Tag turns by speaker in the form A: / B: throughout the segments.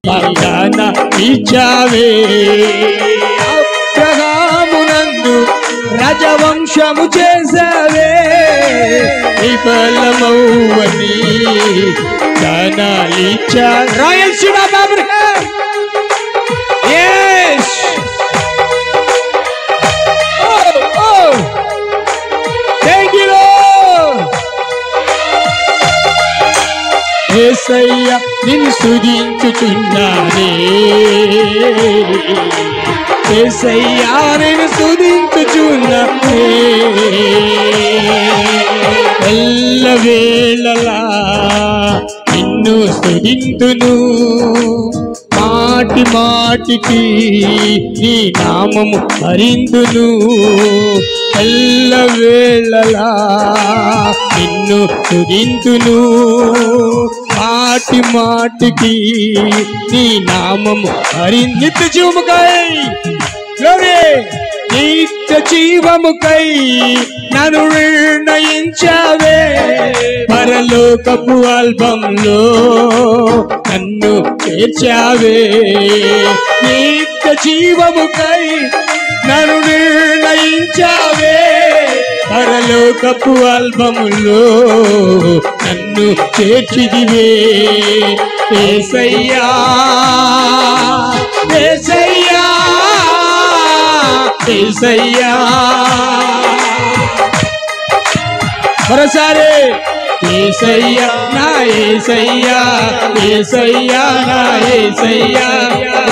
A: వాగ్దాన ఇచ్చావే. అబ్రహామునందు రాజవంశము చేసావే, విఫలమౌవని దానాలిచ్చా. Rayalaseema Abraham. yes oh thank you Lord. యేసయ్యా నిన్ను స్తుతించుచున్నానే, యేసయ్యా నిన్ను స్తుతించుచున్నానే. ఎల్లవేళలా నిన్ను స్తుతింతును, మాటి మాటికి నీ నామము హరింతును. ఎల్లవేళలా నిన్ను స్తుతింతును, మాటి మాటికి నీ నామము నిత్య జీవముకై నిత్య జీవముకై నన్ను నిర్ణయించావే. పరలోకపు ఆల్బంలో నన్ను చేర్చావే. నిత్య జీవముకై నన్ను నిర్ణయించావే. పరలోకపు ఆల్బములో నన్ను చేర్చిదివే. యేసయ్యా యేసయ్యా యేసయ్యా. మరోసారి యేసయ్యా నా యేసయ్యా, యేసయ్యా నా యేసయ్యా,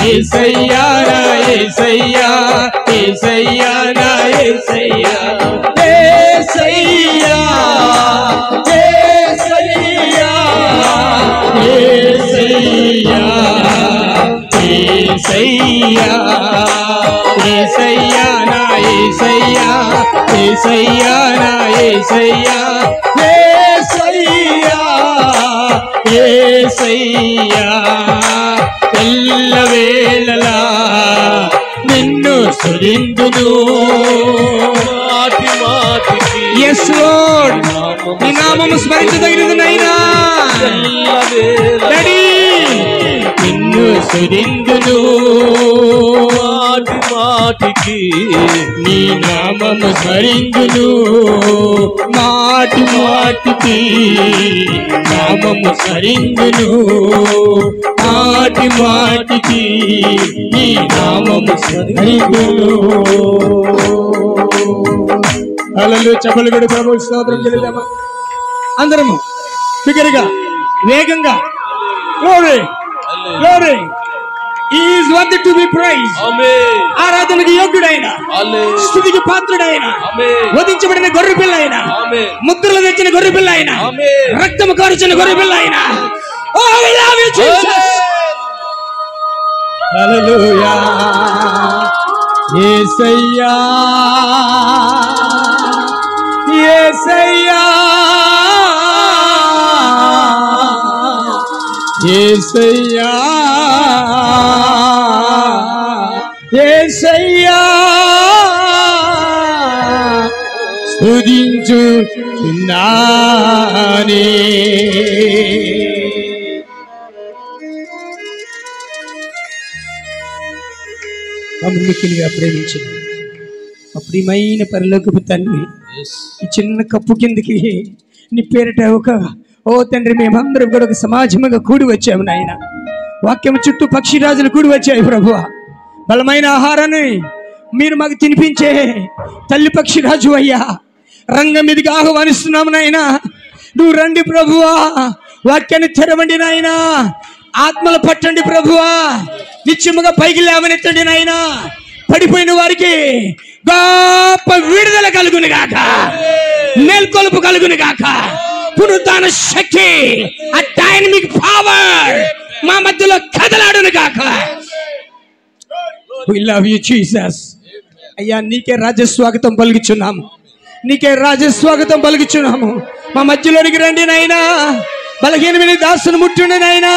A: యేసయ్యా నా యేసయ్యా, యేసయ్యా నా యేసయ్యా. యేసయ్యా యేసయ్యా యేసయ్యా యేసయ్యా, యేసయ్యా నా యేసయ్యా, యేసయ్యా నా యేసయ్యా. యేసయ్యా యేసయ్యా ఎల్లవేళలా నిన్ను స్తుతింతును, మాటి మాటికి. yes Lord, నీ నామము స్మరించదగినది నైనా. డాడీ నిన్ను స్తుతింతును, మాటి మాటికి నీ నామము స్మరింతును. మాటి మాటికి నామము స్మరింతును, మాటి మాటికి నీ నామము స్మరింతును. హల్లెలూయా. చప్పట్లు కొట్టి ప్రభువుకి స్తోత్రం చెల్లిద్దామా అందరము బిగ్గరగా వేగంగా. glory glory. He is worthy to be praised. ఆమేన్. ఆరాధనకు యోగ్యుడైన, స్తుతికి పాత్రుడైన, వధించబడిన గొర్రెపిల్ల అయిన, ముద్రలు తెచ్చిన గొర్రెపిల్ల అయిన, రక్తము కారుచిన గొర్రెపిల్ల అయిన. Oh, we love you Jesus. హల్లెలూయా. యేసయ్యా యేసయ్యా యేసయ్యా యేసయ్యా స్తుతించుచున్నానే. మిక్కిలిగా ప్రేమించిన ప్రియమైన పరలోకపు తండ్రి, ఈ చిన్న కప్పు కిందకి నీ పేరిట ఓ తండ్రి మేమందరం కూడా ఒక సమాజంగా కూడి వచ్చాము నాయన. వాక్యం చుట్టూ పక్షిరాజులు కూడి వచ్చాయి ప్రభువా. బలమైన ఆహారాన్ని మీరు మాకు తినిపించే తల్లి పక్షిరాజు అయ్యా, రంగం మీదకి ఆహ్వానిస్తున్నాము నాయన. నువ్వు రండి ప్రభువా, వాక్యాన్ని తెరవండి నాయన. ఆత్మలు పట్టండి ప్రభువా, నిత్యముగా పైకి లేవనెత్తండి నాయన. పడిపోయిన వారికి గొప్ప విడుదల కలుగును గాక, మేల్కొలుపు కలుగును గాక, పునరుద్ధాన శక్తి, ఆ డైనమిక్ పవర్ మా మధ్యలో కదలాడును గాక. We love you Jesus. అయ్యా నీకే రాజస్వాగతం పలుకుచున్నాము, నీకే రాజస్వాగతం పలుకుచున్నాము. మా మధ్యలోనికి రండి నాయనా. బలహీనమైన దాసును ముట్టుండి నాయనా,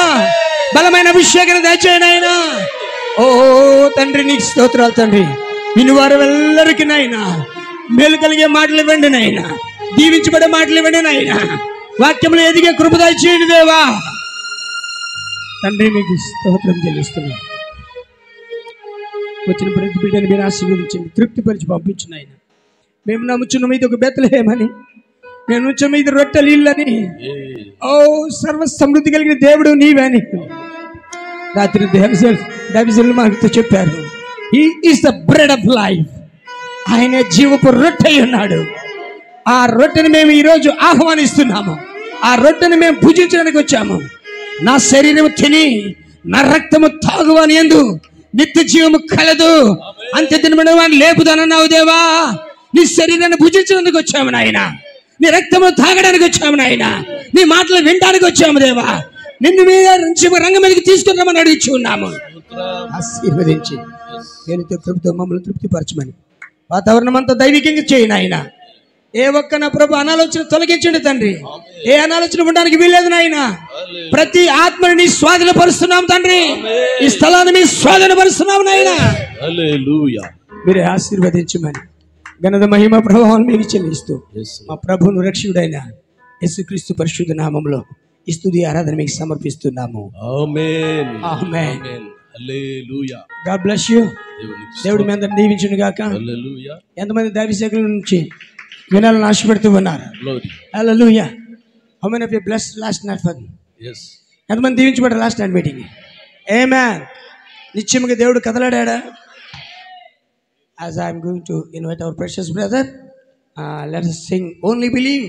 A: బలమైన అభిషేకాన్ని దయచేయండి నాయనా. ఓ తండ్రి నీకు స్తోత్రాలు తండ్రి. వినువారు వెళ్ళరికి నాయనా మేలు కలిగే మాటలు ఇవ్వండి నాయనా, దీవించబడే మాటలు ఇవ్వండి నాయనా. వాక్యంలో ఎదిగే కృప దయచేయండి దేవా. తండ్రి మీకు స్తోత్రం చెల్లిస్తున్నాను. వచ్చిన ప్రతి బిడ్డని మీరు ఆశీర్వదించండి, తృప్తిపరిచి పంపించిన ఆయన. మేము నమ్ముచున్నాం ఇది ఒక బెత్లెహేమని, మేము నమ్ముచున్నాం ఇది రొట్టెల ఇల్లని. ఓ సర్వ సమృద్ధి కలిగిన దేవుడు నీవని రాత్రి దైవజనులు మనతో చెప్పారు. He is the bread of life. ఆయన జీవపు రొట్టె ఉన్నాడు. ఆ రొట్టెని మేము ఈరోజు ఆహ్వానిస్తున్నాము. ఆ రొట్టెని మేము పూజించడానికి వచ్చాము. నా శరీరము తిని నా రక్తము తాగువని ఎందు నిత్య జీవము కలదు, అంత్య దినమున వాడిని లేపుదానన్నావు దేవా. నీ శరీరాన్ని భుజించడానికి వచ్చాము నాయన, నీ రక్తము తాగడానికి వచ్చాము నాయన, నీ మాటలు వినడానికి వచ్చాము దేవా. నిన్ను మీద రంగం మీదకి తీసుకున్నామని అడిగి ఉన్నాము. ఆశీర్వదించి నేనుతో కృపతో మమ్మల్ని తృప్తిపరచమని వాతావరణం అంతా దైవికంగా చేయను ఆయన. ఏ ఒక్క నా ప్రభు అనాలోచన తొలగించండి తండ్రి. ఏ అనాలోచన ఉండడానికి వీల్లేదు నాయన. ప్రతి ఆత్మని నీ స్వాధీనపరుస్తున్నాం తండ్రి. ఈ స్థలాన్ని మీ స్వాధీనపరుస్తున్నాం నాయన. మీరే ఆశీర్వదించమని ఘనత మహిమ ప్రభావం మీకు చెల్లిస్తూ మా ప్రభువును రక్షకుడైన యేసుక్రీస్తు పరిశుద్ధ నామములో ఈ స్తుతి ఆరాధన మీకు సమర్పిస్తున్నాము. Amen amen hallelujah. God bless you. దేవుడు మీ అందరిని దీవించును గాక. హల్లెలూయా. ఎంతమంది దైవ సేవకుల నుంచి వినాలని ఆశపడుతూ ఉన్నారు? Hallelujah. How many of you blessed last night for? yes. ఎంతమంది దీవించబడ్డారు లాస్ట్ నైట్ మీటింగ్? ఆమేన్. నిశ్చయముగా దేవుడు కదలాడా? As I am going to invite our precious brother, let us sing Only Believe.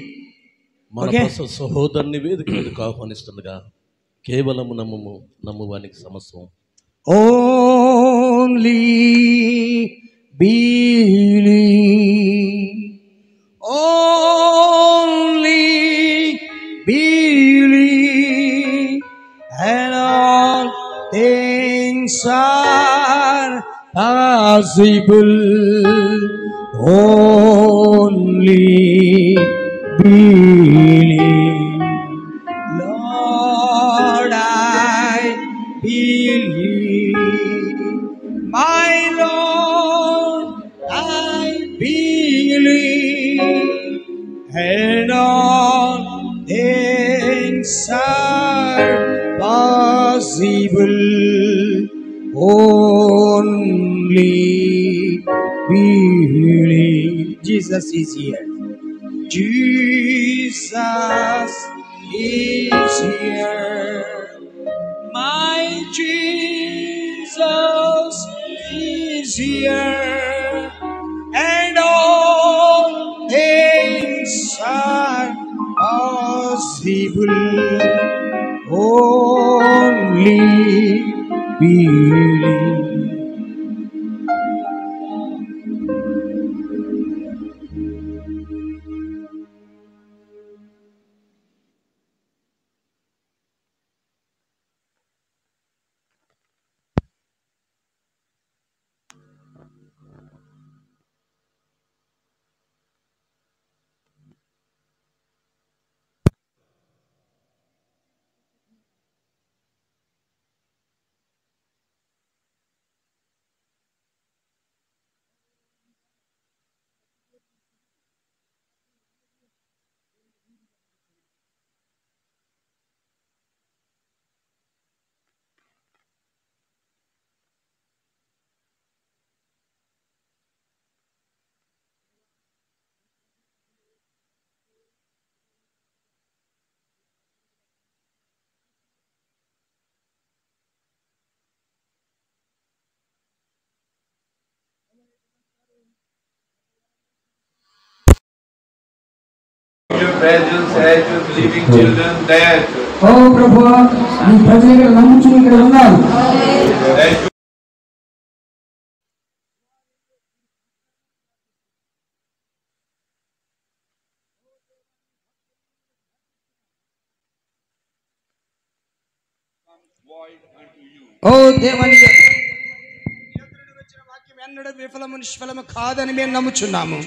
B: మన సహోదరుని వేదిక మీదకు ఆహ్వానిస్తుండగా కేవలము నమ్మువానికి సమస్తం.
A: Only believe, only believe, and all things are possible. Only believe, Lord, I believe, my Lord, I believe, and all things are possible. Only believe. Jesus is here. Jesus is here. My Jesus is here. And all things are possible. Only believe.
C: Your presence as your believing children that
A: Oh Prabhu, నీ ప్రజలు ఇక్కడ నమ్ముచుని ఇక్కడ ఉన్నారు. ఓ దేవానికి వచ్చిన వాక్యం ఎన్నడూ విఫలము నిష్ఫలము కాదని మేము నమ్ముచున్నాము.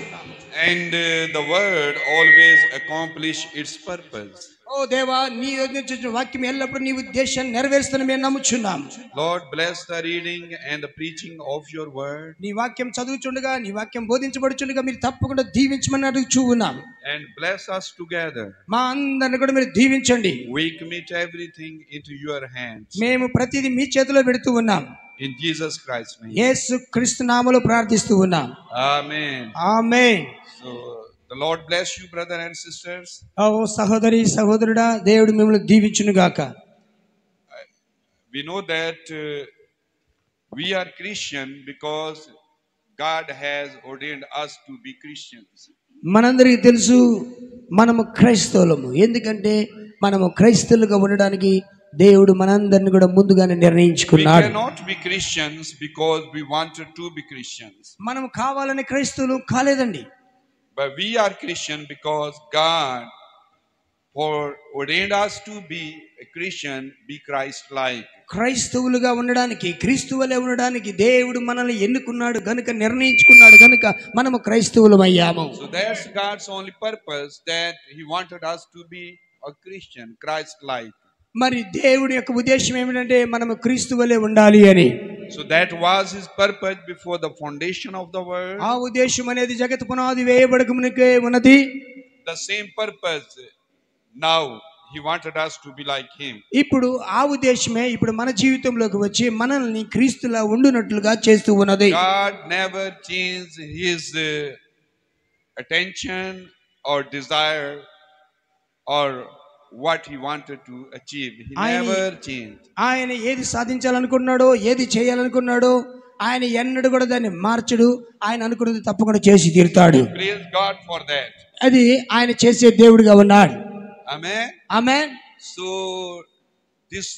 C: And the word always accomplish its purpose.
A: ఓ దేవా, నీ యొద్ద నుంచి వచ్చిన వాక్యం ఎల్లప్పుడూ నీ ఉద్దేశాన్ని నెరవేరుస్తుందని మేము నమ్ముచున్నాము.
C: Lord, bless the reading and the preaching of your word.
A: నీ వాక్యం చదువుచుండగా, నీ వాక్యం బోధించబడుచుండగా మీరు తప్పకుండా దీవించమని అడుగుచూ ఉన్నాం.
C: And bless us together.
A: మా అందరిని కూడా మీరు దీవించండి.
C: We commit everything into your hands.
A: మేము ప్రతిదీ మీ చేతిలో పెడుతూ ఉన్నాం.
C: In Jesus Christ's name.
A: యేసు క్రీస్తు నామములో ప్రార్థిస్తూ ఉన్నాం.
C: Amen.
A: Amen.
C: So the Lord bless you, brother and sisters.
A: ఓ సహోదరి సహోదరుడా, దేవుడు మిమ్మల్ని దీవించును గాక.
C: We know that we are Christian because God has ordained us to be Christians.
A: మనందరికీ తెలుసు మనము క్రైస్తవులము. ఎందుకంటే మనము క్రైస్తవులుగా ఉండడానికి దేవుడు మనందరిని కూడా ముందుగానే
C: We
A: నిర్ణయించుకున్నాడు.
C: cannot be Christians because we wanted to be Christians.
A: మనం కావాలని క్రైస్తవులు కాలేదండి.
C: But we are Christian because God ordained us to be a Christian, be Christ-like.
A: క్రైస్తవులుగా ఉండడానికి, క్రీస్తు వలె ఉండడానికి దేవుడు మనల్ని ఎన్నుకున్నాడు గనుక, నిర్ణయించుకున్నాడు గనుక మనము క్రైస్తవులమయ్యాము.
C: So that's God's only purpose, that He wanted us to be a Christian, Christ-like.
A: మరి దేవుడి యొక్క ఉద్దేశం ఏమిటంటే మనము క్రీస్తు వలె ఉండాలి అని.
C: So that was His purpose before the foundation of the world.
A: ఆ ఉద్దేశం అనేది జగత్ పునాది వేయబడకమునకే ఉన్నది.
C: The same purpose now He wanted us to be like Him.
A: ఇప్పుడు ఆ ఉద్దేశమే ఇప్పుడు మన జీవితంలోకి వచ్చి మనల్ని క్రీస్తులా ఉండునట్లుగా చేస్తూ ఉన్నది.
C: God never changed His attention or desire or what He wanted to achieve. He never changed.
A: ఆయన ఏది సాధించాలనుకున్నాడో, ఏది చేయాలనుకున్నాడో ఆయన ఎన్నడూ కూడా దాన్ని మార్చడు. ఆయన అనుకున్నది తప్పకుండా చేసి తీరుతాడు.
C: Praise God for that.
A: అది ఆయన చేసే దేవుడిగా ఉన్నాడు.
C: Amen.
A: Amen.
C: So this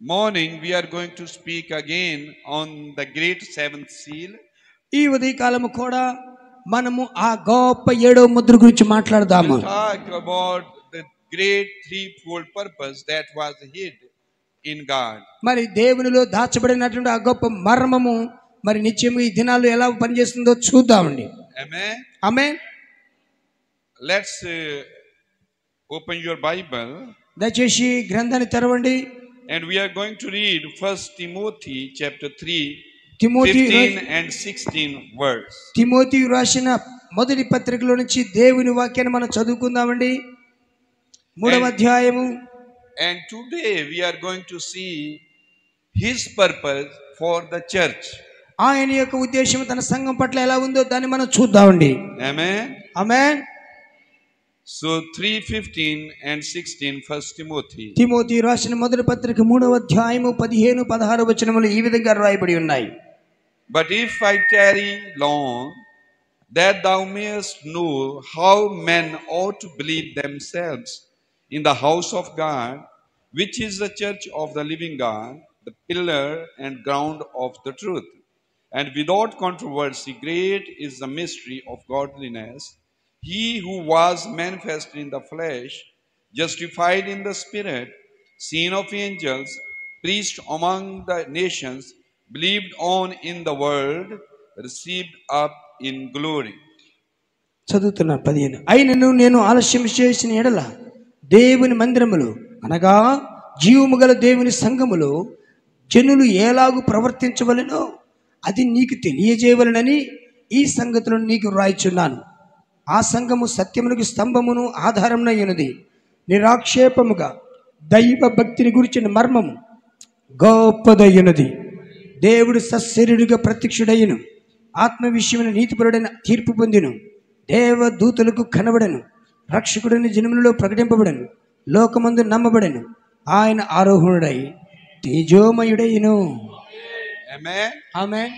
C: morning we are going to speak again on the great seventh seal.
A: ఈ ఉదయకాలము కూడా మనము ఆ గొప్ప ఏడవ ముద్ర గురించి మాట్లాడదాము.
C: We'll talk about the great threefold purpose that was hid in God.
A: మరి దేవునిలో దాచబడినటువంటి ఆ గొప్ప మర్మము మరి నిత్యము ఈ దినాల్లో ఎలా పనిచేస్తుందో చూద్దామండి.
C: Amen.
A: Amen.
C: Let's open your Bible.
A: దయచేసి గ్రంథాన్ని తెరవండి.
C: And we are going to read 1 Timothy chapter 3,
A: Timothy
C: 15 and 16 verse.
A: Timothy రాసిన మొదటి పత్రికలో నుంచి దేవుని వాక్యాన్ని మనం చదువుకుందామండి. 3వ అధ్యాయము.
C: And today we are going to see His purpose for the church.
A: ఆయన యొక్క ఉద్దేశం తన సంఘం పట్ల ఎలా ఉందో దాన్ని మనం చూద్దామండి.
C: Amen.
A: Amen.
C: So 3:15 and 16 1 Timothy.
A: Timothy రాసిన మొదటి పత్రిక 3వ అధ్యాయము 15, 16 వచనములు ఈ విధంగా రాయబడి ఉన్నాయి.
C: But if I tarry long, that thou mayest know how men ought to believe themselves in the house of God, which is the church of the living God, the pillar and ground of the truth. And without controversy, great is the mystery of godliness. He who was manifested in the flesh, justified in the spirit, seen of angels, preached among the nations, believed on in the world, received up in glory.
A: చదువుతున్నాను 15. అయినను నేను ఆలస్యం చేసిన ఎడల దేవుని మందిరములో అనగా జీవము గల దేవుని సంఘములో జనులు ఎలాగూ ప్రవర్తించవలెనో అది నీకు తెలియజేయవలెనని ఈ సంగతులను నీకు వ్రాయిచున్నాను. ఆ సంఘము సత్యమునకు స్తంభమును ఆధారమునై ఉన్నది. నిరాక్షేపముగా దైవ భక్తిని గురించిన మర్మము గొప్పదయ్యున్నది. దేవుడు సశరీరుగా ప్రత్యక్షుడయ్యను. ఆత్మ విషయమైన నీతిపరుడైన తీర్పు పొందిను. దేవదూతలకు కనబడను. రక్షకుడైన జనములలో ప్రకటింపబడను. లోకమందు నమ్మబడను. ఆయన ఆరోహణుడై తేజోమయుడైను.
C: Amen.
A: Amen.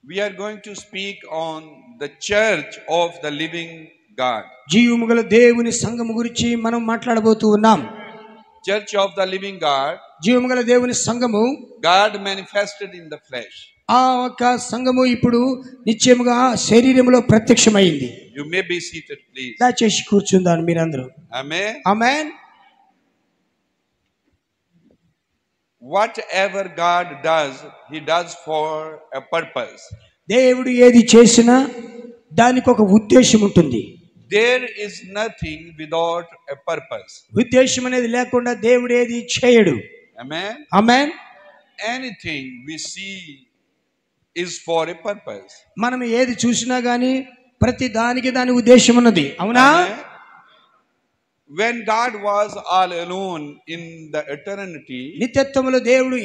C: We are going to speak on the church of the living God.
A: జీవము గల దేవుని సంఘము గురించి మనం మాట్లాడబోతూ ఉన్నాం.
C: Church of the living God.
A: జీవము గల దేవుని సంఘము
C: God manifested in the flesh.
A: ఆ యొక్క సంఘము ఇప్పుడు నిత్యముగా శరీరములో ప్రత్యక్షమైంది.
C: You may be seated, please.
A: దయచేసి కూర్చుందాను మీరందరూ.
C: Amen.
A: Amen.
C: whatever God does, He does for a purpose.
A: దేవుడు ఏది చేసినా దానికి ఒక ఉద్దేశం ఉంటుంది.
C: There is nothing without a purpose.
A: ఉద్దేశం అనేది లేకుండా దేవుడు ఏది చేయడు.
C: Amen.
A: Amen.
C: Anything we see is for a purpose.
A: మనం ఏది చూసినా గానీ ప్రతి దానికి దాని ఉద్దేశం ఉన్నది. అవునా?
C: Amen. When God was all alone in the eternity,
A: నిత్యత్వములో దేవుడు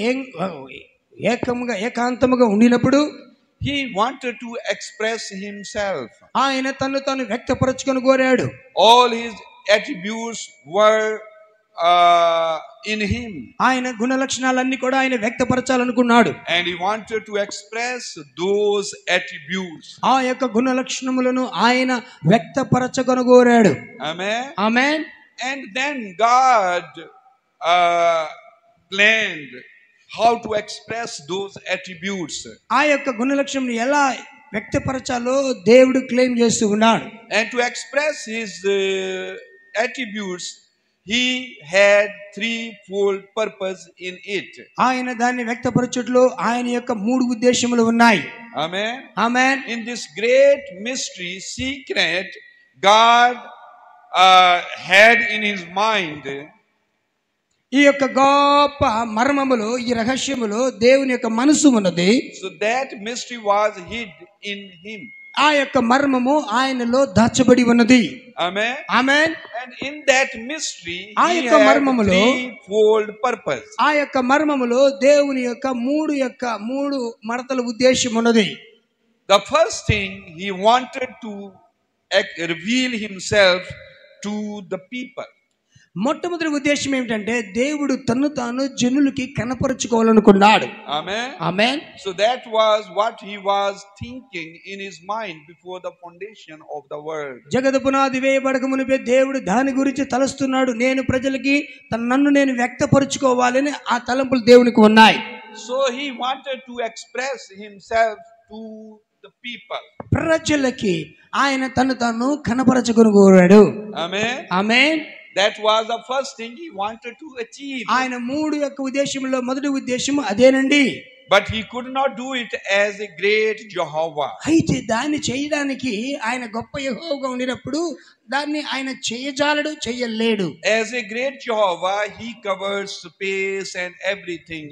A: ఏకాంతముగా ఉండినప్పుడు
C: He wanted to express Himself.
A: ఆయన తన్ను తాను వ్యక్తపరచుకొని కోరాడు.
C: All His attributes were in Him.
A: ఆయన గుణ లక్షణాలన్నీ కూడా ఆయన వ్యక్తపరచాలనుకున్నాడు.
C: And He wanted to express those attributes.
A: ఆ యొక్క గుణ లక్షణములను ఆయన వ్యక్తపరచకొని కోరాడు.
C: Amen.
A: Amen.
C: And then God planned how to express those attributes.
A: ఆ యొక్క గుణ లక్షణం ఎలా వ్యక్తపరచాలో దేవుడు క్లెయిమ్ చేస్తూ ఉన్నాడు.
C: And to express His attributes, He had threefold purpose in it.
A: ఆయన దాన్ని వ్యక్తపరచుటలో ఆయన యొక్క మూడు ఉద్దేశములు ఉన్నాయి.
C: Amen.
A: Amen.
C: In this great mystery, secret, God had in His mind.
A: ఈ యొక్క గొప్ప మర్మములో ఈ రహస్యములో దేవుని యొక్క మనసు ఉన్నది.
C: So that mystery was hid in Him.
A: ఆ యొక్క మర్మము ఆయనలో దాచబడి ఉన్నది.
C: Amen.
A: Amen.
C: And in that mystery,
A: ఆ
C: He
A: యొక్క
C: had
A: మర్మములో
C: threefold purpose.
A: ఆ యొక్క మర్మములో దేవుని యొక్క మూడు మడతల ఉద్దేశం ఉన్నది.
C: The first thing, He wanted to reveal Himself to the people.
A: మొట్టమొదటి ఉద్దేశం ఏమిటంటే దేవుడు తన్ను తాను జనులకి కనపరుచుకోవాలనుకున్నాడు.
C: Amen.
A: Amen.
C: So that was what He was thinking in His mind before the foundation of the world.
A: జగత పునాది వేయబడక మునిపే దేవుడు దాని గురించి తలస్తున్నాడు. నేను ప్రజలకి నన్ను నేను వ్యక్తపరుచుకోవాలని ఆ తలంపులు దేవునికి ఉన్నాయి.
C: So He wanted to express Himself to the people.
A: ప్రజలకి ఆయన తను తాను కనపరచుకొని కోరాడు.
C: Amen.
A: Amen.
C: That was the first thing He wanted to achieve.
A: ఆయన మూడు యొక్క ఉద్దేశంలో మొదటి ఉద్దేశం అదేనండి.
C: But He could not do it as a great Jehovah.
A: అయితే దాన్ని చేయడానికి ఆయన గొప్ప యెహోవాగా ఉండినప్పుడు దాన్ని ఆయన చేయజాలడు, చేయలేడు.
C: As a great Jehovah, He covered space and everything.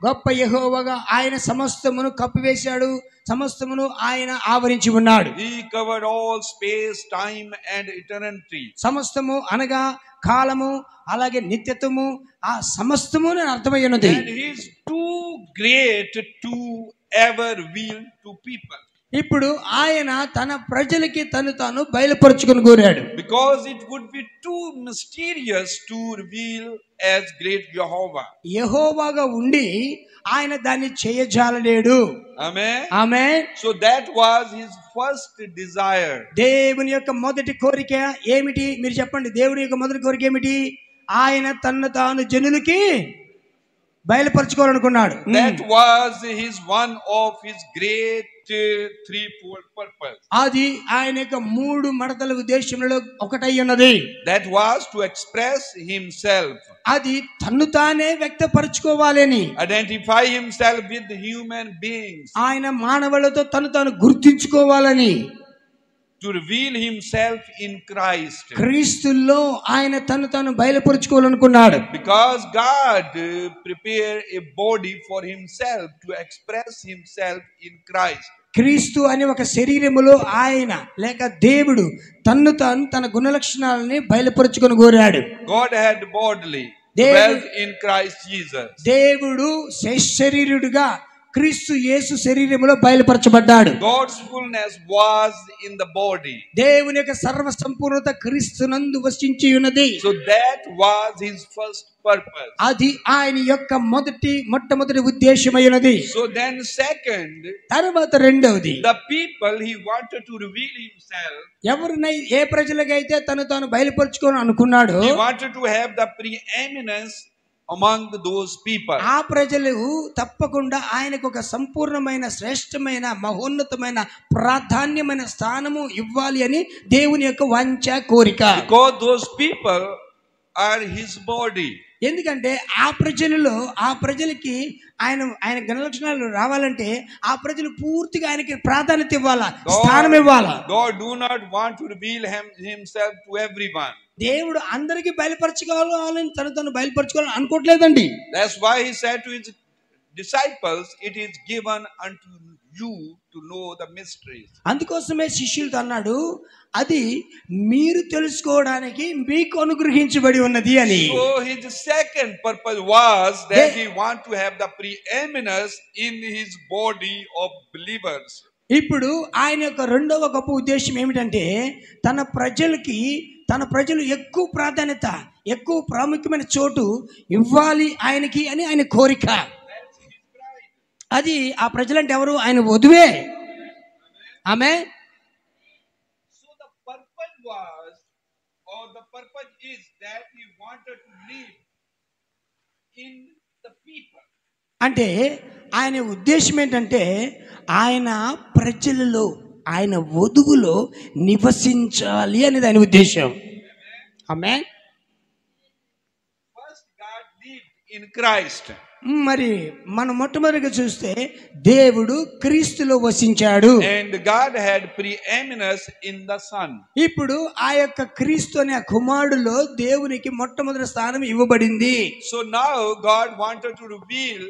A: గొప్ప యెహోవాగా ఆయన సమస్తమును కప్పివేశాడు, సమస్తమును ఆయన ఆవరించి ఉన్నాడు.
C: He covered all space, time and eternity.
A: సమస్తము అనగా కాలము అలాగే నిత్యత్వము ఆ సమస్తము అని అర్థమయ్యున్నది.
C: And He is too great to ever reveal to people.
A: ఇప్పుడు ఆయన తన ప్రజలకి తను తాను బయలుపరుచుకొని కోరాడు.
C: Because it would be too mysterious to reveal as great Jehovah.
A: యెహోవాగా ఉండి ఆయన దాన్ని చేయజాలలేడు.
C: Amen.
A: Amen.
C: So that was His first desire.
A: దేవుని యొక్క మొదటి కోరిక ఏమిటి? మీరు చెప్పండి. దేవుని యొక్క మొదటి కోరిక ఏమిటి? ఆయన తన్ను తాను జనులకి బయలుపరచుకోవాలనుకున్నాడు.
C: That was one of His great threefold purpose.
A: అది ఆయన యొక్క మూడు మడతల ఉద్దేశంలో ఒకటై ఉన్నది.
C: That was to express Himself.
A: అది తన్ను తానే వ్యక్తపరచుకోవాలని,
C: Identify Himself with human beings.
A: ఆయన మానవులతో తను తాను గుర్తించుకోవాలని,
C: To reveal Himself in Christ.
A: క్రీస్తులో ఆయన తను తాను బయలుపరుచుకోవాలనుకున్నాడు.
C: Because God prepared a body for Himself to express Himself in Christ.
A: క్రీస్తు అనే ఒక శరీరములో ఆయన లేక దేవుడు తన్ను తాను తన గుణ లక్షణాలని బయలుపరుచుకొని కోరాడు.
C: God had bodily dwelt in Christ Jesus.
A: దేవుడు శరీరుడుగా క్రీస్తు యేసు శరీరములో బయలుపరచబడ్డాడు.
C: God's fullness was in the body.
A: దేవుని యొక్క సర్వ సంపూర్ణత క్రీస్తునందు వసించి ఉన్నది.
C: So that was His first purpose.
A: అది ఆయన యొక్క మొట్టమొదటి ఉద్దేశమైనది.
C: So then second,
A: తర్వాత రెండవది,
C: the people He wanted to reveal Himself.
A: ఎవరినై ఏ ప్రజలకైతే తను తాను బయలుపరచుకోవాలని అనుకున్నాడు,
C: He wanted to have the preeminence among those people.
A: ఆ ప్రజలు తప్పకుండా ఆయనకు ఒక సంపూర్ణమైన శ్రేష్టమైన మహోన్నతమైన ప్రాధాన్యమైన స్థానము ఇవ్వాలి అని దేవుని యొక్క వాంఛ కోరిక.
C: Because those people are His body.
A: ఎందుకంటే ఆ ప్రజలకి ఆయన గుణలక్షణాలు రావాలంటే ఆ ప్రజలు పూర్తిగా ఆయనకి ప్రాధాన్యత ఇవ్వాలా, స్థానం ఇవ్వాలా.
C: God do not want to reveal himself to everyone.
A: దేవుడు అందరికి బయలుపరచుకోవాలని తను బయలుపరచుకోవాలని అనుకోవట్లేదండి.
C: That's why he said to his disciples, it is given unto you to know the mysteries.
A: అందుకోసమే శిష్యులతో అన్నాడు, అది మీరు తెలుసుకోవడానికి మీకు అనుగ్రహించబడి ఉన్నది అని.
C: So his second purpose was that he want to have the preeminence in his body of believers.
A: ఇప్పుడు ఆయన యొక్క రెండవ గొప్ప ఉద్దేశం ఏమిటంటే తన ప్రజలు ఎక్కువ ప్రాధాన్యత, ఎక్కువ ప్రాముఖ్యమైన చోటు ఇవ్వాలి ఆయనకి అని ఆయన కోరిక. అది ఆ ప్రజలంటే ఎవరు? ఆయన వధువే. ఆమె.
C: So the purpose was, or the purpose is that he wanted to live in the people.
A: అంటే ఆయన ఉద్దేశం ఏంటంటే ఆయన ప్రజలలో, ఆయన వధువులో నివసించాలి అనేది ఆయన ఉద్దేశం. ఆమె.
C: First God lived in Christ.
A: మరి మనం మొట్టమొదటిగా చూస్తే దేవుడు క్రీస్తులో వసించాడు.
C: And God had preeminence in the Son.
A: ఇప్పుడు ఆ యొక్క క్రీస్తు అనే కుమారుడులో దేవునికి మొట్టమొదటి స్థానం ఇవ్వబడింది.
C: So now God wanted to reveal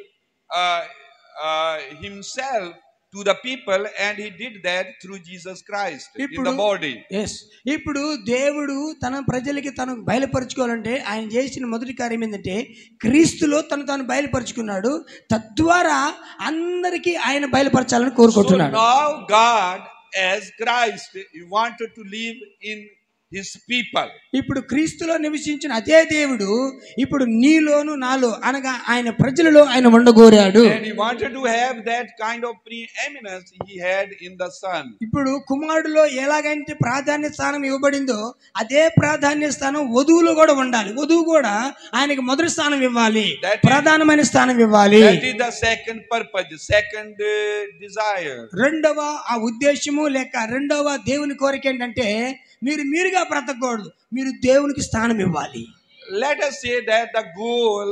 C: himself to the people, and he did that through Jesus Christ in the body.
A: Yes. ఇప్పుడు దేవుడు తన ప్రజలకి తను బయలుపరచుకోవాలంటే ఆయన చేసిన మొదటి కార్యం ఏంటంటే క్రీస్తులో తాను బయలుపరుచుకున్నాడు. తద్వారా అందరికీ ఆయన బయలుపరచాలని కోరుకుంటున్నాడు.
C: So now God as Christ, he wanted to live in his people.
A: ఇప్పుడు క్రీస్తులో నివసించిన అదే దేవుడు ఇప్పుడు నీలోను నాలో అనగా ఆయన ప్రజలలో ఆయన ఉండగోరాడు.
C: And he wanted to have that kind of preeminence he had in the Son.
A: ఇప్పుడు కుమారుడులో ఎలాగైతే ప్రాధాన్య స్థానం ఇవ్వబడిందో అదే ప్రాధాన్య స్థానం వధువులో కూడా ఉండాలి. వధువు కూడా ఆయనకి మొదటి స్థానం ఇవ్వాలి, ప్రధానమైన స్థానం ఇవ్వాలి.
C: That is the second purpose, the second desire.
A: రెండవ ఆ ఉద్దేశము లేక రెండవ దేవుని కోరిక ఏంటంటే మీరుగా బ్రతకూడదు, మీరు దేవునికి స్థానం ఇవ్వాలి.
C: Let us say that the goal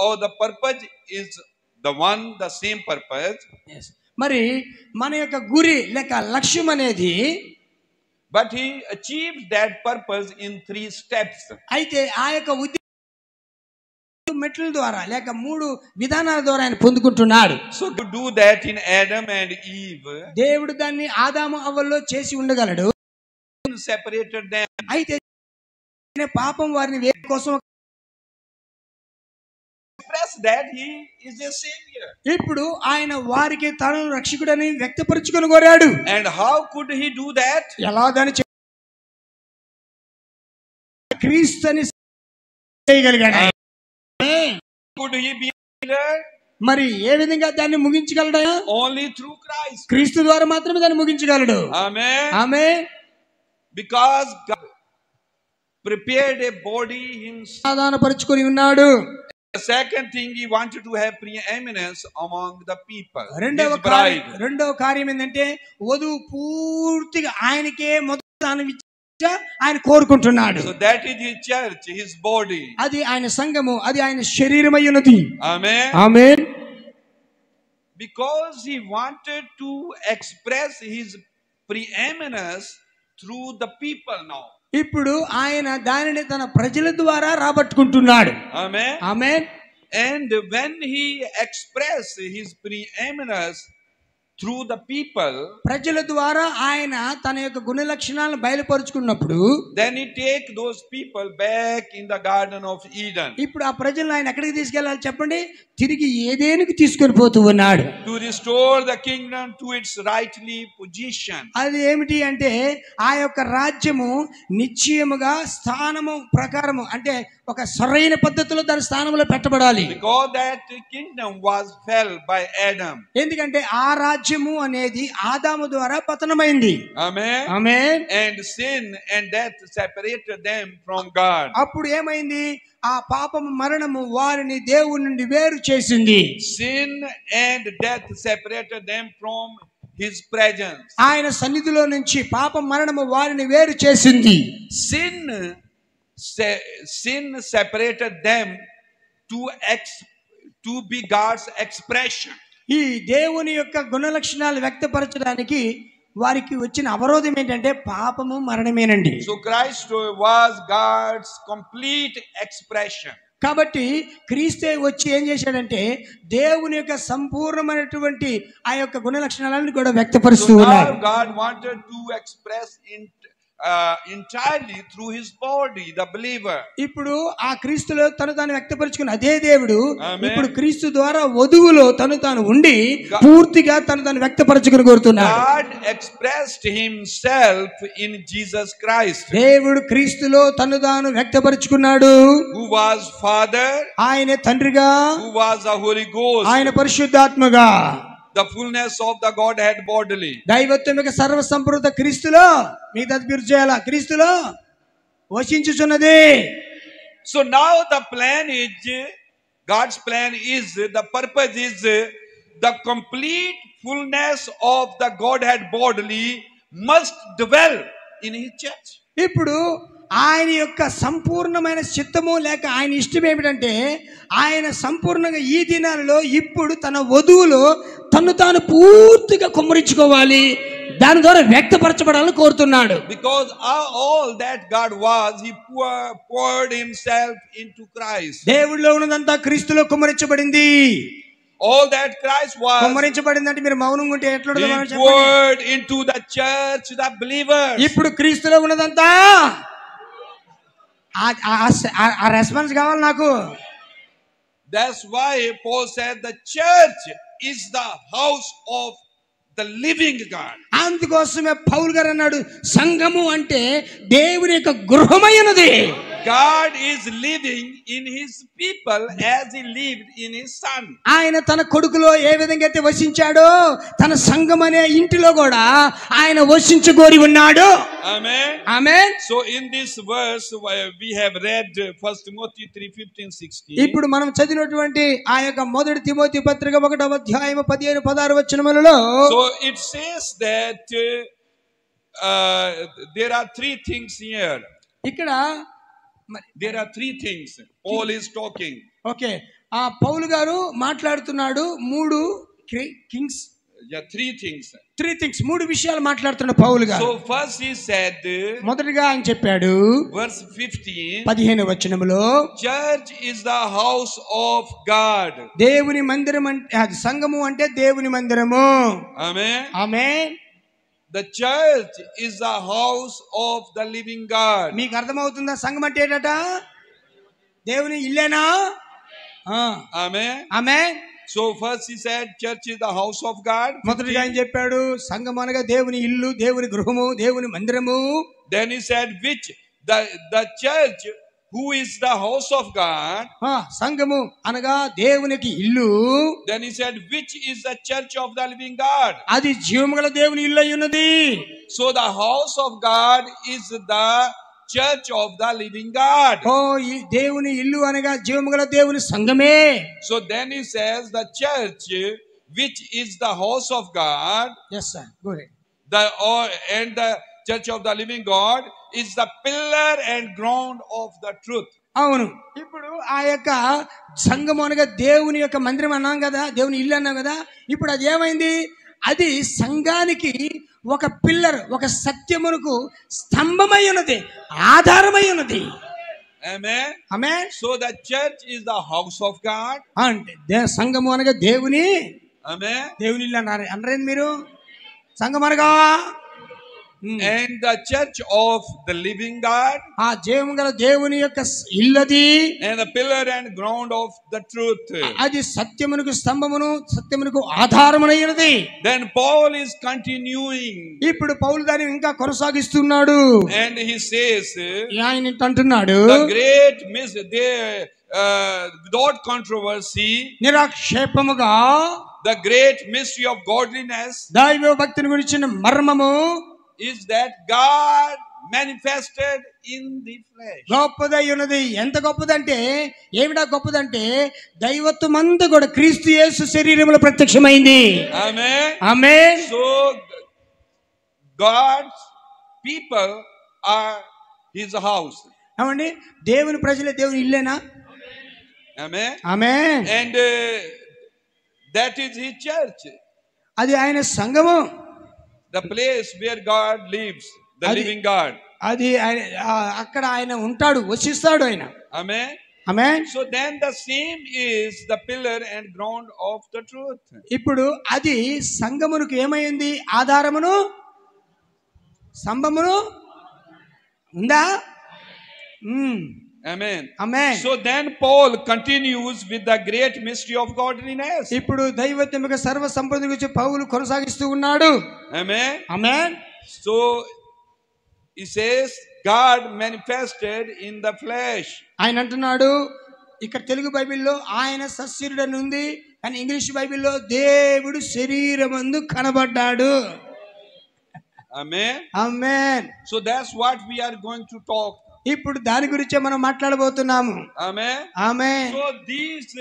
C: or the purpose is the same purpose.
A: Yes. మరి మన యొక్క గురి లేక లక్ష్యం అనేది,
C: but he achieved that purpose in 3 steps.
A: అయితే ఆ యొక్క ఉద్దేశం మెట్ల ద్వారా లేక 3 విధానాల ద్వారా ఆయన పొందుకుంటున్నాడు.
C: So to do that in Adam and Eve,
A: దేవుడు దాన్ని ఆదాము హవ్వల్లో చేసి ఉండగలడు.
C: separated them.
A: అయితే పాపం వారిని వేరు కోసం
C: express that he is a savior.
A: ఇప్పుడు ఆయన వారికి తనను రక్షకుడని వ్యక్తపరచుకొని కోరాడు.
C: And how could he do that?
A: ఎలా దాన్ని క్రీస్తుని చేయగలిగాడు.
C: Could he be leader?
A: మరి ఏ విధంగా దాన్ని ముగించగలడా?
C: Only through Christ.
A: క్రీస్తు ద్వారా మాత్రమే దాన్ని ముగించగలడు.
C: Amen.
A: Amen.
C: Because God prepared a body himself.
A: సాధారణపరుచుకొని ఉన్నాడు.
C: The second thing, he wanted to have preeminence among the people.
A: రెండవ కార్యం ఏంటంటే వధువు పూర్తిగా ఆయనకే మొదటి స్థానం ఇచ్చి ఆయన కోరుకుంటున్నాడు.
C: So that is his church, his body.
A: అది ఆయన సంఘము, అది ఆయన శరీరమై ఉన్నది.
C: Amen.
A: Amen.
C: Because he wanted to express his preeminence through the people now.
A: ఇప్పుడు ఆయన దానిని తన ప్రజల ద్వారా రాబట్టుకుంటున్నాడు.
C: Amen.
A: Amen.
C: And when he expressed his preeminence through the people,
A: ప్రజల ద్వారా ఆయన తన యొక్క గుణ లక్షణాలను బయలుపరుచుకున్నప్పుడు,
C: then he take those people back in the Garden of Eden.
A: ఇప్పుడు ఆ ప్రజలను ఆయన ఎక్కడికి తీసుకెళ్ళాలి చెప్పండి? తిరిగి ఏదేనికి తీసుకొని పోతూ ఉన్నాడు.
C: To restore the kingdom to its rightly position.
A: అది ఏమిటి అంటే ఆ యొక్క రాజ్యము నిశ్చయముగా స్థానము ప్రకారము అంటే ఒక సరైన పద్ధతిలో దాని స్థానంలో పెట్టబడాలి.
C: Because that kingdom was fell by Adam.
A: ఎందుకంటే ఆ రాజ్యము అనేది ఆదాము ద్వారా పతనమైంది.
C: Amen.
A: Amen.
C: And sin and death separated them from God.
A: అప్పుడు ఏమైంది? ఆ పాపము మరణము వారిని దేవుని నుండి వేరు చేసింది.
C: Sin and death separated them from his presence.
A: ఆయన సన్నిధిలో నుంచి పాపం మరణము వారిని వేరు చేసింది.
C: Sin separated them to be God's expression.
A: ఈ దేవుని యొక్క గుణ లక్షణాలు వ్యక్తపరచడానికి వారికి వచ్చిన అవరోధం ఏంటంటే పాపము మరణమేనండి.
C: So Christ was God's complete expression.
A: కాబట్టి క్రీస్తే వచ్చి ఏం చేశాడంటే దేవుని యొక్క సంపూర్ణమైనటువంటి ఆ యొక్క గుణ లక్షణాలను కూడా వ్యక్తపరుస్తూ
C: So
A: ఉన్నాడు.
C: now God wanted to express entirely through his body, the believer.
A: ఇప్పుడు ఆ క్రీస్తులో తను తాను వ్యక్తపరుచుకున్న అదే దేవుడు
C: Amen.
A: ఇప్పుడు క్రీస్తు ద్వారా వధువులో తను తాను ఉండి పూర్తిగా తను తాను వ్యక్తపరచుకుని కోరుతున్నాడు.
C: God expressed himself in Jesus Christ,
A: దేవుడు క్రీస్తులో తను తాను వ్యక్తపరుచుకున్నాడు.
C: who was Father,
A: ఆయన తండ్రిగా,
C: who was the Holy Ghost,
A: ఆయన పరిశుద్ధాత్మగా,
C: the fullness of the Godhead bodily.
A: దైవత్వం యొక్క సర్వ సంపూర్ణత క్రీస్తులో మీ తద్బీరు చేయాల క్రీస్తులో వసించుచున్నది.
C: So now the plan is, God's plan is, the purpose is the complete fullness of the Godhead bodily must dwell in his church.
A: ఇప్పుడు ఆయన యొక్క సంపూర్ణమైన చిత్తము లేక ఆయన ఇష్టం ఏమిటంటే ఆయన సంపూర్ణంగా ఈ దినాలలో ఇప్పుడు తన వధువులో తను తాను పూర్తిగా కుమ్మరించుకోవాలి, దాని ద్వారా వ్యక్తపరచబడాలని కోరుతున్నాడు.
C: Because all that God was, he poured himself into Christ.
A: దేవుడిలో ఉన్నదంతా క్రీస్తులో కుమ్మరించబడింది.
C: All that Christ was,
A: కుమ్మరించబడింది అంటే మీరు మౌనంగా ఉంటే ఎట్లా
C: he poured into the church, the believers.
A: ఇప్పుడు క్రీస్తులో ఉన్నదంతా ఆ రెస్పాన్స్ కావాలి నాకు.
C: That's why Paul said the church is the house of the living God.
A: అందుకోసమే పౌలు గారు అన్నాడు సంఘము అంటే దేవుని యొక్క గృహమైనది.
C: God is living in his people as he lived in his son.
A: ఆయన తన కొడుకులో ఏ విధంగా అయితే వసించాడో తన సంఘం అనే ఇంటిలో కూడా ఆయన వసించుకోరి ఉన్నాడు.
C: Amen.
A: Amen.
C: So in this verse we have read 1 Timothy 3:15-16.
A: ఇప్పుడు మనం చదివినటువంటి ఆ యొక్క మొదటి తిమోతి పత్రిక 1వ అధ్యాయం 15-16 వచనములలో
C: So it says that there are three things here.
A: ఇక్కడ
C: There are three things. Paul is talking.
A: Okay, ఆ పౌలు గారు మాట్లాడుతున్నాడు త్రీ థింగ్స్ మూడు విషయాలు మాట్లాడుతున్న పౌలు గారు.
C: So first he said,
A: మొదటిగా ఆయన చెప్పాడు
C: verse 15,
A: 15వ వచనములో
C: church is the house of God.
A: దేవుని మందిరం అంటే సంఘము అంటే దేవుని మందిరము.
C: Amen.
A: Amen.
C: The church is the house of the living God.
A: మీకు అర్థమవుతుందా సంఘం అంటే ఏంటట? దేవుని ఇల్లేనా?
C: Amen.
A: Amen.
C: So first he said church is the house of God.
A: మొదటిగా ఆయన చెప్పాడు సంఘం అనగా దేవుని ఇల్లు, దేవుని గృహము, దేవుని మందిరము.
C: Then he said which the church who is the house of God.
A: సంఘము అనగా దేవునికి ఇల్లు.
C: Then he said which is the church of the living God.
A: అది జీవముగల దేవుని ఇల్లు అయి ఉన్నది.
C: So the house of God is the church of the living God.
A: ఈ దేవుని ఇల్లు అనగా జీవముగల దేవుని సంఘమే.
C: So then he says the church which is the house of God.
A: Yes sir, go ahead.
C: And the church of the living God is the pillar and ground of the truth.
A: అవును, ఇప్పుడు ఆ యొక్క సంఘము అనగా దేవుని యొక్క మందిరం అన్నాం కదా, దేవుని ఇల్లు అన్నాం కదా. ఇప్పుడు అది ఏమైంది? అది సంఘానికి ఒక పిల్లర్, ఒక సత్యమునకు స్తంభమై ఉన్నది, ఆధారమై ఉన్నది.
C: Amen.
A: Amen.
C: So the church is the house of God.
A: అంటే సంఘము అనగా దేవుని,
C: Amen.
A: దేవుని ఇల్లు అన్నారు అనరేంది మీరు? సంఘం అనగా
C: and the church of the living God.
A: ఆ జీవము గల దేవుని యొక్క ఇల్లది.
C: And the pillar and ground of the truth.
A: అది సత్యమునకు స్తంభమును, సత్యమునకు ఆధారమునైనది.
C: Then Paul is continuing.
A: ఇప్పుడు పౌలు దాన్ని ఇంకా కొనసాగిస్తున్నాడు.
C: And he says,
A: ఆయన అంటున్నాడు
C: the great without controversy,
A: నిరాక్షేపముగా
C: the great mystery of godliness,
A: దైవ భక్తిని గురించిన మర్మము
C: is that God manifested in the flesh.
A: గొప్పదై ఉన్నది. ఎంత గొప్పదంటే ఏమిటా గొప్పదంటే దైవత్వం అంతా కూడా క్రీస్తు యేసు శరీరములో ప్రత్యక్షమైంది.
C: Amen.
A: Amen.
C: So God's people are his house.
A: ఏమండి? దేవుని ప్రజలే దేవుని ఇల్లేనా?
C: Amen.
A: Amen.
C: And that is his church.
A: అది ఆయన సంఘము.
C: The place where God lives, the living God.
A: అది అక్కడ ఆయన ఉంటాడు, వసిస్తాడు ఆయన.
C: Amen.
A: Amen.
C: So then the same is the pillar and ground of the truth.
A: ఇప్పుడు అది సంఘమునకు ఏమైంది? ఆధారమును, స్తంభమును ఉందా?
C: Amen.
A: Amen.
C: So then Paul continues with the great mystery of godliness.
A: ఇప్పుడు దైవత్వముగా సర్వ సంపద గురించి పౌలు కొనసాగిస్తూ ఉన్నాడు.
C: Amen.
A: Amen.
C: So he says God manifested in the flesh.
A: ఆయన అంటున్నాడు, ఇక్కడ తెలుగు బైబిల్లో ఆయన సశరీరుడు అని ఉంది, కానీ ఇంగ్లీష్ బైబిల్లో దేవుడు శరీరమందు కనబడ్డాడు.
C: Amen.
A: Amen.
C: So that's what we are going to talk.
A: ఇప్పుడు దాని గురించే మనం మాట్లాడబోతున్నాము.
C: Amen.
A: Amen.
C: So these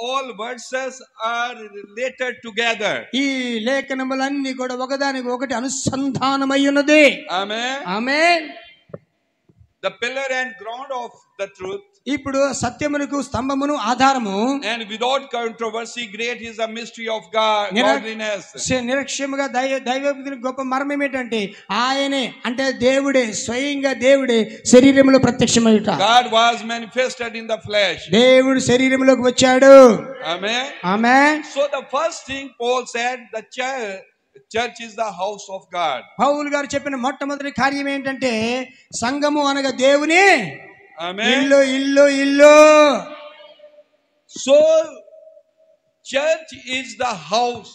C: all verses are related together.
A: ఈ లేఖనములన్నీ కూడా ఒకదానికి ఒకటి అనుసంధానమై ఉన్నది.
C: Amen.
A: Amen.
C: The pillar and ground of the truth.
A: ఇప్పుడు సత్యమునకు స్తంభమును ఆధారము.
C: And without controversy, great is the mystery of God, godliness.
A: నిరక్ష్యముగా దైవభక్తిని గొప్ప మర్మం ఏంటంటే ఆయనే, అంటే దేవుడే, స్వయంగా దేవుడే శరీరంలో ప్రత్యక్షమయ్యుట.
C: God was manifested in the flesh.
A: దేవుడు శరీరంలోకి వచ్చాడు.
C: Amen.
A: Amen.
C: So the first thing Paul said, the church is the house of God.
A: పౌలు గారు చెప్పిన మొట్టమొదటి కార్యం ఏంటంటే సంఘము అనగా దేవుని
C: Amen.
A: ఇల్లు ఇల్లు ఇల్లు.
C: So church is the house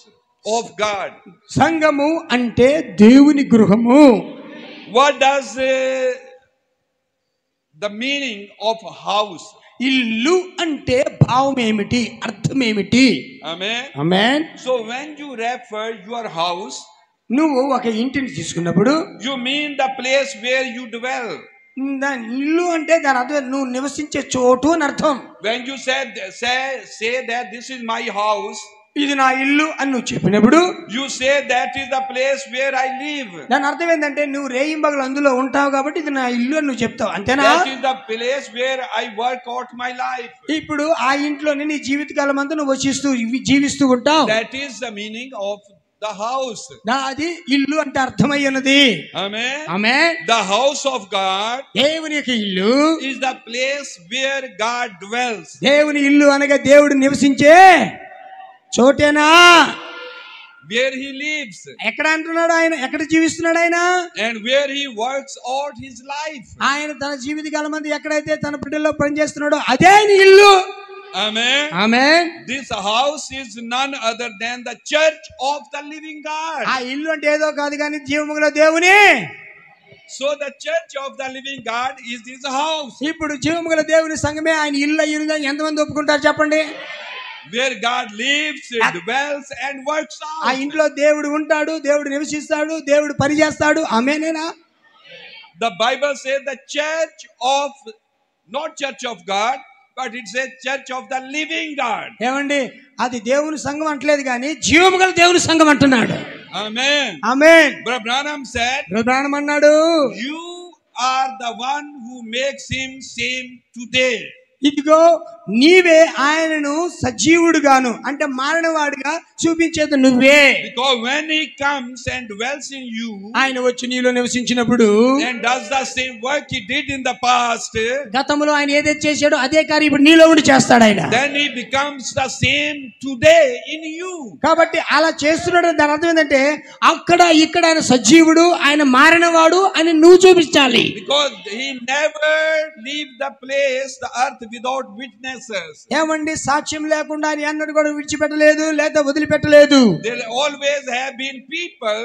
C: of God.
A: సంఘము అంటే దేవుని గృహము.
C: What does the meaning of house?
A: ఇల్లు అంటే భావం ఏమిటి, అర్థం ఏమిటి?
C: Amen.
A: Amen.
C: So when you refer your house,
A: నువ్వు ఒక ఇంటిని తీసుకున్నప్పుడు
C: you mean the place where you dwell.
A: దాని ఇల్లు అంటే దాని అర్థం నువ్వు నివసించే చోటు అని అర్థం.
C: When you say that this is my house,
A: ఇది నా ఇల్లు అని నువ్వు చెప్పినప్పుడు
C: you say that is the place where I live.
A: దాని అర్థం ఏంటంటే నువ్వు రేయింబగలు అందులో ఉంటావు కాబట్టి ఇది నా ఇల్లు అని నువ్వు చెప్తావు, అంతేనా?
C: That is the place where I work out my life.
A: ఇప్పుడు ఆ ఇంట్లోనే నీ జీవితకాలం అంతా నువ్వు జీవిస్తూ ఉంటావు.
C: That is the meaning of the house.
A: అది ఇల్లు అంటే అర్థమై ఉన్నది.
C: Amen.
A: Amen.
C: The house of God
A: దేవుని యొక్క ఇల్లు
C: is the place where God dwells.
A: దేవుని ఇల్లు అనగా దేవుడు నివసించే చోటేనా?
C: Where he lives.
A: ఎక్కడ అంటున్నాడు ఆయన? ఎక్కడ జీవిస్తున్నాడు ఆయన?
C: And where he works out his life.
A: ఆయన తన జీవితకాలం అంతా ఎక్కడైతే తన బిడ్డల్లో పనిచేస్తున్నాడో అదే ఆయన ఇల్లు.
C: Amen.
A: Amen.
C: This house is none other than the church of the living God.
A: ఆ ఇల్లు అంటే ఏదో కాదు కానీ జీవముగల దేవుని.
C: So the church of the living God is this house.
A: ఇప్పుడు జీవముగల దేవుని సంఘమే ఆయన ఇల్లు అయ్యిందని ఎంతమంది ఒప్పుకుంటారు చెప్పండి?
C: Where God lives, dwells and works
A: ఆ
C: out.
A: ఇంట్లో దేవుడు ఉంటాడు, దేవుడు నివసిస్తాడు, దేవుడు పని చేస్తాడు. ఆమేనేనా?
C: The Bible says the church of, not church of God, but it says church of the living God.
A: ఏమండి, అది దేవుని సంఘం అంటలేదు కానీ జీవముగల దేవుని సంఘం అంటున్నాడు.
C: Amen.
A: ఆమేన్.
C: Brother Branham said,
A: ప్రధానం అన్నాడు,
C: you are the one who makes him same today.
A: ఇదిగో నీవే ఆయనను సజీవుడుగాను అంటే మారినవాడుగా చూపించేది నువ్వే.
C: Because when he comes and dwells in you,
A: ఆయన వచ్చి నీలో నివసించినప్పుడు
C: and does the same work he did in the past,
A: గతంలో ఆయన ఏదైతే చేశాడో అదే కార్యం ఇప్పుడు నీలో ఉండి చేస్తాడు ఆయన.
C: then he becomes the same today in you.
A: కాబట్టి అలా చేస్తున్నాడు. దాని అర్థం ఏంటంటే అక్కడ ఇక్కడ ఆయన సజీవుడు, ఆయన మారినవాడు అని నువ్వు చూపించాలి.
C: Because he never leave the place, the earth, without witnesses.
A: ఏమండి, సాక్ష్యం లేకుండా ఆయన అన్నడు కూడా విడిచిపెట్టలేదు లేదా వదిలిపెట్టలేదు.
C: There always have been people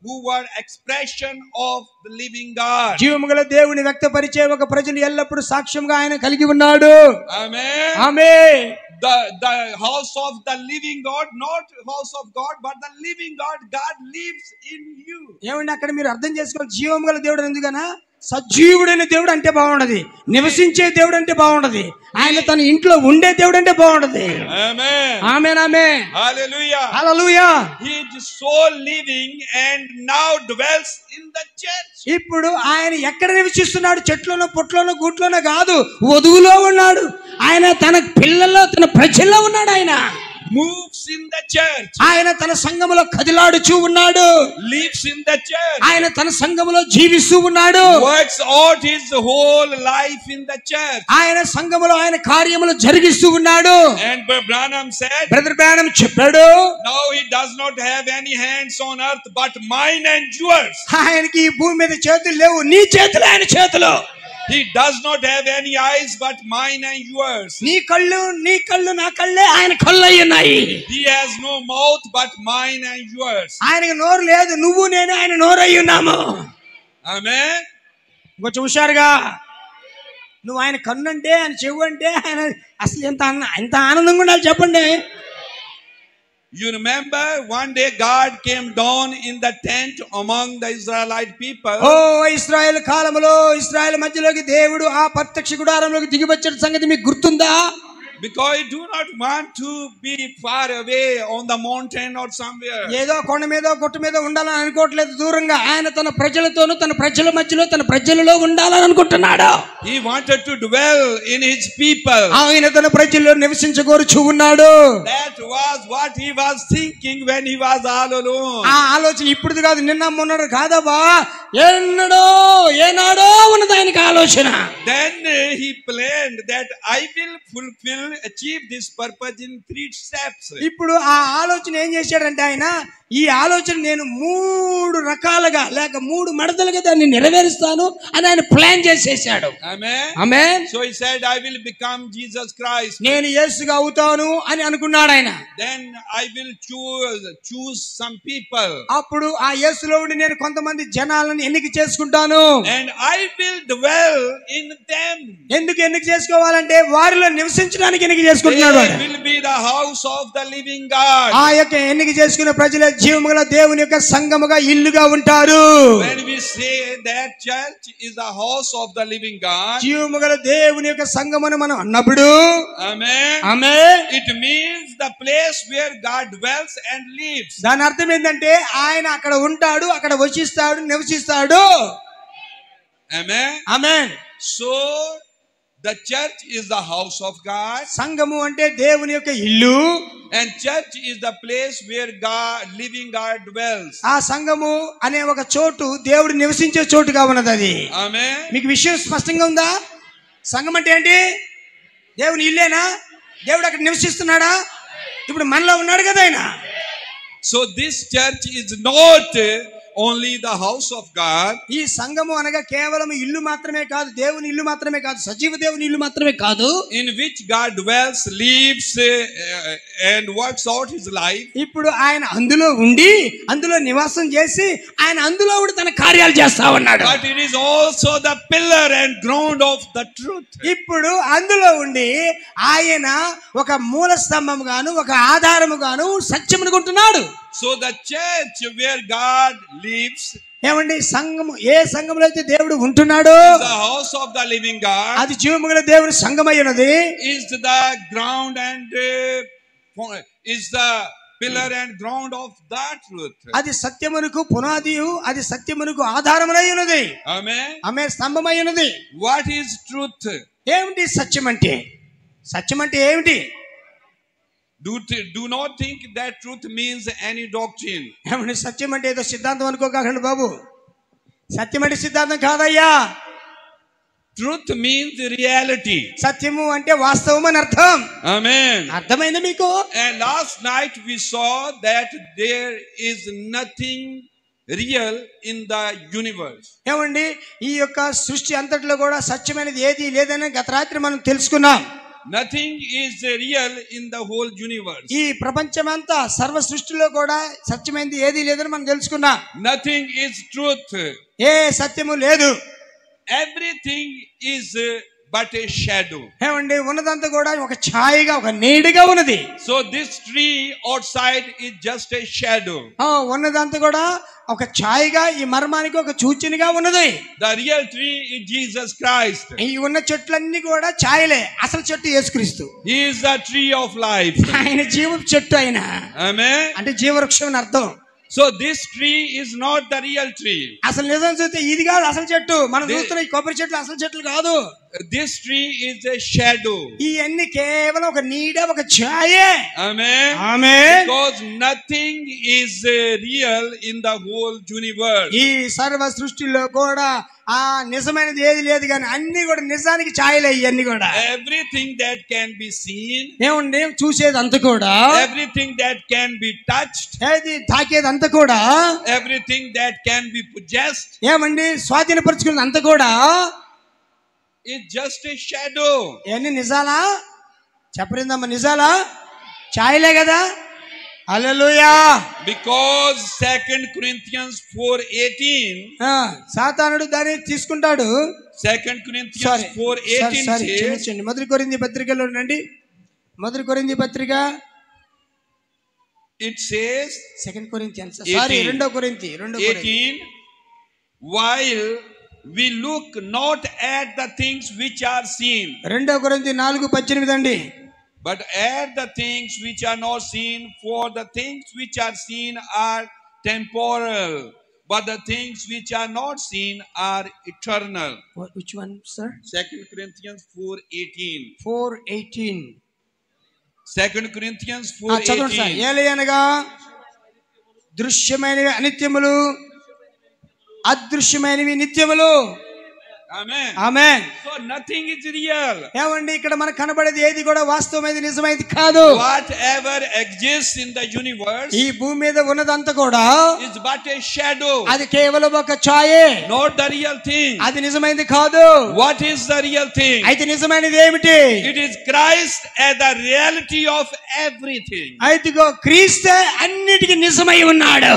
C: who were expression of the living God.
A: జీవముగల దేవుని వ్యక్తపరిచే ఒక ప్రజలు ఎల్లప్పుడూ సాక్ష్యంగా ఆయన కలిగి ఉన్నాడు.
C: Amen.
A: Amen.
C: The house of the living God, not house of God, but the living God. God lives in you.
A: ఏమండి, అక్కడ మీరు అర్థం చేసుకోవాలి జీవముగల దేవుడు ఎందుకనా సజీవుడైన దేవుడు అంటే బాగుండదు, నివసించే దేవుడు అంటే బాగుండదు, ఆయన తన ఇంట్లో ఉండే దేవుడు అంటే బాగుండదు.
C: Amen.
A: Amen amen.
C: Hallelujah.
A: Hallelujah.
C: He is so living and now dwells in the church.
A: ఇప్పుడు ఆయన ఎక్కడ నివసిస్తున్నాడు? చెట్లోనో పొట్లోనో గూట్లోనో కాదు, వధువులో ఉన్నాడు. ఆయన తన పిల్లల్లో తన ప్రజల్లో ఉన్నాడు. ఆయన
C: Moves in the church.
A: ఆయన తన సంఘములో కదిలాడుచూ ఉన్నాడు.
C: Lives in the church.
A: ఆయన తన సంఘములో జీవిస్తూ ఉన్నాడు.
C: Works out his whole life in the church.
A: ఆయన సంఘములో ఆయన కార్యములు జరిగిస్తూ ఉన్నాడు.
C: And Brother Branham said,
A: brother Branham చెప్పాడు,
C: now he does not have any hands on earth but mine and yours.
A: ఆయనకి ఈ భూమి మీద చేతులు లేవు, నీ చేతులు ఆయన చేతులు.
C: He does not have any eyes but mine and yours.
A: నీ కళ్ళు నా కళ్ళే ఆయన కళ్ళు అయి ఉన్నాయి.
C: He has no mouth but mine and yours.
A: ఆయనకి నోరు లేదు, నువ్వు నేను ఆయన నోరు అయి ఉన్నాము.
C: Amen.
A: కొంచెం హుషారుగా, నువ్వు ఆయన కన్ను అంటే ఆయన చెవు అంటే ఆయన అసలు ఎంత ఆనందంగా ఉండాలి చెప్పండి.
C: You remember one day God came down in the tent among the Israelite people.
A: ఓ ఇశ్రాయేలు కాలములో ఇశ్రాయేలు మధ్యలోకి దేవుడు ఆ ప్రత్యక్ష గుడారంలోకి దిగి వచ్చిన సంగతి మీకు గుర్తుందా?
C: Because you do not want to be far away on the mountain or somewhere.
A: ఏదో కొండ మీద గుట్ట మీద ఉండాలని అనుకోవట్లేదు, దూరంగా ఆయన తన ప్రజలతోనూ తన ప్రజల మధ్యలో తన ప్రజలలో ఉండాలని అనుకుంటున్నాడు.
C: He wanted to dwell in his people.
A: ఆయన తన ప్రజల్లో నివసించగోరుచూ ఉన్నాడు.
C: That was what he was thinking when he was all alone.
A: ఆ ఆలోచన ఇప్పుడు కాదు, నిన్న మొన్న కాదబ్బా, ఏనాడో ఉన్నది ఆయనకి ఆలోచన.
C: Then he planned that I will achieve this purpose in 3 steps.
A: ఇప్పుడు ఆ ఆలోచన ఏం చేశాడంటే ఆయన, ఈ ఆలోచన నేను 3 రకాలుగా లేక 3 మడతలుగా దాన్ని నెరవేరుస్తాను అని ఆయన ప్లాన్ చేసేసాడు.
C: Amen.
A: Amen.
C: So he said, I will become Jesus Christ.
A: నేను యేసుగా అవుతాను అని అనుకున్నాడు ఆయన.
C: Then I will choose some people.
A: అప్పుడు ఆ యేసులో ఉండి నేను కొంతమంది జనాలను ఎన్నిక చేసుకుంటాను.
C: And I will dwell in them.
A: ఎందుకు ఎన్నిక చేసుకోవాలంటే వారిలో నివసించడానికి ఎన్నిక చేసుకుంటున్నాడు.
C: They will be the house of the living God.
A: ఆ యొక్క ఎన్నిక చేసుకున్న ప్రజల జీవముగల దేవుని యొక్క సంఘముగా ఇల్లుగా ఉంటారు.
C: When we say that church is the house of the living God,
A: జీవముగల దేవుని యొక్క సంఘమును మనం అన్నప్పుడు,
C: amen,
A: amen,
C: it means the place where God dwells and lives.
A: దాని అర్థం ఏంటంటే ఆయన అక్కడ ఉంటాడు, అక్కడ వసిస్తాడు, నివసిస్తాడు.
C: Amen.
A: Amen.
C: So the church is the house of God.
A: సంఘము అంటే దేవుని యొక్క ఇల్లు.
C: And church is the place where God, living God dwells.
A: ఆ సంఘము అనే ఒక చోటు దేవుడు నివసించే చోటుగా ఉన్నది అది.
C: Amen.
A: మీకు విషయం స్పష్టంగా ఉందా? సంఘం అంటే ఏంటి? దేవుని ఇల్లేనా? దేవుడు అక్కడ నివసిస్తున్నాడా? ఇప్పుడు మనలో ఉన్నాడు కదా ఆయన.
C: So this church is not only the house of God.
A: ఈ సంఘము అనగా కేవలం ఇల్లు మాత్రమే కాదు, దేవుని ఇల్లు మాత్రమే కాదు, సజీవ దేవుని ఇల్లు మాత్రమే కాదు,
C: in which God dwells, lives and works out his life.
A: ఇప్పుడు ఆయన అందులో ఉండి అందులో నివాసం చేసి ఆయన అందులో ఉండి తన కార్యాలు చేస్తా ఉన్నాడు.
C: But it is also the pillar and ground of the truth.
A: ఇప్పుడు అందులో ఉండి ఆయన ఒక మూల స్తంభము గాను ఒక ఆధారము గాను సత్యమును కొంటున్నాడు.
C: So the church where God lives,
A: ఏమండి, సంఘము ఏ సంఘములో అయితే దేవుడు ఉంటున్నాడు,
C: the house of the living God,
A: అది జీవముగల దేవుని సంఘమై ఉన్నది.
C: is the ground and is the pillar and ground of that truth.
A: అది సత్యమునకు పునాదియు, అది సత్యమునకు ఆధారమునై ఉన్నది.
C: Amen.
A: ఆమె స్తంభమై ఉన్నది.
C: What is truth?
A: ఏమిటి సత్యం అంటే? సత్యం అంటే ఏమిటి?
C: Do not think that truth means any doctrine.
A: ఏమండి, సత్యం అంటే ఏదో సిద్ధాంతం అనుకోకండి బాబు. సత్యం అంటే సిద్ధాంతం కాదయ్యా.
C: Truth means reality.
A: సత్యము అంటే వాస్తవం అని అర్థం.
C: Amen.
A: అర్థమైందా మీకు?
C: And last night we saw that there is nothing real in the universe.
A: ఏమండి, ఈ యొక్క సృష్టి అంతటిలో కూడా సత్యమైనది ఏది లేదని గత రాత్రి మనం తెలుసుకున్నాం.
C: Nothing is real in the whole universe.
A: ఈ ప్రపంచమంతా సర్వ సృష్టిలో కూడా సత్యమైనది ఏది లేదని మనం తెలుసుకున్నాం.
C: Nothing is truth.
A: ఏ సత్యము లేదు.
C: Everything is but a shadow.
A: ఏమండి ఉన్నదంతా కూడా ఒక ఛాయగా ఒక నీడగా ఉన్నది.
C: So this tree outside is just a shadow.
A: ఉన్నదంతా కూడా ఒక ఛాయగా ఈ మర్మానికి ఒక సూచనగా ఉన్నది.
C: The real tree is Jesus Christ.
A: ఈ ఉన్న చెట్లన్నీ కూడా ఛాయలే, అసలు చెట్టు యేసుక్రీస్తు.
C: He is the tree of life.
A: ఆయన జీవ చెట్టు ఆయన.
C: Amen.
A: అంటే జీవవృక్షం అని అర్థం.
C: So this tree is not the real tree.
A: అసలు నిజం చూస్తే ఇది కాదు అసలు చెట్టు. మనం చూస్తున్న ఈ కొబ్బరి చెట్లు అసలు చెట్లు కాదు.
C: This tree is a shadow.
A: ఇవన్నీ కేవలం ఒక నీడ, ఒక ఛాయే.
C: Amen.
A: Amen.
C: Because nothing is real in the whole universe.
A: ఈ సర్వ సృష్టిలో కూడా ఆ నిజమైనది ఏది లేదు కానీ అన్ని కూడా నిజానికి ఛాయలే. ఇవన్నీ కూడా
C: Everything that can be seen,
A: ఏముంది చూసేది అంత కూడా,
C: everything that can be touched,
A: ఏది తాకేది అంత కూడా,
C: everything that can be possessed,
A: ఏమండి స్వాధీనపరుచుకున్నది అంత కూడా
C: is just a shadow.
A: ఇవన్నీ నిజాలా? చెప్పరిందమ్మా, నిజాలా? ఛాయలే కదా. హల్లెలూయా.
C: Because 2 Corinthians 4:18,
A: సాతానుడు దాన్ని తీసుకుంటాడు.
C: 2 Corinthians 4:18 says,
A: మొదటి కొరింథీ పత్రికలో రండి. మొదటి కొరింథీ పత్రిక
C: it says
A: 2 Corinthians, sorry 2 కొరింథీ
C: 18, while we look not at the things which are seen,
A: 2 కొరింథీ 4:18 అండి.
C: but at the things which are not seen, for the things which are seen are temporal, but the things which are not seen are eternal.
A: Which one, sir?
C: 2 Corinthians 4:18.
A: 4:18.
C: 2 Corinthians 4:18.
A: ఏలయనగా దృశ్యమైనవి అనిత్యములు, అదృశ్యమైనవి నిత్యములు.
C: Amen.
A: Amen.
C: So nothing is real.
A: ఏమండి ఇక్కడ మనకు కనబడేది ఏది కూడా వాస్తవమైనది, నిజమైనది కాదు.
C: Whatever exists in the universe
A: ఈ భూమి మీద ఉన్నదంతా కూడా
C: is but a shadow.
A: అది కేవలం ఒక ఛాయే,
C: Not the real thing.
A: అది నిజమైనది కాదు.
C: What is the real thing?
A: అయితే నిజమైనది ఏమిటి?
C: It is Christ as the reality of everything.
A: అయితే క్రీస్తే అన్నిటికీ నిజమై ఉన్నాడు.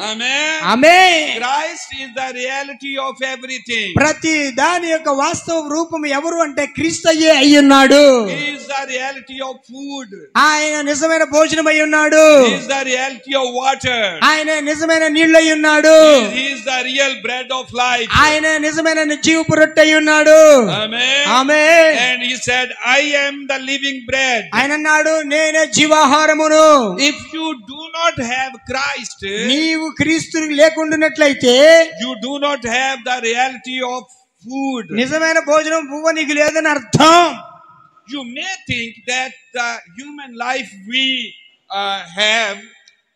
C: Amen.
A: Amen.
C: Christ is the reality of everything.
A: ప్రతి దాని యొక్క వాస్తవ రూపం ఎవరు అంటే క్రీస్తయే అయి ఉన్నాడు.
C: He is the reality of food.
A: ఆయన నిజమైన భోజనం అయి ఉన్నాడు.
C: He is the reality of water.
A: ఆయన నిజమైన నీళ్ళు అయి ఉన్నాడు.
C: He is the real bread of life.
A: ఆయన నిజమైన జీవపు రొట్టె అయి ఉన్నాడు.
C: Amen.
A: Amen.
C: And he said, I am the living bread.
A: ఆయన అన్నాడు నేనే జీవాహారమును.
C: If you do not have Christ,
A: నీవు క్రీస్తు లేకుండానట్లయితే
C: you do not have the reality of food.
A: నిజమైన భోజనం పువ్వు నీకు లేదని అర్థం.
C: You may think that the human life we have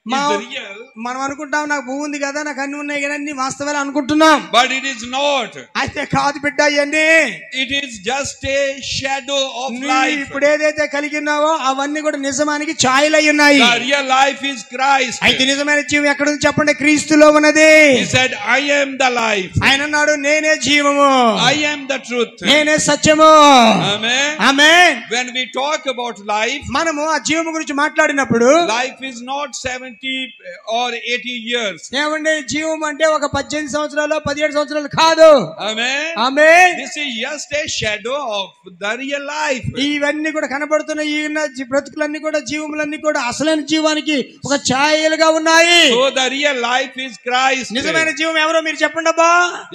C: is real.
A: మనం అనుకుంటాం నాకు పువ్వు ఉంది కదా, నాకు అన్ని ఉన్నాయి కదా, అన్ని వాస్తవాలు అనుకుంటున్నాం.
C: But it is not.
A: అయితే కాదు బిడ్డ, ఇవన్నీ
C: It is just a shadow of life.
A: ఇప్పుడు ఏదైతే కలిగినావో అవన్నీ కూడా నిజమానికి ఛాయలై ఉన్నాయి.
C: The real life is Christ.
A: అయితే నిజమైన జీవం ఎక్కడ ఉంది చెప్పండి? క్రీస్తులో ఉన్నది.
C: He said, I am the life.
A: ఆయన అన్నాడు నేనే జీవము,
C: I am the truth.
A: నేనే సత్యము.
C: Amen.
A: Amen.
C: When we talk about life,
A: మనము ఆ జీవము గురించి మాట్లాడినప్పుడు
C: life is not 70 or 80 years.
A: ఏమండి జీవం అంటే ఒక 18 సంవత్సరాలు 17 సంవత్సరాలు కాదు.
C: Amen.
A: Amen.
C: This is just a shadow of the real life.
A: ఇవన్నీ కూడా కనబడుతున్న ఈ బ్రతుకులన్నీ కూడా జీవములన్నీ కూడా అసలైన జీవానికి ఒక ఛాయలుగా ఉన్నాయి.
C: So the real life is Christ.
A: నిజమైన జీవం ఎవరో మీరు చెప్పండి అబ్బా.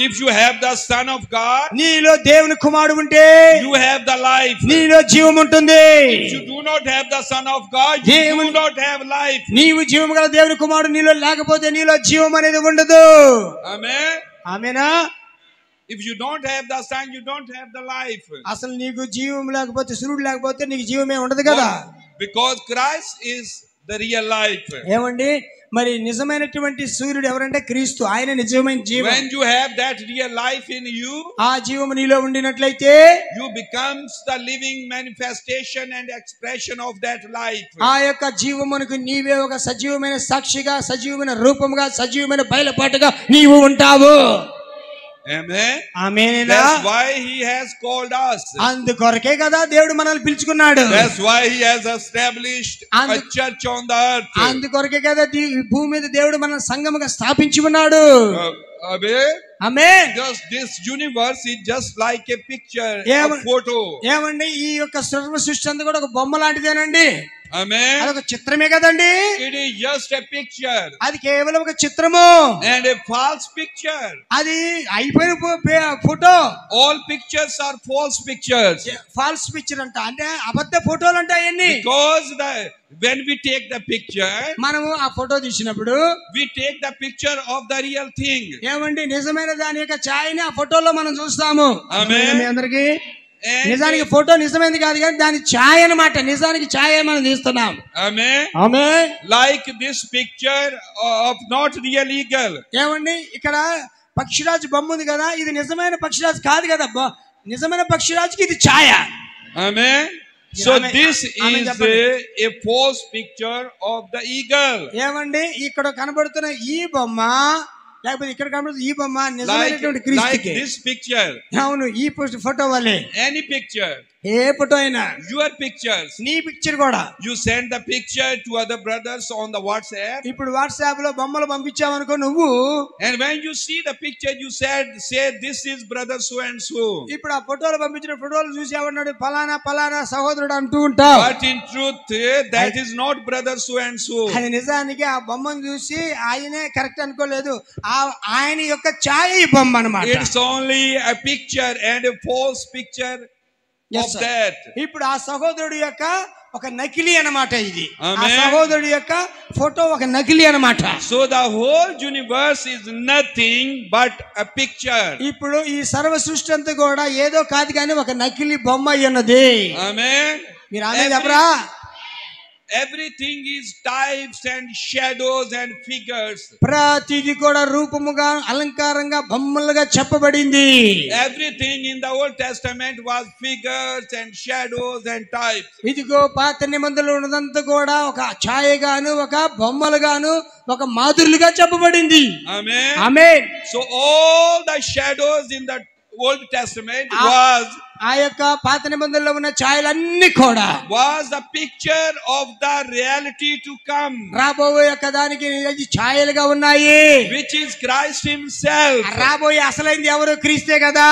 C: If you have the Son of God,
A: నీలో దేవుని కుమారుడు ఉంటే
C: you have the life.
A: నీలో జీవం ఉంటుంది.
C: If you do not have the Son of God, you do not have life.
A: నీవు జీవం గల దేవుని కుమారుడు నీలో లేకపోతే నీలో జీవం అనేది ఉండదు.
C: Amen.
A: ఆమేనా?
C: If you don't have the Son, you don't have the life.
A: అసలు నీకు జీవం లేకపోతే, సూర్యుడు లేకపోతే నీకు జీవమే ఉండదు కదా.
C: Because Christ is the real life.
A: ఏమండి మరి నిజమైనటువంటి సూర్యుడు ఎవరంటే క్రీస్తు. ఆయన నిజమైన జీవం.
C: When you have that real life in you,
A: ఆ జీవము నీలో ఉండినట్లయితే
C: you becomes the living manifestation and expression of that life.
A: ఆ యొక్క జీవమునకు నీవే ఒక సజీవమైన సాక్షిగా, సజీవమైన రూపముగా, సజీవమైన బయలుపాటుగా నీవు ఉంటావు.
C: Amen.
A: Amen.
C: That's why he has called us.
A: అందుకొరకే కదా దేవుడు మనల్ని పిలుచుకున్నాడు.
C: That's why he has established a church on the earth.
A: అందుకొరకే కదా ఈ భూమి మీద దేవుడు మన సంఘముగా స్థాపించి ఉన్నాడు.
C: Amen.
A: Amen.
C: This universe is just like a picture, a
A: ఏమ-
C: photo.
A: ఏమండి ఈ యొక్క సర్వ సృష్టి అంతా కూడా ఒక బొమ్మ లాంటిదేనండి.
C: Amen.
A: అదొక చిత్రమే కదండి.
C: It is just a picture
A: అది కేవలం ఒక చిత్రము,
C: and a false picture.
A: అది అయిపోయిన ఫోటో.
C: All pictures are false pictures.
A: False picture అంట, అంటే అబద్ధ ఫోటోలు అంట అవన్నీ.
C: Because when we take the picture,
A: మనము ఆ ఫోటో తీసినప్పుడు
C: we take the picture of the real thing.
A: ఏమండి నిజమైన దాని యొక్క ఛాయని ఆ ఫోటోలో మనం చూస్తాము.
C: ఆమేన్.
A: మీ అందరికి
C: And
A: నిజానికి ఫోటో నిజమైనది కాదు కానీ దాని ఛాయ అన్నమాట. నిజానికి ఛాయ మనం తీస్తున్నాం.
C: Amen.
A: Amen.
C: Like this picture of not real eagle.
A: ఏమండి ఇక్కడ పక్షిరాజు బొమ్మ ఉంది కదా, ఇది నిజమైన పక్షిరాజు కాదు కదా. నిజమైన పక్షిరాజుకి ఇది ఛాయ.
C: Amen. So
A: Amen.
C: this
A: Amen.
C: is
A: Amen.
C: a false picture of the eagle.
A: ఏమండి ఇక్కడ కనబడుతున్న ఈ బొమ్మ లేకపోతే ఇక్కడ కనబడుతున్న ఈ బొమ్మ
C: Like
A: నిజమైనటువంటి క్రీస్తుకి.
C: this picture.
A: అవును, ఈ ఫోటో వల్లే.
C: Any picture.
A: ఏ ఫోటో అయినా,
C: Your pictures.
A: నీ పిక్చర్ కూడా.
C: You send the picture to other brothers on the WhatsApp.
A: ఇప్పుడు వాట్సాప్ లో బొమ్మలు పంపించావనుకో నువ్వు,
C: And when you see the picture, you say this is brother so and so.
A: ఇప్పుడు ఆ ఫోటోలు పంపించిన ఫోటోలు చూసి ఎవన్నాడు ఫలానా ఫలానా సహోదరుడు అంటూ ఉంటావు.
C: But in truth, that is not brother so and so.
A: అది నిజానికి ఆ బొమ్మను చూసి ఆయనే కరెక్ట్ అనుకోలేదు, ఆయన యొక్క ఛాయ ఈ బొమ్మ అన్నమాట.
C: It's only a picture and a false picture
A: Yes,
C: of
A: sir.
C: that.
A: ఇప్పుడు ఆ సహోదరుడు యొక్క ఒక నకిలీ అన్నమాట ఇది. ఆ
C: Amen.
A: సహోదరుడు యొక్క ఫోటో ఒక నకిలీ అన్నమాట.
C: So the whole universe is nothing but a picture.
A: ఇప్పుడు ఈ సర్వ సృష్టి అంతా కూడా ఏదో కాదు కానీ ఒక నకిలీ బొమ్మ అయి ఉన్నది.
C: Amen.
A: మీరు ఆమె చెప్పరా?
C: Everything is types and shadows and figures.
A: ప్రతిది కూడా రూపముగా అలంకారంగా బొమ్మలుగా చెప్పబడింది.
C: Everything in the Old Testament was figures and shadows and types.
A: ఇదిగో పాత నిబంధనలో ఉన్నదంతా కూడా ఒక ఛాయగాను ఒక బొమ్మలుగాను ఒక మాదిరిగా చెప్పబడింది.
C: Amen.
A: Amen.
C: So all the shadows in the Old Testament was
A: ఆ యొక్క పాత నిబంధనలో ఉన్న ఛాయలన్నీ కూడా
C: a picture of the reality to come,
A: రాబోయే యొక్క దానికి ఛాయలుగా ఉన్నాయి.
C: which is Christ himself.
A: రాబోయే అసలైంది ఎవరు? క్రీస్తే కదా.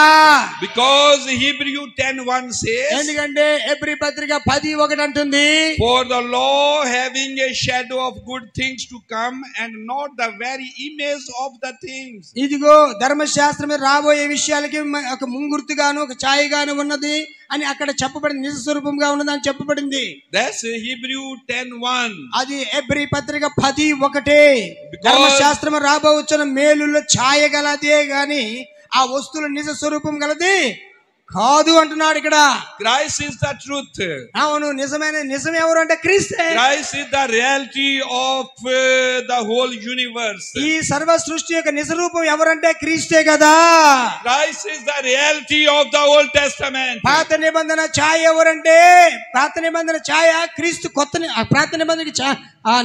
C: Because Hebrew 10:1 says,
A: ఎందుకంటే ఎబ్రీ పత్రిక 10:1 అంటుంది,
C: for the law having a shadow of good things to come and not the very image of the things.
A: ఇదిగో ధర్మశాస్త్రం రాబోయే విషయాలకి ఒక ముంగుర్తుగాను ఒక ఛాయగాను ఉన్నది అని అక్కడ చెప్పబడింది. నిజ స్వరూపంగా ఉన్నది అని చెప్పబడింది.
C: That's Hebrew 10:1.
A: అది ఎబ్రీ పత్రిక 10:1. ధర్మశాస్త్రం రాబోతున్న మేలులో ఛాయ గలదే గాని ఆ వస్తువుల నిజ స్వరూపం గలది కాదు అంటున్నాడు ఇక్కడ.
C: Christ is the truth.
A: అవును, నిజం ఎవరు అంటే క్రీస్తే.
C: Christ is the reality of the whole universe.
A: ఈ సర్వ సృష్టి యొక్క నిజ రూపం ఎవరంటే క్రీస్తే కదా.
C: Christ is the reality of the Old Testament.
A: పాత నిబంధన ఛాయ ఎవరంటే పాత నిబంధన ఛాయ క్రీస్తు పాత నిబంధనకి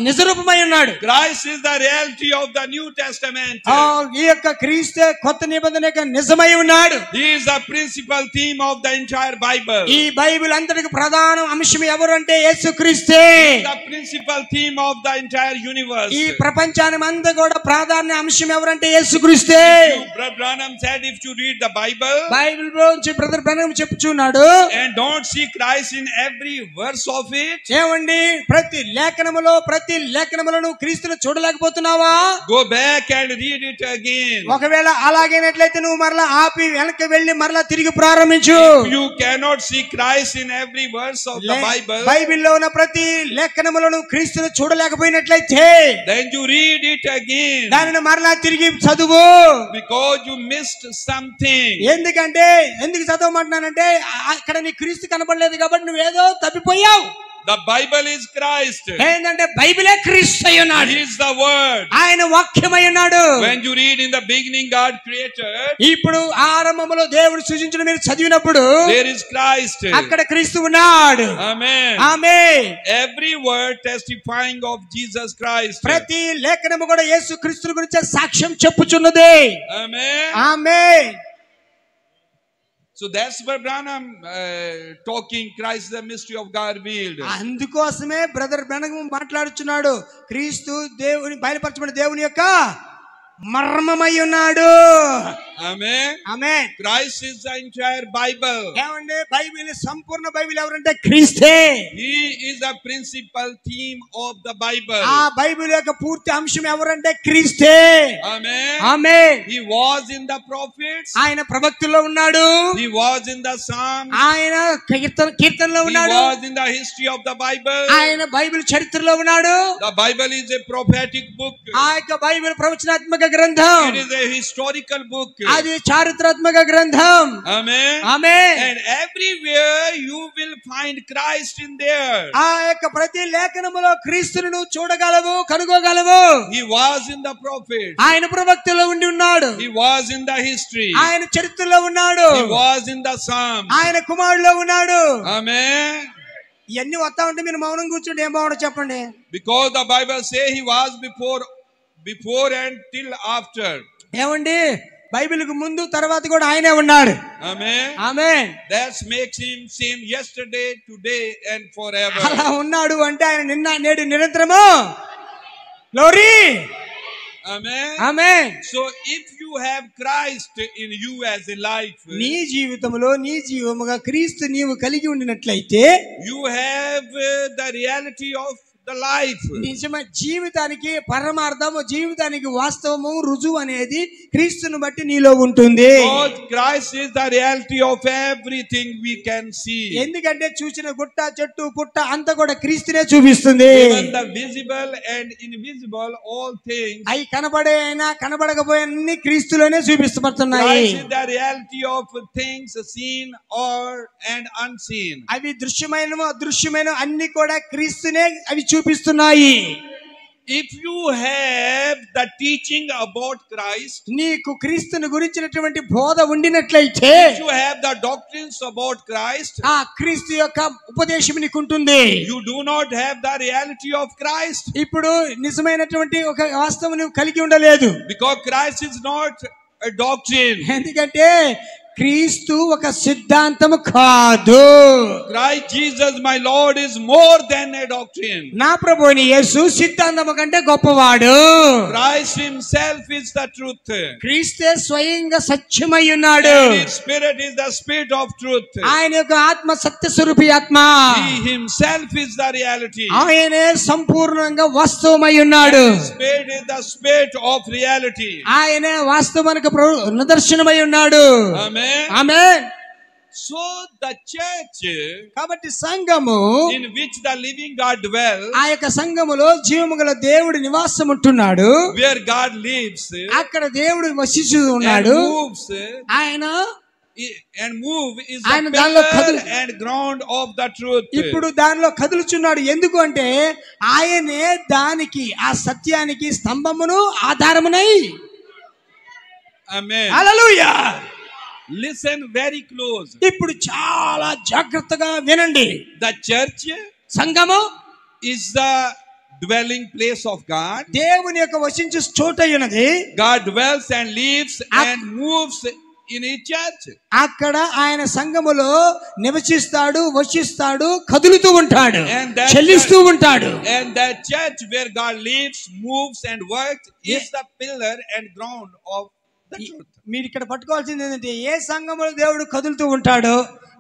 A: నిజ రూపమై ఉన్నాడు.
C: Christ is the reality of the New Testament.
A: ఈ యొక్క క్రీస్తే కొత్త నిబంధన యొక్క నిజమై ఉన్నాడు.
C: He is the principal theme of the entire Bible.
A: ఈ బైబిల్ అంతటికి ప్రధాన అంశం ఎవరు అంటే యేసుక్రీస్తే.
C: The principal theme of the entire universe.
A: ఈ ప్రపంచానికి అంతా కూడా ప్రాధాన్య అంశం ఎవరంటే యేసుక్రీస్తే.
C: Brother Branham said, if you read the Bible,
A: Bible గురించి బ్రదర్ బ్రహ్మం చెప్పుచున్నాడు,
C: and don't see Christ in every verse of it,
A: ఏమండి ప్రతి లేఖనములను క్రీస్తును చూడలేకపోతున్నావా?
C: go back and read it again.
A: ఒకవేళ అలాగేనట్లయితే నువ్వు మరలా ఆపి వెనక్కి వెళ్ళి మరలా తిరిగి ప్రారంభించు.
C: You cannot see Christ in every verse of the Bible.
A: బైబిల్లో ఉన్న ప్రతి లేఖనములను క్రీస్తును చూడలేకపోయినట్లయితే
C: Then you read it again.
A: దానిని మరలా తిరిగి చదువు.
C: Because you missed something.
A: ఎందుకు చదవమంటున్నానంటే అక్కడ నీ క్రీస్తు కనబడలేదు కాబట్టి నువ్వేదో తప్పిపోయావు.
C: The Bible is Christ.
A: ఏంటంటే బైబిలే క్రీస్తు అయి ఉన్నాడు.
C: He is the word.
A: ఆయన వాక్యమై ఉన్నాడు.
C: When you read in the beginning God created,
A: ఇప్పుడు ఆరంభంలో దేవుడు సృజించిన మీరు చదివినప్పుడు
C: there is Christ.
A: అక్కడ క్రీస్తు ఉన్నాడు.
C: Amen.
A: Amen.
C: Every word testifying of Jesus Christ.
A: ప్రతి లేఖనము కూడా యేసు క్రీస్తు గురించి సాక్ష్యం చెప్పుచున్నది.
C: Amen.
A: Amen.
C: So that's where Branham talking Christ the mystery of God revealed.
A: అందుకోసమే బ్రదర్ బ్రహ్మం మాట్లాడుచున్నాడు, క్రీస్తు దేవుని బయలుపరచబడిన దేవుని యొక్క మర్మమై ఉన్నాడు.
C: Amen.
A: Amen.
C: Christ is the entire Bible.
A: ఏమండి బైబిల్ సంపూర్ణ బైబిల్ ఎవరంటే క్రీస్తే.
C: He is the principal theme of the Bible.
A: ఆ బైబిల్ యొక్క పూర్తి అంశం ఎవరంటే క్రీస్తే.
C: Amen.
A: Amen.
C: He was in the prophets.
A: ఆయన ప్రవక్తల్లో ఉన్నాడు.
C: He was in the Psalms.
A: ఆయన కీర్తనలో
C: He
A: ఉన్నాడు.
C: was in the history of the Bible.
A: ఆయన బైబిల్ చరిత్రలో ఉన్నాడు.
C: The Bible is a prophetic book.
A: ఆ యొక్క బైబిల్ ప్రవచనాత్మక గ్రంథం.
C: It is a historical book.
A: అది చారిత్రాత్మక గ్రంథం.
C: Amen.
A: Amen.
C: And everywhere you will find Christ in there.
A: ఆ యొక్క ప్రతి లేఖనములో క్రీస్తును నువ్వు చూడగలవు, కనుగోగలవు.
C: He was in the prophets.
A: ఆయన ప్రవక్తలో ఉండి ఉన్నాడు.
C: He was in the history.
A: ఆయన చరిత్రలో ఉన్నాడు.
C: He was in the Psalms.
A: ఆయన కుమారులో ఉన్నాడు.
C: Amen.
A: ఇవన్నీ వస్తా ఉంటే మీరు మౌనం కూర్చుంటే ఏం బాగుండదు చెప్పండి.
C: Because the Bible says he was before and till after.
A: ఏమండి బైబిల్కు ముందు తర్వాత కూడా ఆయనే ఉన్నాడు.
C: Amen.
A: Amen.
C: That makes him same yesterday, today and forever.
A: అలా ఉన్నాడు అంటే ఆయన నిన్న నేడు నిరంతరము. Glory.
C: Amen.
A: Amen.
C: So if you have Christ in you as a life,
A: నీ జీవితంలో నీ జీవముగా క్రీస్తు నీవు కలిగి ఉండినట్లయితే
C: you have the reality of the life.
A: నిజమైన జీవితానికి పరమార్థము, జీవితానికి వాస్తవము, రుజువు అనేది క్రీస్తుని బట్టి నీలో ఉంటుంది.
C: Because Christ is the reality of everything we can see.
A: ఎందుకంటే చూసిన గుట్ట చెట్టు పుట్ట అంతా కూడా క్రీస్తునే చూపిస్తుంది.
C: Even the visible and invisible all things.
A: అవి కనబడే అయినా కనబడకపోయినా అన్ని క్రీస్తులోనే చూపిస్తపడుతున్నాయి.
C: Christ is the reality of things seen and unseen.
A: అవి దృశ్యమైన అదృశ్యమైన అన్ని కూడా క్రీస్తునే అవి చూపిస్తున్నాయి.
C: If you have the teaching about Christ,
A: నీకు క్రీస్తుని గురించినటువంటి బోధ ఉండినట్లయితే,
C: if you have the doctrines about Christ,
A: ఆ క్రీస్తు యొక్క ఉపదేశం నీకు ఉంటుంది.
C: you do not have the reality of Christ.
A: ఇప్పుడు నిజమైనటువంటి ఒక వాస్తవం నువ్వు కలిగి ఉండలేదు.
C: Because Christ is not a doctrine.
A: ఎందుకంటే క్రీస్తు ఒక సిద్ధాంతము కాదు.
C: Christ Jesus my Lord is more than a doctrine.
A: నా ప్రభువైన యేసు సిద్ధాంతము కంటే గొప్పవాడు.
C: Christ himself is the truth.
A: క్రీస్తే స్వయంగా సత్యమై ఉన్నాడు.
C: And his spirit is the spirit of truth.
A: ఆయన యొక్క ఆత్మ సత్య స్వరూపి ఆత్మ.
C: He himself is the reality.
A: ఆయనే సంపూర్ణంగా వాస్తవమై ఉన్నాడు.
C: And his spirit is the spirit of reality.
A: ఆయనే వాస్తవానికి నిదర్శనమై ఉన్నాడు.
C: Amen.
A: Amen.
C: So the church
A: కాబట్టి సంఘము
C: in which the living God dwells,
A: ఆ యొక్క సంఘములో జీవముగల దేవుడు నివాసం ఉంటున్నాడు.
C: where God lives
A: అక్కడ దేవుడు వసిస్తూ
C: and
A: ఉన్నాడు.
C: moves
A: ఆయన
C: and move is
A: ఆయన
C: the
A: దానిలో
C: pillar and ground of the truth.
A: ఇప్పుడు దానిలో కదులుచున్నాడు. ఎందుకు అంటే ఆయనే దానికి ఆ సత్యానికి స్తంభమును ఆధారమునై.
C: Amen.
A: హల్లెలూయా.
C: Listen very close.
A: ఇప్పుడు చాలా జాగ్రత్తగా వినండి.
C: The church
A: సంఘము
C: is the dwelling place of God.
A: దేవుని యొక్క వసించు చోటయ్యున్నది.
C: God dwells and lives and moves in his church.
A: అక్కడ ఆయన సంఘములో నివసిస్తాడు, వసిస్తాడు, కదులుతూ ఉంటాడు, చెల్లిస్తూ ఉంటాడు.
C: And that church where God lives, moves and works is the pillar and ground of the truth.
A: మీరు ఇక్కడ పట్టుకోవాల్సింది ఏంటంటే ఏ సంఘంలో దేవుడు కదులుతూ ఉంటాడో,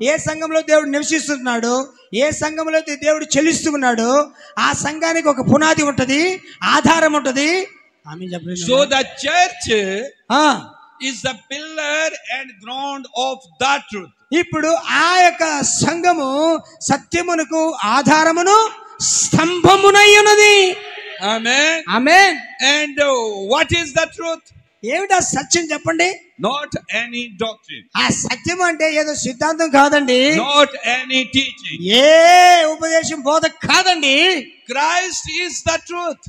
A: ఏ సంఘంలో దేవుడు నివసిస్తున్నాడు, ఏ సంఘంలో దేవుడు చెల్లిస్తూ ఉన్నాడు, ఆ సంఘానికి ఒక పునాది ఉంటది, ఆధారం ఉంటది.
C: So the church is the pillar and ground of the truth.
A: ఇప్పుడు ఆ యొక్క సంఘము సత్యమునకు ఆధారమును స్తంభమునై ఉన్నది.
C: Amen.
A: Amen.
C: And what is the truth?
A: ఏమిటా సత్యం చెప్పండి.
C: Not any doctrine.
A: ఆ సత్యం అంటే ఏదో సిద్ధాంతం కాదండి.
C: Not any teaching.
A: ఏ ఉపదేశం బోధ కాదండి.
C: Christ is the truth.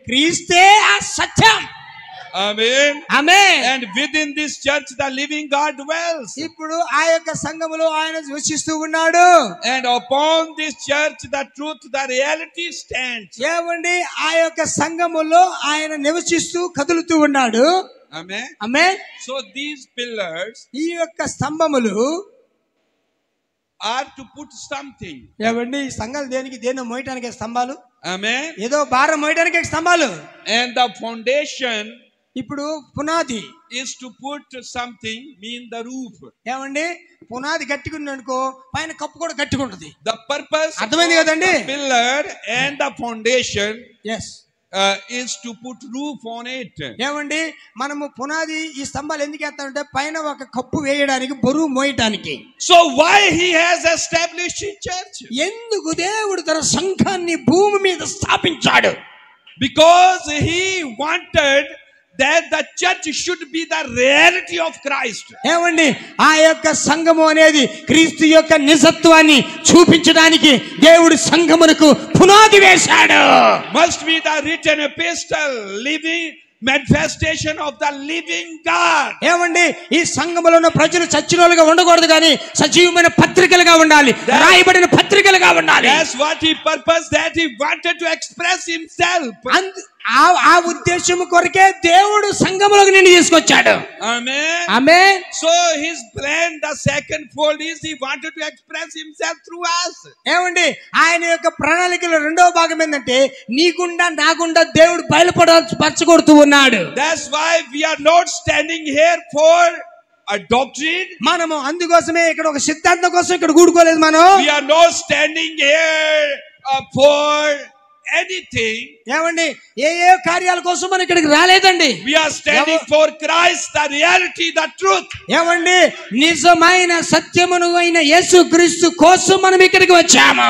A: క్రీస్తే ఆ సత్యం.
C: Amen.
A: Amen.
C: And within this church the living God dwells.
A: ఇప్పుడు ఆ యొక్క సంఘములో ఆయన వసిస్తూ ఉన్నాడు.
C: And upon this church the truth, the reality stands.
A: ఏమండి ఆ యొక్క సంఘములో ఆయన నివసిస్తూ కదులుతూ ఉన్నాడు.
C: Amen.
A: Amen.
C: So these pillars
A: ఈ యొక్క స్తంభములు
C: are to put something.
A: ఏమండి ఈ సంఘాలు దేని మోయటానికి స్తంభాలు.
C: Amen.
A: ఏదో భారం మోయటానికి స్తంభాలు.
C: And the foundation
A: ఇప్పుడు పునాది
C: is to put something mean the roof.
A: ఏమండి పునాది గట్టిగా ఉంది అనుకో పైన కప్పు కూడా గట్టిగా ఉంటుంది.
C: The purpose of
A: అర్థమైంది కదండి?
C: the pillar and the foundation
A: as
C: is to put roof on it.
A: ఏమండి మనము పునాది ఈ స్తంభాలు ఎందుకు వేస్తామంటే పైన ఒక కప్పు వేయడానికి బరువు మోయటానికి.
C: So why he has established his church?
A: ఎందుకు దేవుడు తన సంఘాన్ని భూమి మీద స్థాపించాడు?
C: Because he wanted that the church should be the reality of Christ.
A: ఏమండి ఆ యొక్క సంఘము అనేది క్రీస్తు యొక్క నిజత్వాన్ని చూపించడానికి దేవుడు సంఘమునకు పునాది వేశాడు.
C: Must be the written epistle, living manifestation of the living God.
A: ఏమండి ఈ సంఘములో ఉన్న ప్రజలు చచ్చినోలుగా ఉండకూడదు కానీ సజీవమైన పత్రికలుగా ఉండాలి, రాయబడిన పత్రికలుగా ఉండాలి.
C: That's what he purposed, that he wanted to express himself.
A: ఆ ఉద్దేశము కొరకే దేవుడు సంఘములోకి నిన్ను తీసుకొచ్చాడు.
C: Amen.
A: Amen.
C: So his plan, the second fold is he wanted to express himself through us.
A: ఏమండి ఆయన యొక్క ప్రణాళికలో రెండవ భాగం ఏంటంటే నీగుండా నాగుండా దేవుడు బయలుపరచగొడుతూ ఉన్నాడు.
C: That's why we are not standing here for a doctrine.
A: మనము అందుకోసమే ఇక్కడ ఒక సిద్ధాంతం కోసం ఇక్కడ కూడుకోలేదు. మనం
C: We are not standing here for anything.
A: ఏమండి ఏ కార్యాల కోసం మనం ఇక్కడికి రాలేదండి.
C: We are standing for Christ, the reality, the truth.
A: ఏమండి నిజమైన సత్యమును అయిన యేసుక్రీస్తు కోసం మనం ఇక్కడికి వచ్చాము.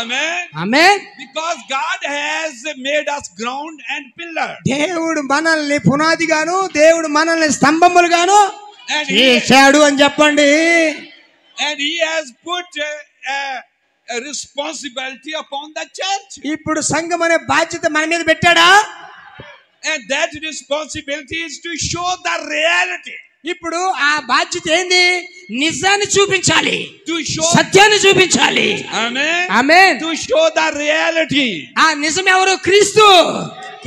C: Amen.
A: Amen.
C: Because God has made us ground and pillar.
A: దేవుడు మనల్ని పునాదిగాను దేవుడు మనల్ని స్తంభములుగాను చేశాడు అని చెప్పండి.
C: And he has put a responsibility upon the church.
A: ఇప్పుడు సంఘం అనే బాధ్యత మన మీద పెట్టాడా?
C: And that responsibility is to show the reality.
A: ఇప్పుడు ఆ బాధ్యత ఏంది? నిజాన్ని చూపించాలి,
C: To show,
A: సత్యాన్ని చూపించాలి.
C: amen,
A: amen.
C: to show the reality.
A: ఆ నిజం ఎవరు? క్రీస్తు.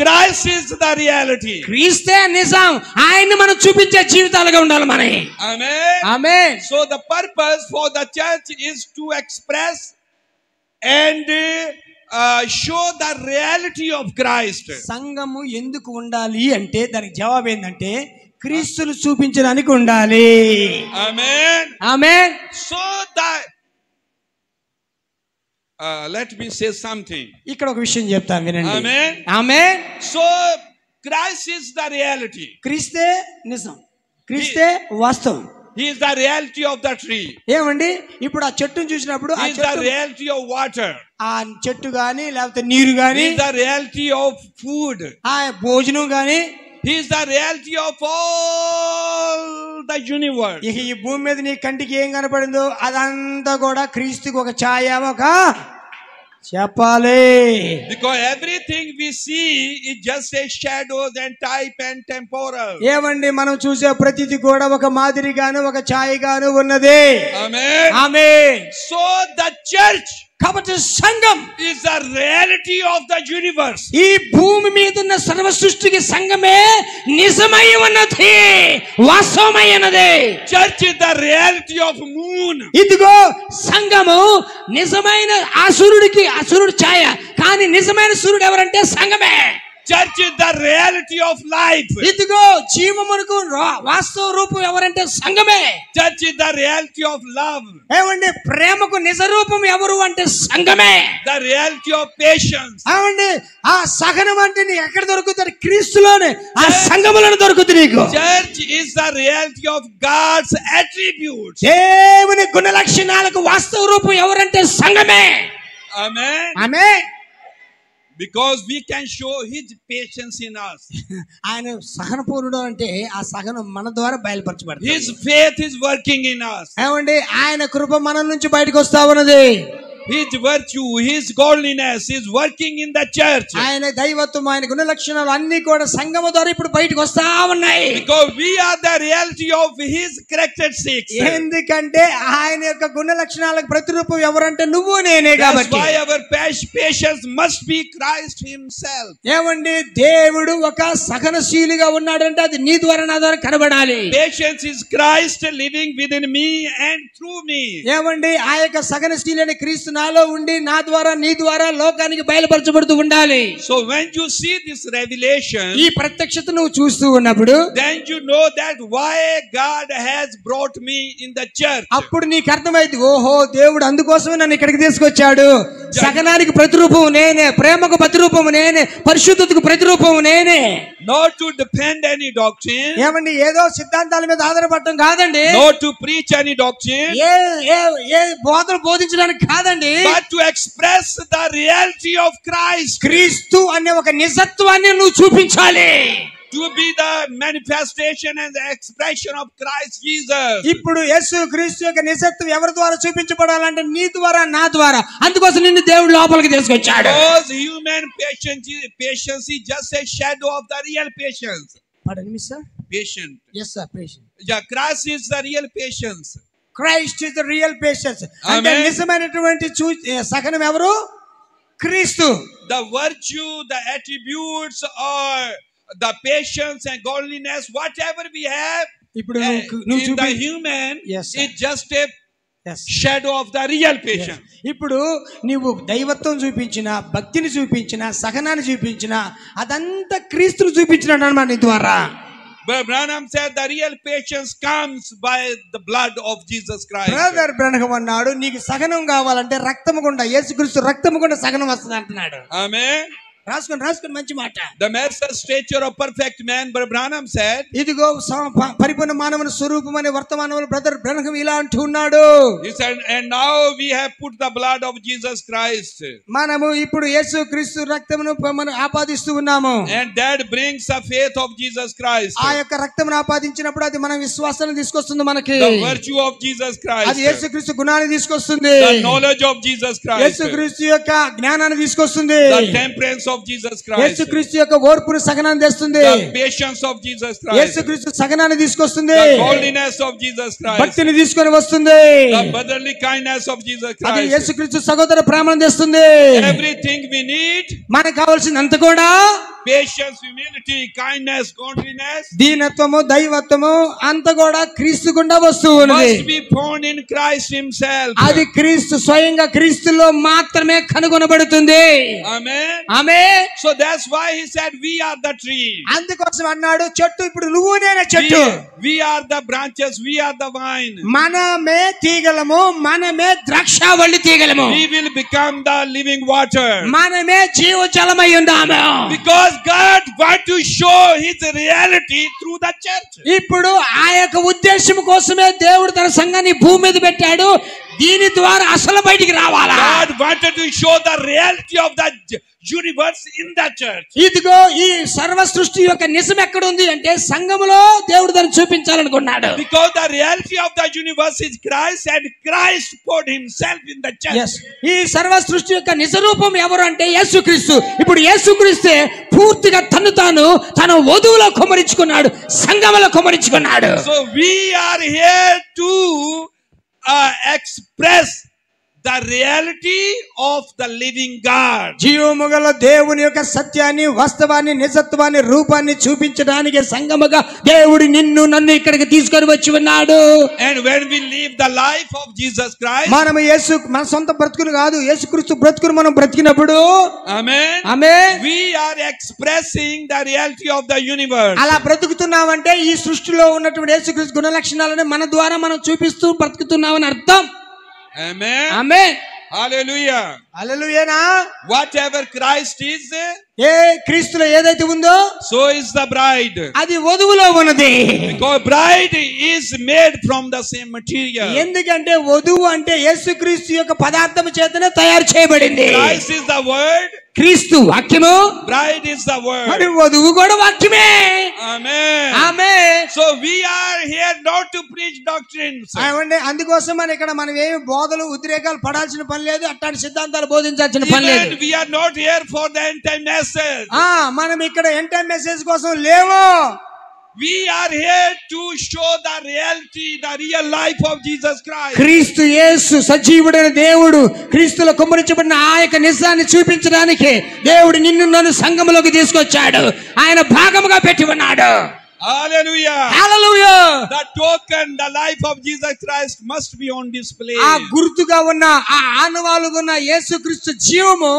C: Christ is the reality.
A: క్రీస్తే నిజం. ఆయన్ని మనం చూపించే జీవితాలుగా ఉండాలి మనకి.
C: Amen.
A: Amen.
C: So the purpose for the church is to express and show the reality of Christ.
A: సంఘము ఎందుకు ఉండాలి అంటే దానికి జవాబు ఏంటంటే క్రీస్తును చూపించడానికి ఉండాలి.
C: Amen.
A: Amen.
C: So that let me say something.
A: ఇక్కడ ఒక విషయం చెప్తాను వినండి.
C: Amen.
A: Amen.
C: So Christ is the reality.
A: క్రీస్తే నిజం, క్రీస్తే వాస్తవం.
C: He is the reality of the tree.
A: ఏమండి ఇప్పుడు ఆ చెట్టును చూసినప్పుడు ఆ
C: He is the
A: చెట్టు
C: reality of water.
A: ఆ చెట్టు గాని లేకపోతే నీరు
C: He
A: గాని
C: is the reality of food.
A: ఆ భోజనం గాని
C: He is the reality of all the universe.
A: ఇక ఈ భూమి మీద నీ కంటికి ఏం కనపడిందో అదంతా కూడా క్రీస్తుకి ఒక ఛాయ, ఒక చెప్పాలి.
C: Because everything we see is just a shadows and type and temporal.
A: ఏమండి మనం చూసే ప్రతిది కూడా ఒక మాదిరిగాను ఒక ఛాయగాను ఉన్నది.
C: Amen.
A: Amen.
C: So the church
A: కాబట్టి సంఘం
C: is the reality of the universe.
A: ఈ భూమి మీద ఉన్న సర్వ సృష్టికి సంఘమే నిజమై ఉన్నది, వాస్తవమై ఉన్నది.
C: Church is the reality of moon.
A: ఇదిగో సంఘము నిజమైన ఆ సూర్యుడి ఛాయ, కానీ నిజమైన సూర్యుడు ఎవరంటే సంఘమే.
C: Church is the reality of life.
A: ఇదిగో జీవమునకు వాస్తవ రూపం ఎవరంటే సంఘమే.
C: Church is the reality of love.
A: ఏమండి ప్రేమకు నిజ రూపం ఎవరు అంటే సంఘమే.
C: The reality of patience.
A: ఏమండి ఆ సహనం అంటే నీకు ఎక్కడ దొరుకుతుంది? క్రీస్తులోనే, ఆ సంఘములోనే దొరుకుతుంది నీకు.
C: Church is the reality of God's attributes.
A: దేవుని గుణ లక్షణాలకు వాస్తవ రూపం ఎవరంటే సంఘమే.
C: Amen.
A: Amen.
C: Because we can show his patience in us.
A: ఆయన సహనపూర్ణుడు అంటే ఆ సహనం మన ద్వారా బయలుపరచబడుతుంది.
C: His faith is working in us.
A: ఏమండి ఆయన కృప మన నుంచి బయటకు వస్తా ఉన్నది.
C: His virtue, his godliness is working in the church.
A: ఆయన దైవత్వం, ఆయన గుణ లక్షణాలు అన్ని కూడా సంఘము ద్వారా ఇప్పుడు బయటకు వస్తా ఉన్నాయి.
C: Because we are the reality of his characteristics.
A: ఎందుకంటే ఆయన యొక్క గుణ లక్షణాలకు ప్రతిరూపం ఎవరంటే నువ్వు నేనే కాబట్టి.
C: That's why our patience must be Christ himself.
A: ఏమండి దేవుడు ఒక సహనశీలిగా ఉన్నాడంటే అది నీ ద్వారా నా ద్వారా కనబడాలి.
C: Patience is Christ living within me and through me.
A: ఏమండి ఆ యొక్క సహనశీలి అనే క్రీస్తు నాలో ఉండి నా ద్వారా నీ ద్వారా లోకానికి బయలుపరచబడుతూ ఉండాలి.
C: So when you see this revelation,
A: ఈ ప్రత్యక్షత నువ్వు చూస్తూ ఉన్నప్పుడు
C: then you know that why God has brought me in the church.
A: అప్పుడు నీకు అర్థమైంది, ఓహో దేవుడు అందుకోసమే నన్ను ఇక్కడికి తీసుకొచ్చాడు. సహనానికి ప్రతిరూపము నేనే, ప్రేమకు ప్రతిరూపము నేనే, పరిశుద్ధతకు ప్రతిరూపము నేనే.
C: Not to defend any doctrine,
A: ఏమండి ఏదో సిద్ధాంతాల మీద ఆధారపడటం కాదండి,
C: not to preach any doctrine,
A: ఏ బోధన బోధించడానికి కాదండి,
C: but to express the reality of Christ.
A: క్రీస్తు అనే ఒక నిజత్వాన్ని నువ్వు చూపించాలి.
C: To be the manifestation and the expression of Christ Jesus.
A: ఇప్పుడు యేసు క్రీస్తు యొక్క నిజత్వం ఎవరి ద్వారా చూపించబడాలంటే నీ ద్వారా నా ద్వారా. అందుకోసం నిన్ను దేవుడు లోపలికి తీసుకొచ్చాడు.
C: Because human patience is just a shadow of the real patience.
A: Pardon me, sir?
C: Patient.
A: Yes, sir. Patient.
C: Yeah, Christ is the real patience.
A: Christ is the real patience. అంటే
C: Amen.
A: నిజమైనటువంటి సహనం ఎవరు? క్రీస్తు.
C: The virtue, the attributes, or the patience and godliness, whatever we have
A: ఇప్పుడు
C: in the human,
A: Yes, sir.
C: is just a shadow of the real patience.
A: ఇప్పుడు నీవు దైవత్వం చూపించిన, భక్తిని చూపించిన, సహనాన్ని చూపించిన, అదంతా క్రీస్తును చూపించినాడు అన్నమాట నీ ద్వారా.
C: But Branham said the real patience comes by the blood of Jesus Christ.
A: Brother Brahma అన్నాడు, నీకు సహనం కావాలంటే రక్తము గుండా, యేసుక్రీస్తు రక్తము గుండా సహనం వస్తుంది అంటున్నాడు.
C: Amen.
A: రాసుకోండి మంచి మాట.
C: The measure stature of perfect man, Brother Branham said,
A: ఇదిగో పరిపూర్ణ మానవుని స్వరూపం అనే వర్తమానంలో బ్రదర్ బ్రహ్మ ఇలా అంటూ ఉన్నాడు.
C: he said, and now we have put the blood of Jesus Christ,
A: మనము ఇప్పుడు యేసుక్రీస్తు రక్తమును మనం ఆపాదిస్తూ ఉన్నాము.
C: and that brings the faith of Jesus Christ,
A: ఆ యొక్క రక్తమును ఆపాదించినప్పుడు అది మన విశ్వాసాన్ని తీసుకొస్తుంది. మనకి
C: the virtue of Jesus Christ,
A: అది యేసుక్రీస్తు గుణాన్ని తీసుకొస్తుంది,
C: the knowledge of Jesus Christ,
A: యేసుక్రీస్తు యొక్క జ్ఞానాన్ని తీసుకొస్తుంది,
C: the temperance of Jesus Christ,
A: యేసుక్రీస్తు యొక్క ఓర్పును సహనాన్ని తెస్తుంది,
C: the patience of Jesus Christ,
A: యేసుక్రీస్తు సహనాన్ని తీసుకొస్తుంది,
C: the godliness of Jesus Christ,
A: భక్తిని తీసుకొని వస్తుంది,
C: the brotherly kindness of Jesus
A: అది
C: Christ,
A: యేసుక్రీస్తు సహోదర ప్రేమను తెస్తుంది.
C: everything we need,
A: మనకు కావాల్సిందంత కూడా
C: patience, humility, kindness, godliness,
A: దీనత్వము, దైవత్వము అంత కూడా క్రీస్తు గుండా వస్తూ ఉన్నది.
C: must be found in Christ himself.
A: అది క్రీస్తు స్వయంగా క్రీస్తులో మాత్రమే కనుగొనబడుతుంది.
C: Amen.
A: Amen.
C: So that's why he said we are the tree.
A: అందుకోసం అన్నాడు, చెట్టు ఇప్పుడు నువ్వు నేనే చెట్టు,
C: We are the branches, we are the vine.
A: మనమే తీగలము, మనమే ద్రాక్షావల్లి తీగలము,
C: We will become the living water.
A: మనమే జీవజలమై ఉన్నాము.
C: Because God wants to show his reality through the church.
A: ఇప్పుడు ఆ యొక్క ఉద్దేశం కోసమే దేవుడు తన సంఘాన్ని భూమి మీద పెట్టాడు. దీని ద్వారా అసలు బయటికి రావాలా?
C: God wanted to show the reality of the universe in the church.
A: ఇదిగో ఈ సర్వ సృష్టి యొక్క నిజం ఎక్కడ ఉంది అంటే సంఘములో దేవుడు దాన్ని చూపించాలనుకున్నాడు.
C: Because the reality of the universe is Christ, and Christ poured himself in the church.
A: ఈ సర్వ సృష్టి యొక్క నిజ రూపం ఎవరు అంటే యేసుక్రీస్తు. ఇప్పుడు యేసుక్రీస్తే పూర్తిగా తాను తన వధువులో కుమరించుకున్నాడు, సంఘములో కుమరించుకున్నాడు.
C: So we are here to express the reality of the living God.
A: జీవముగల దేవుని యొక్క సత్యాన్ని, వాస్తవాన్ని, నిజత్వాన్ని, రూపాన్ని చూపించడానికి సంఘముగా దేవుడు నిన్ను నన్ను ఇక్కడికి తీసుకొని వచ్చి ఉన్నాడు.
C: And when we live the life of Jesus Christ,
A: మనం మన సొంత బ్రతుకులు కాదు, యేసుక్రీస్తు బ్రతుకును మనం బ్రతికినప్పుడు,
C: amen,
A: amen,
C: we are expressing the reality of the universe.
A: అలా బ్రతుకుతున్నామంటే ఈ సృష్టిలో ఉన్నటువంటి యేసుక్రీస్తు గుణ లక్షణాలను మన ద్వారా మనం చూపిస్తూ బ్రతుకుతున్నామని అర్థం.
C: Amen.
A: Amen.
C: Hallelujah.
A: హల్లెలూయానా.
C: Whatever Christ is,
A: ఏ క్రీస్తులో ఏదైతే ఉందో
C: so is the bride.
A: అది వధువులో ఉన్నది.
C: Because bride is made from the same material.
A: ఎందుకంటే వధువు అంటే యేసుక్రీస్తు యొక్క పదార్థం చేతనే తయారు చేయబడింది.
C: Christ is the word,
A: క్రీస్తు వాక్యము,
C: bride is the word.
A: మరి వధువు కూడా వాక్యమే.
C: Amen.
A: Amen.
C: So we are here not to preach doctrines.
A: అందుకోసం మనం ఏమి బోధలు ఉద్రేకాలు పడాల్సిన పని లేదు, అట్లాంటి సిద్ధాంతాలు బోధించాల్సిన పని లేదు.
C: Even we are not here for the end time message.
A: మనం ఇక్కడ ఎండ్ టైం మెసేజ్ కోసం లేవు.
C: We are here to show the reality, the real life of Jesus Christ.
A: క్రీస్తు యేసు సజీవుడైన దేవుడు, క్రీస్తులో కుమ్మరించబడిన ఆ యొక్క నిజాన్ని చూపించడానికి దేవుడు నిన్ను నన్ను సంఘములోకి తీసుకొచ్చాడు. ఆయన భాగముగా పెట్టి ఉన్నాడు.
C: Hallelujah.
A: Hallelujah.
C: The token, the life of Jesus Christ must be on display.
A: ఆ గుర్తుగా ఉన్న ఆ ఆనవాలుగా ఉన్న యేసుక్రీస్తు జీవము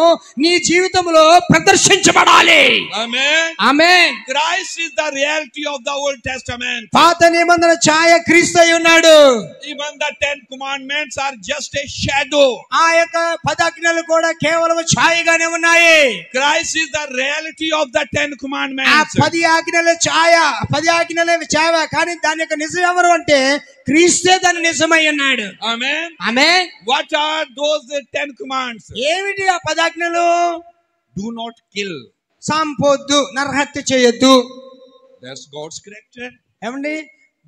A: నీ జీవితంలో ప్రదర్శించబడాలి.
C: Amen.
A: Amen.
C: Christ is the reality of the Old Testament.
A: పాత నిబంధన ఛాయ క్రీస్తు అయి ఉన్నాడు.
C: Even the 10 commandments are just a shadow.
A: ఆ యొక్క 10 ఆజ్ఞలు కూడా కేవలం ఛాయగానే ఉన్నాయి.
C: Christ is the reality of the 10
A: ఆ
C: commandments.
A: 10 ఆజ్ఞల ఛాయ, 10 ఆజ్ఞలే ఛాయ, కానీ దాని యొక్క నిజం ఎవరు అంటే క్రీస్తే దాని నిజమై ఉన్నాడు.
C: Amen.
A: Amen.
C: What are those 10 commands?
A: ఏమిటి ఆ 10 ఆజ్ఞలు?
C: Do not kill.
A: సంపొద్దు, నరహత్య చేయొద్దు.
C: That's God's character.
A: ఏమండి,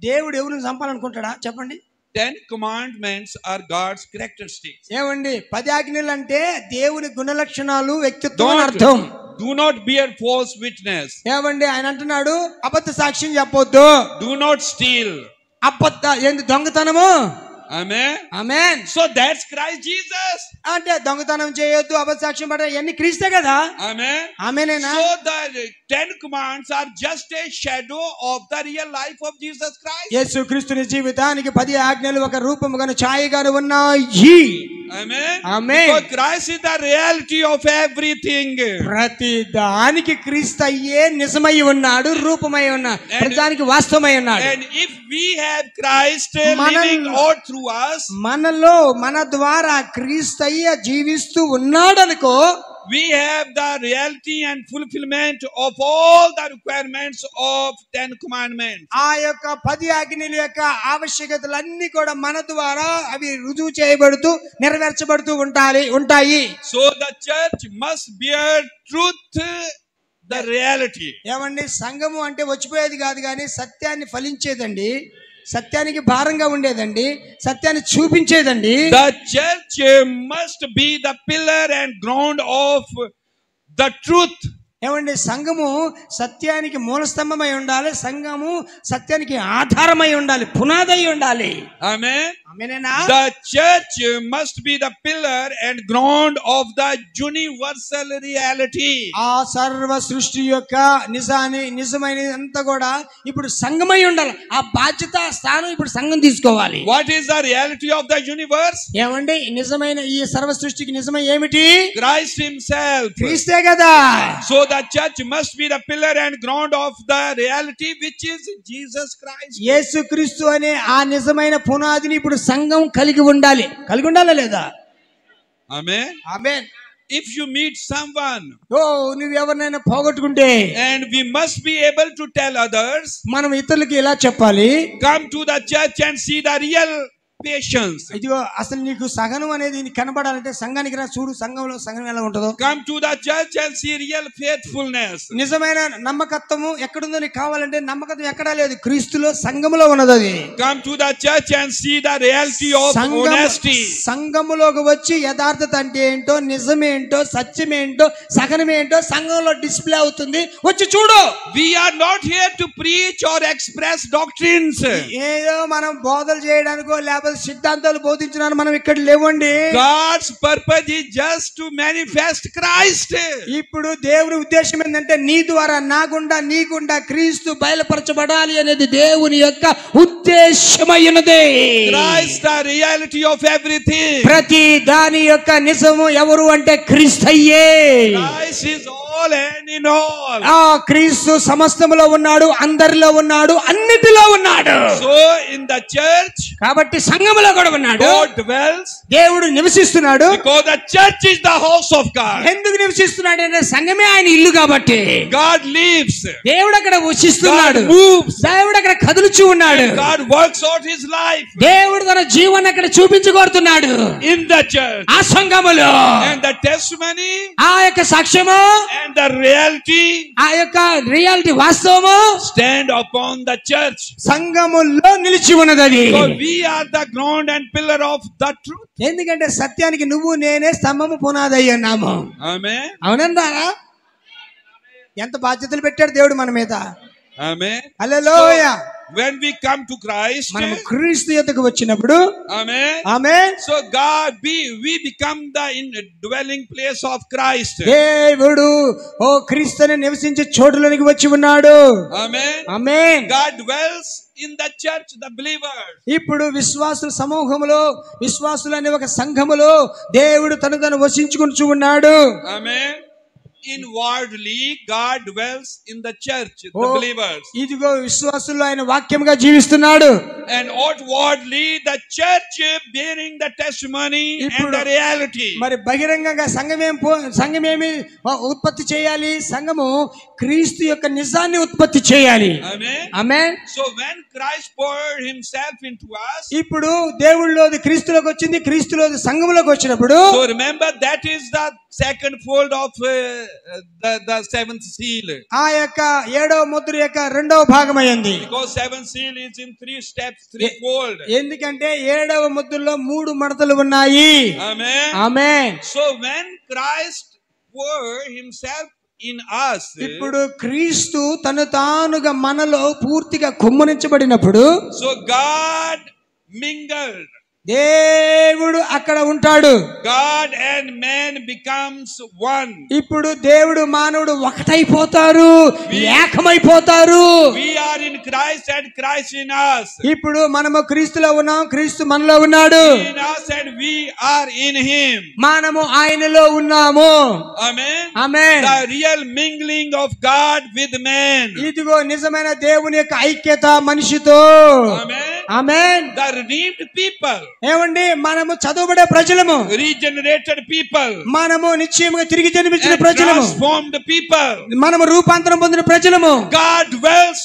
A: దేవుడు ఎవరిని చంపాలనుకుంటాడా చెప్పండి?
C: 10 commandments are God's characteristics.
A: ఏమండి, 10 ఆజ్ఞలు అంటే దేవుని గుణ లక్షణాలు, వ్యక్తిత్వం అని అర్థం.
C: Do not bear false witness.
A: ఏమండి, ఆయన అంటున్నాడు అబద్ధ సాక్ష్యం చెప్పొద్దు.
C: Do not steal.
A: ఏంది దొంగతనము?
C: Amen.
A: Amen.
C: So that's Christ Jesus.
A: అంటే దొంగతనం చేయొద్దు, అబద్ధ సాక్ష్యం పడ, ఇవన్నీ క్రీస్తే కదా.
C: Amen.
A: ఆమేనేనా?
C: So the 10 commands are just a shadow of the real life of Jesus Christ.
A: యేసుక్రీస్తుని జీవితానికి 10 ఆజ్ఞలు ఒక రూపముగాను ఛాయగాను ఉన్నాయి.
C: Amen.
A: Amen.
C: So Christ is the reality of everything.
A: ప్రతి దానికి క్రీస్తు అయ్యే నిజమై ఉన్నాడు, రూపమై ఉన్నాడు, ప్రతి దానికి వాస్తవమై ఉన్నాడు.
C: And if we have Christ living all through us,
A: మనలో మన ద్వారా క్రీస్తు అయ్య జీవిస్తూ ఉన్నాడనుకో,
C: we have the reality and fulfillment of all the requirements of 10 commandments.
A: ఆ యొక్క 10 ఆజ్ఞల యొక్క ఆవశ్యకతలన్నీ కూడా మన ద్వారా అవి రుజువు చేయబడుతూ నెరవేర్చబడుతూ ఉంటాయి.
C: So the church must bear truth, the reality.
A: ఏమండి, సంఘము అంటే వచ్చిపోయేది కాదు కానీ సత్యాన్ని ఫలించేదండి, సత్యానికి భారంగా ఉండేదండి, సత్యాన్ని చూపించేదండి.
C: The church must be the pillar and ground of the truth.
A: ఏమండి, సంఘము సత్యానికి మూలస్తంభమై ఉండాలి, సంఘము సత్యానికి ఆధారమై ఉండాలి, పునాదై ఉండాలి.
C: Amen.
A: ఆమేనేనా?
C: The church must be the pillar and ground of the universal reality.
A: ఆ సర్వ సృష్టి యొక్క నిజమైనది అంతా కూడా ఇప్పుడు సంఘమై ఉండాలి. ఆ బాధ్యత, స్థానం ఇప్పుడు సంఘం తీసుకోవాలి.
C: What is the reality of the universe?
A: ఏమండి, నిజమైన ఈ సర్వ సృష్టికి నిజమై ఏమిటి?
C: Christ himself.
A: క్రీస్తే కదా.
C: So the church must be the pillar and ground of the reality which is Jesus Christ.
A: యేసుక్రీస్తు అనే ఆ నిజమైన పునాదిని ఇప్పుడు సంఘం కలిగి ఉండాలా లేదా?
C: Amen.
A: Amen.
C: If you meet someone,
A: నువ్వు ఎవరినైనా పోగొట్టుకుంటే,
C: and we must be able to tell others,
A: మనం ఇతరులకి ఇలా చెప్పాలి,
C: come to the church and see the real patience.
A: ఇదిగో అసలు నీకు సహనం అనేది కనబడాలంటే సంఘానికి రా, చూడు సంఘంలో సహనం ఎలా ఉంటుందో.
C: Come to the church and see real faithfulness.
A: నిజమైన నమ్మకత్వము ఎక్కడుందో నీకు కావాలంటే, నమ్మకత్వం ఎక్కడా లేదు, క్రీస్తులో సంఘములో ఉన్నది. అది
C: Come to the church and see the reality of honesty.
A: సంఘములోకి వచ్చి యథార్థత అంటే ఏంటో, నిజమేంటో, సత్యమేంటో, సహనమేంటో సంఘంలో డిస్ప్లే అవుతుంది. వచ్చి చూడు.
C: We are not here to preach or express doctrines.
A: ఏదో మనం బోధలు చేయడానికో లేకపోతే సిద్ధాంతాలు బోధించడానికి మనం ఇక్కడ లేవండి.
C: God's purpose is just to manifest Christ.
A: ఇప్పుడు దేవుని ఉద్దేశం ఏంటంటే నీ ద్వారా నీగుండా క్రీస్తు బయలుపరచబడాలి అనేది దేవుని యొక్క ఉద్దేశమైనది.
C: Christ the reality of everything.
A: ప్రతి దాని యొక్క నిజము ఎవరు అంటే క్రీస్తయ్యే.
C: Christ is all and in all.
A: ఆ క్రీస్తు సమస్తములో ఉన్నాడు, అందరిలో ఉన్నాడు, అన్నిటిలో ఉన్నాడు.
C: So in the church,
A: కాబట్టి సంఘములో కూడా ఉన్నాడు.
C: God dwells.
A: దేవుడు నివసిస్తున్నాడు.
C: Because the church is the house of God.
A: ఎందుకు నివసిస్తున్నాడు అంటే సంఘమే ఆయన ఇల్లు కాబట్టి.
C: God lives.
A: దేవుడు అక్కడ వసిస్తున్నాడు.
C: God moves.
A: దేవుడు అక్కడ కదులుచూ ఉన్నాడు.
C: God works out his life.
A: దేవుడు తన జీవనాన్ని అక్కడ చూపించుకోరుతున్నాడు
C: In the church.
A: ఆ సంఘములో.
C: And the testimony,
A: ఆ యొక్క సాక్ష్యము,
C: and the reality,
A: ఆ యొక్క రియాలిటీ, వాస్తవము
C: stand upon the church.
A: సంఘములో నిలిచి ఉన్నది.
C: So we are the ground and pillar of the truth.
A: ఎందుకంటే సత్యానికి నువ్వు నేనే స్తంభము పునాది అయి ఉన్నాము.
C: Amen.
A: అవునందారా? ఎంత బాధ్యతలు పెట్టాడు దేవుడు మన మీద.
C: Amen.
A: Hallelujah.
C: when we come to Christ,
A: మనం క్రీస్తు యొద్దకు వచ్చినప్పుడు,
C: amen,
A: amen,
C: so we become the indwelling place of Christ.
A: దేవుడు ఓ క్రీస్తుని నివసించే చోటులోనికి వచ్చి ఉన్నాడు.
C: Amen.
A: Amen.
C: God dwells in the church, the believers.
A: ఇప్పుడు విశ్వాసుల సమూహములో, విశ్వాసులు అనే ఒక సంఘములో దేవుడు తను వసించుకుంటూ ఉన్నాడు.
C: Amen. Inwardly God dwells in the church, the believers.
A: ఇదిగో విశ్వాసుల్లో ఆయన వాక్యముగా జీవిస్తున్నాడు.
C: And outwardly the church bearing the testimony and the reality.
A: మరి బహిరంగంగా సంఘమేమి ఉత్పత్తి చేయాలి? సంఘము క్రీస్తు యొక్క నిజాన్ని ఉత్పత్తి చేయాలి.
C: Amen.
A: Amen.
C: So when Christ poured himself into us,
A: ఇప్పుడు దేవుళ్ళోది క్రీస్తులోకి వచ్చింది, క్రీస్తులోది సంఘములోకి వచ్చినప్పుడు,
C: so remember that is the second fold of the seventh seal.
A: ఆ యొక్క ఏడవ ముద్ర యొక్క రెండవ భాగమైంది.
C: Because seventh seal is in 3 steps, 3 fold.
A: ఎందుకంటే ఏడవ ముద్రలో 3 మడతలు ఉన్నాయి.
C: Amen.
A: Amen.
C: So when Christ poured himself in us,
A: ఇప్పుడు క్రీస్తు తను తానుగా మనలో పూర్తిగా కుమ్మరించబడినప్పుడు,
C: so God mingled.
A: దేవుడు అక్కడ ఉంటాడు.
C: God and man becomes one.
A: ఇప్పుడు దేవుడు మానవుడు ఒకటైపోతారు, ఏకమైపోతారు.
C: We are in Christ and Christ in us.
A: ఇప్పుడు మనము క్రీస్తులో ఉన్నాం, క్రీస్తు మనలో ఉన్నాడు.
C: In us and we are in him.
A: మనము ఆయనలో ఉన్నాము.
C: Amen.
A: Amen.
C: The real mingling of God with man.
A: ఇదిగో నిజమైన దేవుని యొక్క ఐక్యత మనిషితో.
C: Amen.
A: Amen.
C: The redeemed people.
A: ఏమండి, మనము చదువుబడే ప్రజలము,
C: regenerated people,
A: మనము నిశ్చయముగా తిరిగి జన్మించిన ప్రజలము,
C: transformed people,
A: మనము రూపాంతరం పొందిన ప్రజలము.
C: God dwells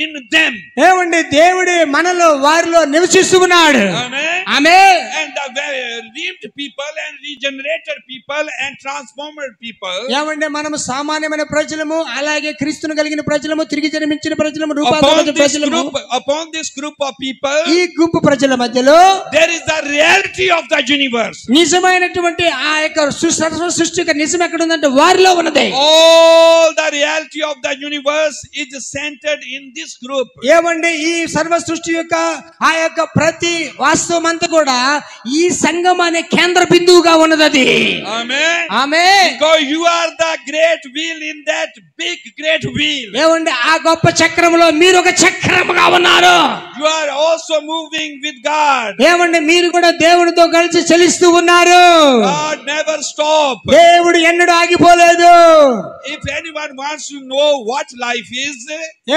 C: in them.
A: ఏమండి, దేవుడి మనలో వారిలో నివసిస్తూ ఉన్నాడు.
C: Amen.
A: Amen.
C: And the redeemed people and regenerated people and transformed people,
A: ఏమండి, మనము సామాన్యమైన ప్రజలము, అలాగే క్రీస్తును కలిగిన ప్రజలము, తిరిగి జన్మించిన ప్రజలము, రూపాంతరమైన ప్రజలము.
C: upon this group of people,
A: ఈ గుంపు ప్రజల మధ్యలో
C: there is the reality of the universe.
A: నిజమైనటువంటి ఆ యొక్క సర్వ సృష్టి యొక్క నిజం ఎక్కడ ఉందంటే వారిలో ఉన్నది.
C: All the reality of the universe is centered in this group.
A: ఏమండి, ఈ సర్వ సృష్టి యొక్క ఆ యొక్క ప్రతి వాస్తవం అంతా కూడా ఈ సంఘం అనే కేంద్ర బిందువుగా ఉన్నది.
C: Amen.
A: Amen.
C: Because you are the great wheel in that big great wheel.
A: ఏమండి, ఆ గొప్ప చక్రములో మీరు ఒక చక్రముగా ఉన్నారు.
C: You are also moving with God.
A: ఏమండి, మీరు కూడా దేవునితో కలిసి చలిస్తూ ఉన్నారు.
C: God never stop.
A: దేవుడు ఎన్నడూ ఆగిపోలేదు.
C: If anyone wants to know what life is,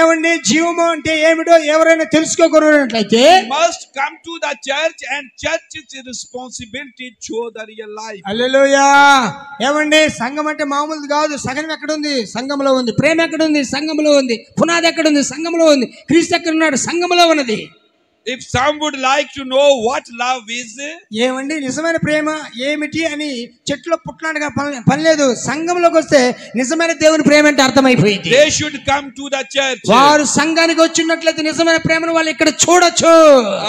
A: ఏమండి, జీవము అంటే ఏమిటో ఎవరైనా తెలుసుకోగలిగినట్లయితే
C: must come to the church, and church's responsibility to show the real life.
A: హల్లెలూయా. ఏమండి, సంఘం అంటే మామూలుది కాదు. సగం ఎక్కడ ఉంది? సంఘంలో ఉంది. ప్రేమ ఎక్కడ ఉంది? సంఘంలో ఉంది. పునాది ఎక్కడ ఉంది? సంఘంలో ఉంది. క్రీస్తు ఎక్కడ ఉన్నాడు? సంఘంలో ఉన్నది.
C: If some would like to know what love is,
A: ఏమండి, నిజమైన ప్రేమ ఏమిటి అని చెట్లో పుట్లాడగా పని లేదు. సంఘంలోకి వస్తే నిజమైన దేవుని ప్రేమ అంటే అర్థమైపోయింది.
C: they should come to the church.
A: వారు సంఘానికి వచ్చినట్లయితే నిజమైన ప్రేమను వాళ్ళు ఇక్కడ చూడొచ్చు.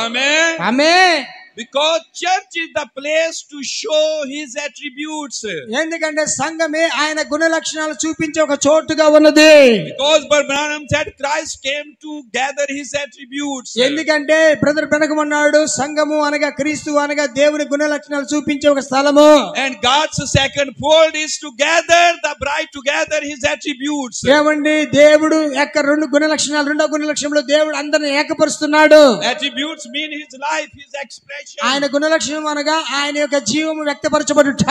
C: Amen.
A: Amen.
C: Because church is the place to show his attributes.
A: ఎందుకంటే సంఘమే ఆయన గుణ లక్షణాలు చూపించే ఒక చోటుగా ఉన్నది.
C: Because Branham said Christ came to gather his attributes.
A: ఎందుకంటే బ్రదర్ బ్రనగం అన్నాడు, సంఘము అనగా క్రీస్తు అనగా దేవుని గుణ లక్షణాలు చూపించే ఒక స్థలము.
C: And God's second fold is to gather the bride, to gather his attributes.
A: ఏమండి, దేవుడు యొక్క రెండు గుణ లక్షణాలు, రెండో గుణ లక్షణంలో దేవుడు అందరిని ఏకపరుస్తున్నాడు.
C: Attributes mean his life, his expression.
A: ఆయన గుణ లక్షణం అనగా ఆయన యొక్క జీవము వ్యక్తపరచబడుట.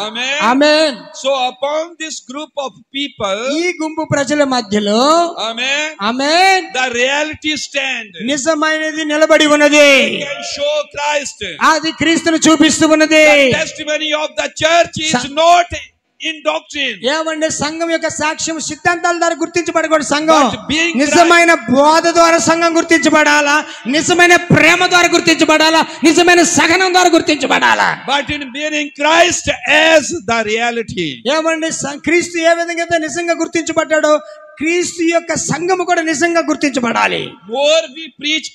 C: Amen.
A: Amen.
C: So upon this group of people,
A: ఈ గుంపు ప్రజల మధ్యలో,
C: amen,
A: amen,
C: the reality stand.
A: నిజమైనది నిలబడి ఉన్నది.
C: Can show Christ.
A: అది క్రీస్తును చూపిస్తూ ఉన్నది.
C: The testimony of the church is not in doctrine.
A: ఏమంటే, సంఘం యొక్క సాక్ష్యం సిద్ధాంతాల ద్వారా గుర్తించబడకూడదు. సంఘం
C: But being
A: నిజమైన బోధ ద్వారా సంఘం గుర్తించబడాలా, నిజమైన ప్రేమ ద్వారా గుర్తించబడాలా, నిజమైన సహనం ద్వారా గుర్తించబడాలా.
C: But in bearing Christ as the reality.
A: ఏమండి, క్రీస్తు ఏ విధంగా అయితే నిజంగా గుర్తించబడ్డాడో, క్రీస్తు యొక్క సంఘము కూడా నిజంగా గుర్తించబడాలి.
C: More we preach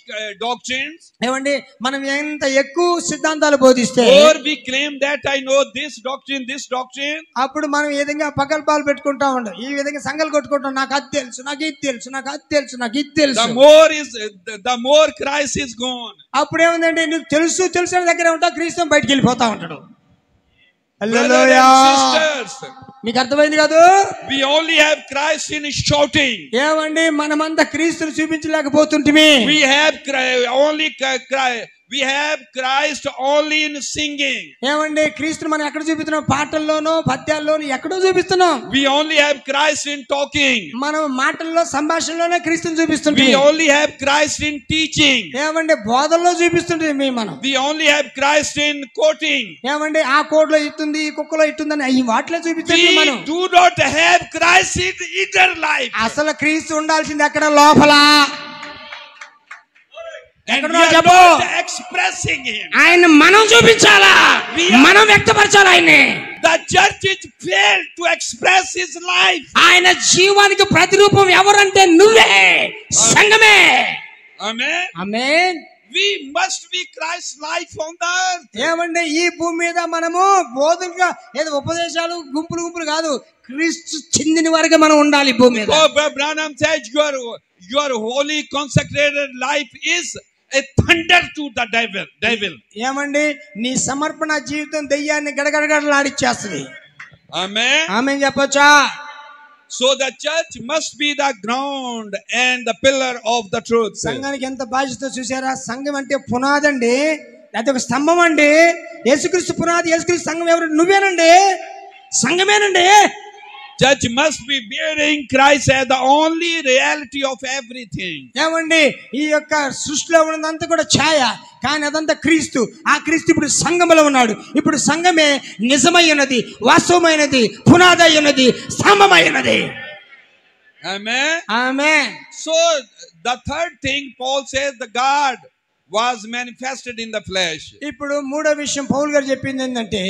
C: doctrines,
A: ఏమండి మనం ఎంత ఎక్కువ సిద్ధాంతాలు బోధిస్తే,
C: more we claim that I know this doctrine,
A: అప్పుడు మనం ఈ విధంగా పగల్పాలు పెట్టుకుంటా ఉంటాం, ఈ విధంగా సంఘాలు కొట్టుకుంటాం. నాకు అది తెలుసు, నాకు ఇది తెలుసు, నాకు అది తెలుసు, నాకు ఇది తెలుసు.
C: the more Christ is gone.
A: అప్పుడు ఏముందండి, నీకు తెలుసు తెలుసు అనే దగ్గర ఉంటా, క్రీస్తు బయటికి వెళ్ళిపోతా ఉంటాడు.
C: Brothers and sisters,
A: మీకు అర్థమైంది కాదు?
C: we only have Christ in shouting.
A: ఏమండి మనమంతా క్రీస్తుని చూపించలేకపోతుంటిమి.
C: We have Christ only in singing.
A: ఏమండి క్రీస్తుని మనం ఎక్కడ చూపిస్తున్నాం? పాటల్లోనో పద్యాల్లోనో ఎక్కడో చూపిస్తున్నాం.
C: We only have Christ in talking.
A: మనం మాటల్లో సంభాషణలోనే క్రీస్తుని చూపిస్తుంటాం.
C: We only have Christ in teaching.
A: ఏమండి బోధనలో చూపిస్తుంటే మనం.
C: We only have Christ in quoting.
A: ఏమండి ఆ కోడ్లో ఇస్తుంది, ఈ కుక్కలో ఇట్టుందని ఈ వాటిలో చూపిస్తుంది మనం.
C: We do not have Christ in inner life.
A: అసలు క్రీస్తు ఉండాల్సింది ఎక్కడ? లోపల.
C: And we are not expressing him.
A: ఆయన మనం చూపించాలా, మనం వ్యక్తపరచాలి ఆయన్ని.
C: The church is failed to express his life.
A: ఆయన జీవానికి ప్రతిరూపం ఎవరంటే నువ్వే, సంఘమే.
C: Amen.
A: Amen.
C: We must be Christ's life on the earth.
A: ఏమంటే ఈ భూమి మీద మనము బోధనగా ఏదో ఉపదేశాలు గుంపులు కాదు, క్రీస్తు చెందిన వారిగా మనం ఉండాలి భూమి మీద.
C: Oh, Branham says your holy consecrated life is a thunder to the devil.
A: ఏమండి నీ సమర్పణ జీవితం దెయ్యాన్ని గడగడగడలాడిచ్చేస్తుంది.
C: Amen.
A: ఆమేన్ చెప్పొచ్చా?
C: So the church must be the ground and the pillar of the truth.
A: సంఘానికి ఎంత బాధ్యత చూసారా? సంఘం అంటే పునాది అండి, అది ఒక స్తంభం అండి. యేసుక్రీస్తు పునాది, యేసుక్రీస్తు సంఘం ఎవరు? నువ్వేనండి, సంఘమేనండి.
C: Church must be bearing Christ as the only reality of everything.
A: ఏమండి ఈ యొక్క సృష్టిలో ఉన్నదంతా కూడా ఛాయ, కానీ అదంతా క్రీస్తు. ఆ క్రీస్తు ఇప్పుడు సంఘములో ఉన్నాడు. ఇప్పుడు సంఘమే నిజమైనది, వాస్తవమైనది, పునాదైనది, స్తంభమైనది.
C: Amen.
A: Amen.
C: So the third thing Paul says, the God was manifested in the flesh.
A: ఇప్పుడు మూడో విషయం పౌలు గారు చెప్పింది ఏంటంటే,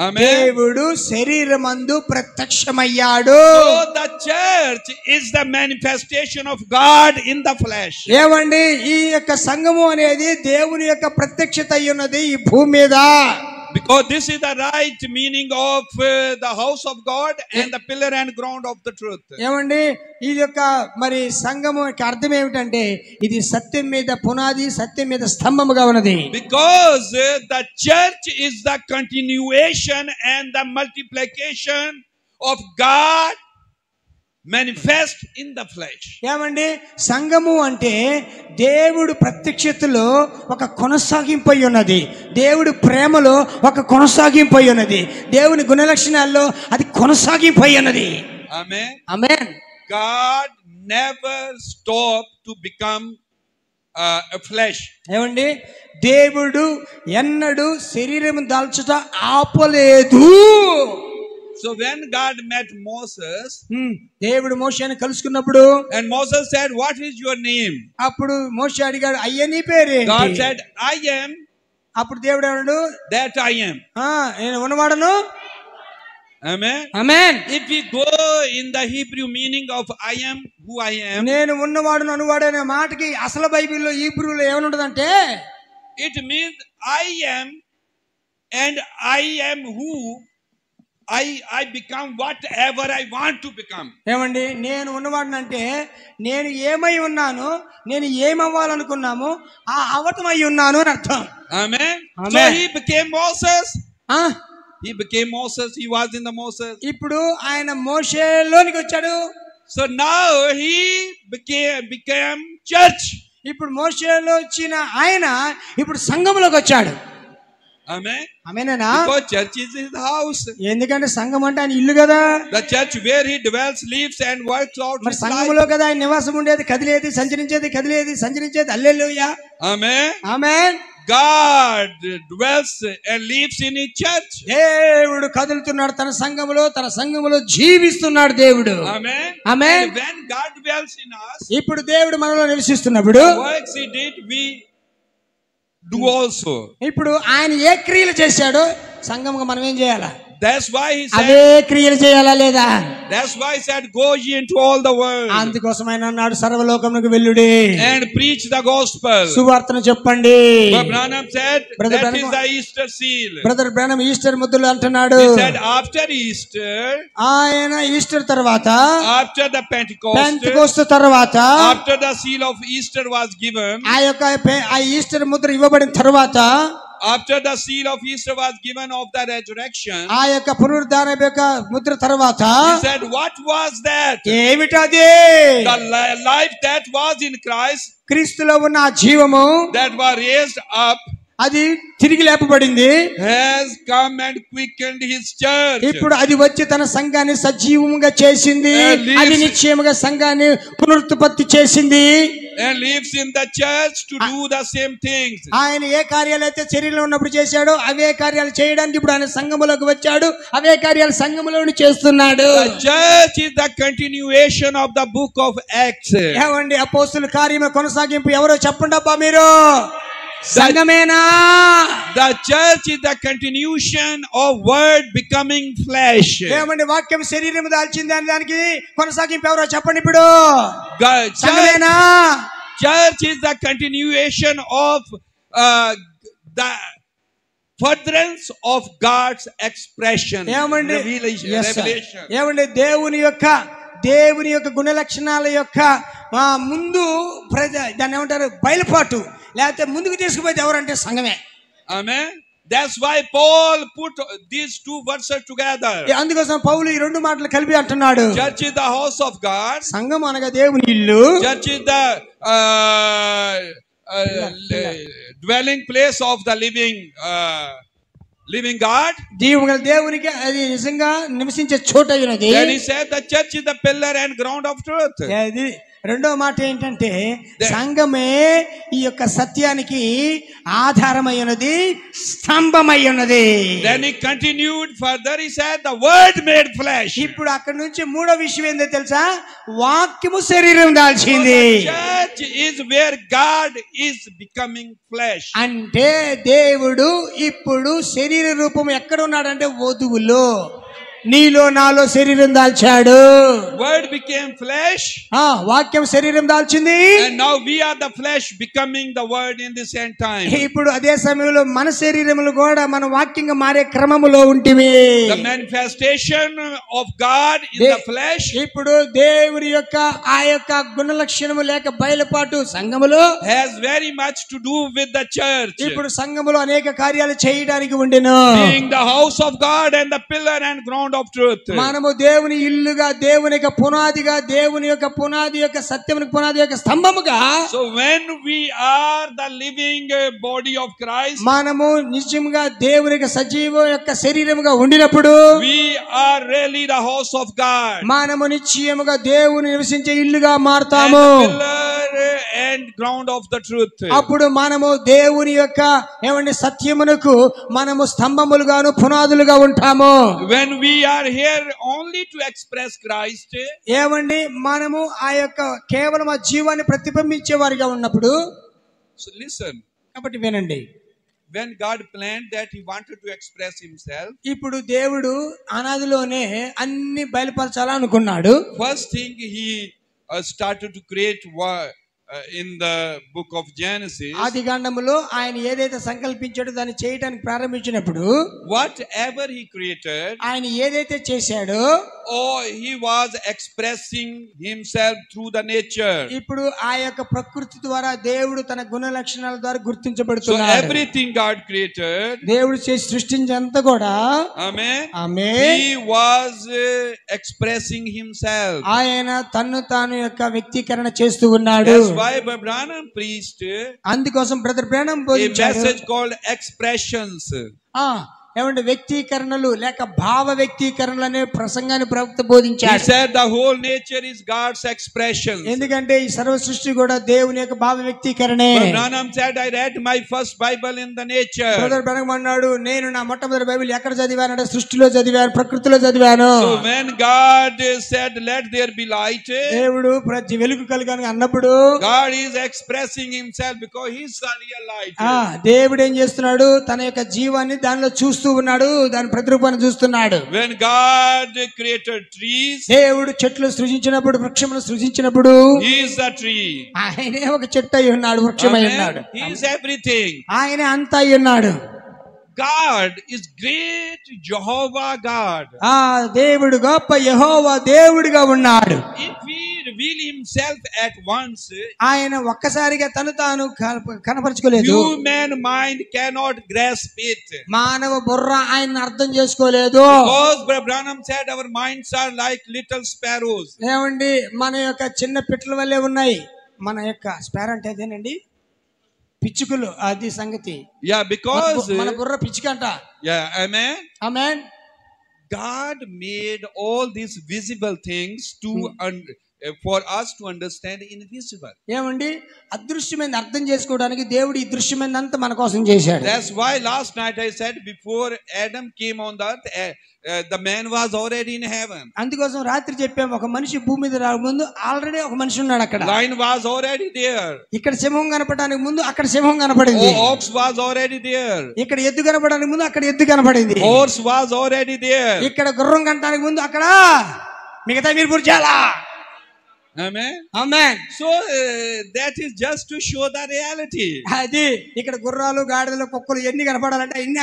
C: Amen.
A: దేవుడు శరీరమందు ప్రత్యక్షమయ్యాడు.
C: So the church is the manifestation of God in the flesh.
A: ఏమండి ఈ యొక్క సంఘము అనేది దేవుని యొక్క ప్రత్యక్షత అయి ఉన్నది ఈ భూమి మీద.
C: Because this is the right meaning of the house of God and the pillar and ground of the truth.
A: ఏమండి ఈ యొక్క మరి సంఘము యొక్క అర్థం ఏమిటంటే, ఇది సత్యం మీద పునాది, సత్యం మీద స్తంభముగా ఉన్నది.
C: Because the church is the continuation and the multiplication of God manifest in the flesh.
A: ఏమండి సంఘము అంటే దేవుడు ప్రత్యక్షతలో ఒక కొనసాగింపు అయి ఉన్నది, దేవుడి ప్రేమలో ఒక కొనసాగింపు అయి ఉన్నది, దేవుని గుణ లక్షణాల్లో అది కొనసాగింపు అయి ఉన్నది.
C: Amen.
A: Amen.
C: God never stopped to become a flesh.
A: ఏమండి దేవుడు ఎన్నడూ శరీరం దాల్చుట ఆపలేదు.
C: So when God met Moses,
A: దేవుడు మోషేని కలుసుకున్నప్పుడు,
C: and Moses said, what is your name?
A: అప్పుడు మోషే అడిగాడు, అయ్యా నీ పేరేంటి?
C: God said, I am
A: అప్పుడు దేవుడు అన్నాడు,
C: that I am.
A: నేను ఉన్నవాడను.
C: Amen.
A: Amen.
C: If we go in the Hebrew meaning of I am who I am,
A: నేను ఉన్నవాడును అనువాడు అనే మాటకి అసలు బైబిల్లో హీబ్రూలో ఏమనుంటదంటే,
C: it means I am and I am who I become whatever I want to become.
A: ఏమండి నేను ఉన్నవాడినంటే నేను ఏమై ఉన్నాను, నేను ఏమవ్వాలనుకున్నాము ఆ అవటం అయి ఉన్నాను అని అర్థం.
C: Amen.
A: Amen.
C: So he became Moses. He became Moses. He was in the Moses.
A: ఇప్పుడు ఆయన మోషేలోనికి వచ్చాడు.
C: So now he became church.
A: ఇప్పుడు మోషేలో వచ్చిన ఆయన ఇప్పుడు సంఘంలోకి వచ్చాడు.
C: Amen.
A: ఆమేనేనా?
C: Because church is his house.
A: ఎందుకంటే సంఘం అంటే ఆయన ఇల్లు కదా.
C: The church where he dwells, lives and works out
A: మరి
C: his
A: సంఘంలో
C: life.
A: కదా ఆయన నివాసం ఉండేది, కదిలేది, సంచరించేది. హల్లెలూయా.
C: Amen.
A: Amen.
C: God dwells and lives in his church.
A: దేవుడు కదులుతున్నాడు తన సంఘములో జీవిస్తున్నాడు దేవుడు.
C: Amen.
A: Amen.
C: And when God dwells in us,
A: ఇప్పుడు దేవుడు మనలో నివసిస్తున్నప్పుడు
C: the works he did, we do also.
A: ఇప్పుడు ఆయన ఏ క్రియలు చేశాడో సంఘముగా మనం ఏం చేయాలా?
C: That's why he
A: away
C: said,
A: క్రియలు చేయాలా లేదా?
C: that's why he said, go ye into all the world
A: అందుకోసం ఆయన అన్నాడు సర్వలోకమునకు వెళ్ళుడి,
C: and preach the gospel.
A: సువార్తను చెప్పండి.
C: But Branham said,
A: Brother
C: that
A: Branham-
C: is the Easter seal.
A: Brother Branham Easter ముద్దులు అంటున్నాడు.
C: He said, after Easter,
A: ఆయన Easter తర్వాత,
C: after the Pentecost,
A: Pentecost తర్వాత,
C: after the seal of Easter was given,
A: ఆ Easter Mudra ఇవ్వబడిన తర్వాత,
C: after the seal of Easter was given of the resurrection,
A: ఆ యొక్క పునరుద్ధాన యొక్క ముద్ర తర్వాత,
C: he said, what was that?
A: ఏమిటది?
C: The life that was in Christ,
A: క్రీస్తులో ఉన్న ఆ జీవము,
C: that was raised up,
A: అది తిరిగి లేపబడింది,
C: has come and quickened his church.
A: ఇప్పుడు అది వచ్చి తన సంఘాన్ని సజీవంగా చేసింది, అది నిశ్చయముగా సంఘాన్ని పునరుత్పత్తి చేసింది,
C: and lives in the church to do the same things.
A: ఆయన ఏ కార్యాలు అయితే శరీరంలో ఉన్నప్పుడు చేశాడో అవే కార్యాలు చేయడానికి ఇప్పుడు ఆయన సంఘములోకి వచ్చాడు, అవే కార్యాలు సంఘములోని చేస్తున్నాడు.
C: The church is the continuation of the book of Acts.
A: ఏమండి అపోస్తుల కార్యము కొనసాగింపు ఎవరో చెప్పండి అబ్బా మీరు. సంఘమేనా?
C: The church is the continuation of word becoming flesh.
A: ఏమండి వాక్యం శరీరం దాల్చింది అని దానికి కొనసాగింపు ఎవరో చెప్పండి ఇప్పుడు. సంఘమేనా?
C: Church is the continuation of the furtherance of God's expression.
A: ఏమండి?
C: Revelation.
A: ఏమండి దేవుని యొక్క గుణ లక్షణాల యొక్క ముందు దాన్ని ఏమంటారు బయలుపాటు, లేకపోతే ముందుకు తీసుకుపోతే ఎవరంటే సంఘమే.
C: Amen. That's why Paul put these two verses together.
A: అందుకోసం పౌలు ఈ రెండు మాటలు కలిపి అంటున్నాడు.
C: Church is the house of God.
A: సంఘం అనగా దేవుని ఇల్లు.
C: Church is the dwelling place of the living God.
A: దేవునికి అది నిజంగా నివసించే చోటు అయినది.
C: Then he said the church is the pillar and ground of truth.
A: రెండో మాట ఏంటంటే సంఘమే ఈ యొక్క సత్యానికి ఆధారమై ఉన్నది, స్తంభమై ఉన్నది.
C: Then he continued further, he said the word made flesh.
A: ఇప్పుడు అక్కడ నుంచి మూడో విషయం ఏందో తెలుసా? వాక్యము శరీరం దాల్చింది.
C: Church is where God is becoming flesh.
A: అంటే దేవుడు ఇప్పుడు శరీర రూపం ఎక్కడ ఉన్నాడంటే వధువులో, నీలో నాలో శరీరం దాల్చాడు.
C: Word became flesh.
A: వాక్యం శరీరం దాల్చింది.
C: And now we are the flesh becoming the word in the same time.
A: ఇప్పుడు అదే సమయంలో మన శరీరములు కూడా మన వాక్యంగా మారే క్రమములో ఉంటివి.
C: The manifestation of God in the flesh.
A: ఇప్పుడు దేవుని యొక్క ఆ యొక్క గుణ లక్షణము లేక బయలుపాటు సంఘములో
C: has very much to do with the church.
A: ఇప్పుడు సంఘములో అనేక కార్యాలు చేయడానికి ఉండెను.
C: Being the house of God and the pillar and ground of truth.
A: మనము దేవుని ఇల్లుగా, దేవుని యొక్క పునాదిగా, దేవుని యొక్క పునాది యొక్క సత్యమునికి పునాది యొక్క స్తంభముగా.
C: So when we are the living body of Christ,
A: మనము నిజంగా దేవుని యొక్క సజీవ యొక్క శరీరముగా ఉండినప్పుడు
C: we are really the house of God.
A: మనము నిశ్చయముగా దేవుని నివసించే ఇల్లుగా మారతాము.
C: Pillar and ground of the truth.
A: అప్పుడు మనము దేవుని యొక్క ఏమండి సత్యమునకు మనము స్తంభములుగాను పునాదులుగా ఉంటాము.
C: When we are here only to express Christ,
A: ఏమండి మనము ఆ యొక్క కేవలం ఆ జీవాన్ని ప్రతిబింబించే వారిగా ఉన్నప్పుడు.
C: so listen,
A: కాబట్టి వినండి.
C: when God planned that he wanted to express himself,
A: ఇప్పుడు దేవుడు అనాదిలోనే అన్ని బయలుపరచాలనుకున్నాడు.
C: first thing he started to create in the book of Genesis.
A: ఆదికాండములో ఆయన ఏదైతే సంకల్పించాడో దాన్ని చేయడానికి ప్రారంభించినప్పుడు
C: whatever he created,
A: ఆయన ఏదైతే చేశాడో
C: he was expressing himself through the nature.
A: ఇప్పుడు ఆ యొక్క ప్రకృతి ద్వారా దేవుడు తన గుణ లక్షణాల ద్వారా
C: So
A: గుర్తించబడుతున్నాడు.
C: everything God created,
A: దేవుడు చేసి సృష్టించినంత కూడా
C: amen,
A: amen,
C: he was expressing himself.
A: ఆయన తన్ను తాను యొక్క వ్యక్తీకరణ చేస్తూ ఉన్నాడు.
C: That's why Branham preached
A: అందుకోసం బ్రదర్ బ్రానమ్
C: a
A: బోధించాడు
C: message called expressions.
A: ఏమంటే వ్యక్తీకరణలు లేక భావ వ్యక్తీకరణలు అనే ప్రసంగాన్ని ప్రవక్త బోధించాడు.
C: He said the whole nature is God's expressions.
A: ఎందుకంటే ఈ సర్వ సృష్టి కూడా దేవుని యొక్క భావ వ్యక్తీకరణే.
C: Branham said I read my first Bible in the nature.
A: Brother Branham అన్నాడు, నేను నా మొట్టమొదటి బైబిల్ ఎక్కడ చదివానంటే సృష్టిలో చదివాను, ప్రకృతిలో చదివాను.
C: So when God said let there be light,
A: దేవుడు ప్రతి వెలుగు కలుగని అన్నప్పుడు
C: God is expressing himself because he is the real light.
A: దేవుడు ఏం చేస్తున్నాడు? తన యొక్క జీవాన్ని దానిలో చూస్తున్నాడు. చూస్తూ ఉన్నాడు, దాని ప్రతిరూపాన్ని చూస్తున్నాడు.
C: When God created trees,
A: దేవుడు చెట్లు సృజించినప్పుడు, వృక్షమును సృజించినప్పుడు
C: He is the tree.
A: ఆయనే ఒక చెట్టు అయి ఉన్నాడు, వృక్షమై ఉన్నాడు.
C: He is everything.
A: ఆయనే అంతా అయి ఉన్నాడు.
C: God is great Jehovah God.
A: ఆ దేవుడు గొప్ప యెహోవా దేవుడిగా ఉన్నాడు.
C: If He reveal Himself at once,
A: ఆయన ఒక్కసారిగా తను తాను కనపరచుకోలేదు.
C: human mind cannot grasp it.
A: మానవ బుర్ర ఆయన అర్థం చేసుకోలేదు.
C: Because Brother Branham said our minds are like little sparrows.
A: ఏమండి, మన యొక్క చిన్న పిట్టల వల్లే ఉన్నాయి. మన యొక్క స్పారో అంటే అదేనండి, పిచ్చుకలు, అది సంగతి.
C: Yeah, because
A: మన బుర్ర పిచ్చుకంట.
C: yeah, amen.
A: Amen.
C: God made all these visible things to for us to understand invisible.
A: ఏమండి, అదృశ్యమైన అర్థం చేసుకోవడానికి దేవుడు ఈ దృశ్యమైనంత మన కోసం చేశాడు.
C: That's why last night I said before Adam came on the earth, the man was already in heaven.
A: అందుకోసం రాత్రి చెప్పాము, ఒక మనిషి భూమి మీద రాకముందు ఆల్రెడీ ఒక మనిషి ఉన్నాడు అక్కడ.
C: Lion was already there.
A: ఇక్కడ సింహం కనపడడానికి ముందు అక్కడ సింహం కనపడింది.
C: Ox was already there.
A: ఇక్కడ ఎద్దు కనపడడానికి ముందు అక్కడ ఎద్దు కనపడింది.
C: Horse was already there.
A: ఇక్కడ గుర్రం కనపడడానికి ముందు అక్కడ మిగతా మీరు పుర్చాలా.
C: Amen.
A: Amen.
C: So that is just to show the reality.
A: అది ఇక్కడ గుర్రాలు, గాడిదలు, కుక్కలు ఎన్ని కనపడాలంటే అన్ని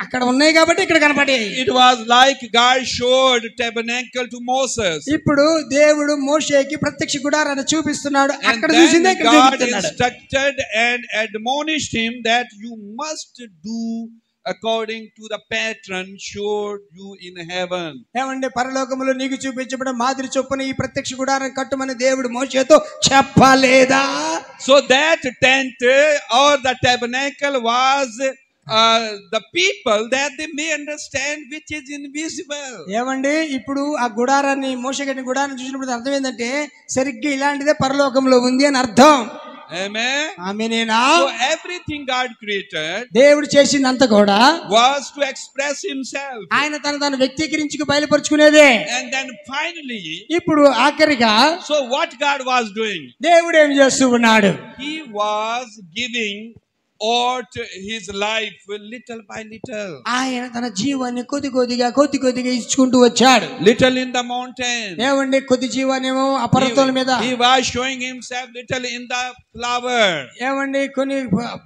A: అక్కడ ఉన్నాయి కాబట్టి ఇక్కడ కనపడాయి.
C: It was like God showed tabernacle to Moses.
A: ఇప్పుడు దేవుడు మోషేకి ప్రత్యక్ష గుడారాన్ని చూపిస్తున్నాడు.
C: And
A: అక్కడ చూసిందే
C: then
A: ఇక్కడ
C: God
A: చూపిస్తున్నాడు.
C: instructed and admonished him that you must do according to the pattern showed you in heaven.
A: ఏమండి, పరలోకములో నీకు చూపించబడిన మాదిరి చొప్పున ఈ ప్రత్యక్ష గుడారం కట్టుమని దేవుడు మోషేతో చెప్పలేదా?
C: So that tent or the tabernacle was the people that they may understand which is invisible.
A: ఏమండి, ఇప్పుడు ఆ గుడారాన్ని, మోషే కట్టిన గుడారాన్ని చూసినప్పుడు అర్థం ఏంటంటే సరిగ్గా ఇలాంటిదే పరలోకంలో ఉంది అని అర్థం.
C: Amen.
A: ఆమేనేనా?
C: So everything God created
A: దేవుడు చేసిందంతా కూడా
C: was to express Himself.
A: ఆయన తను వ్యక్తీకరించి బయలుపరుచుకునేదే.
C: And then finally,
A: ఇప్పుడు ఆఖరిగా
C: so what God was doing?
A: దేవుడు ఏం చేస్తూ ఉన్నాడు?
C: He was giving out His life little by little.
A: ఆయన తన జీవాన్ని కొద్ది కొద్దిగా ఇచ్చుకుంటూ వచ్చాడు.
C: Little in the mountain.
A: ఏమండి, కొద్ది జీవానేమో ఆ పర్వతాల మీద.
C: He was showing Himself little in the flower.
A: ఏమండి, కొన్ని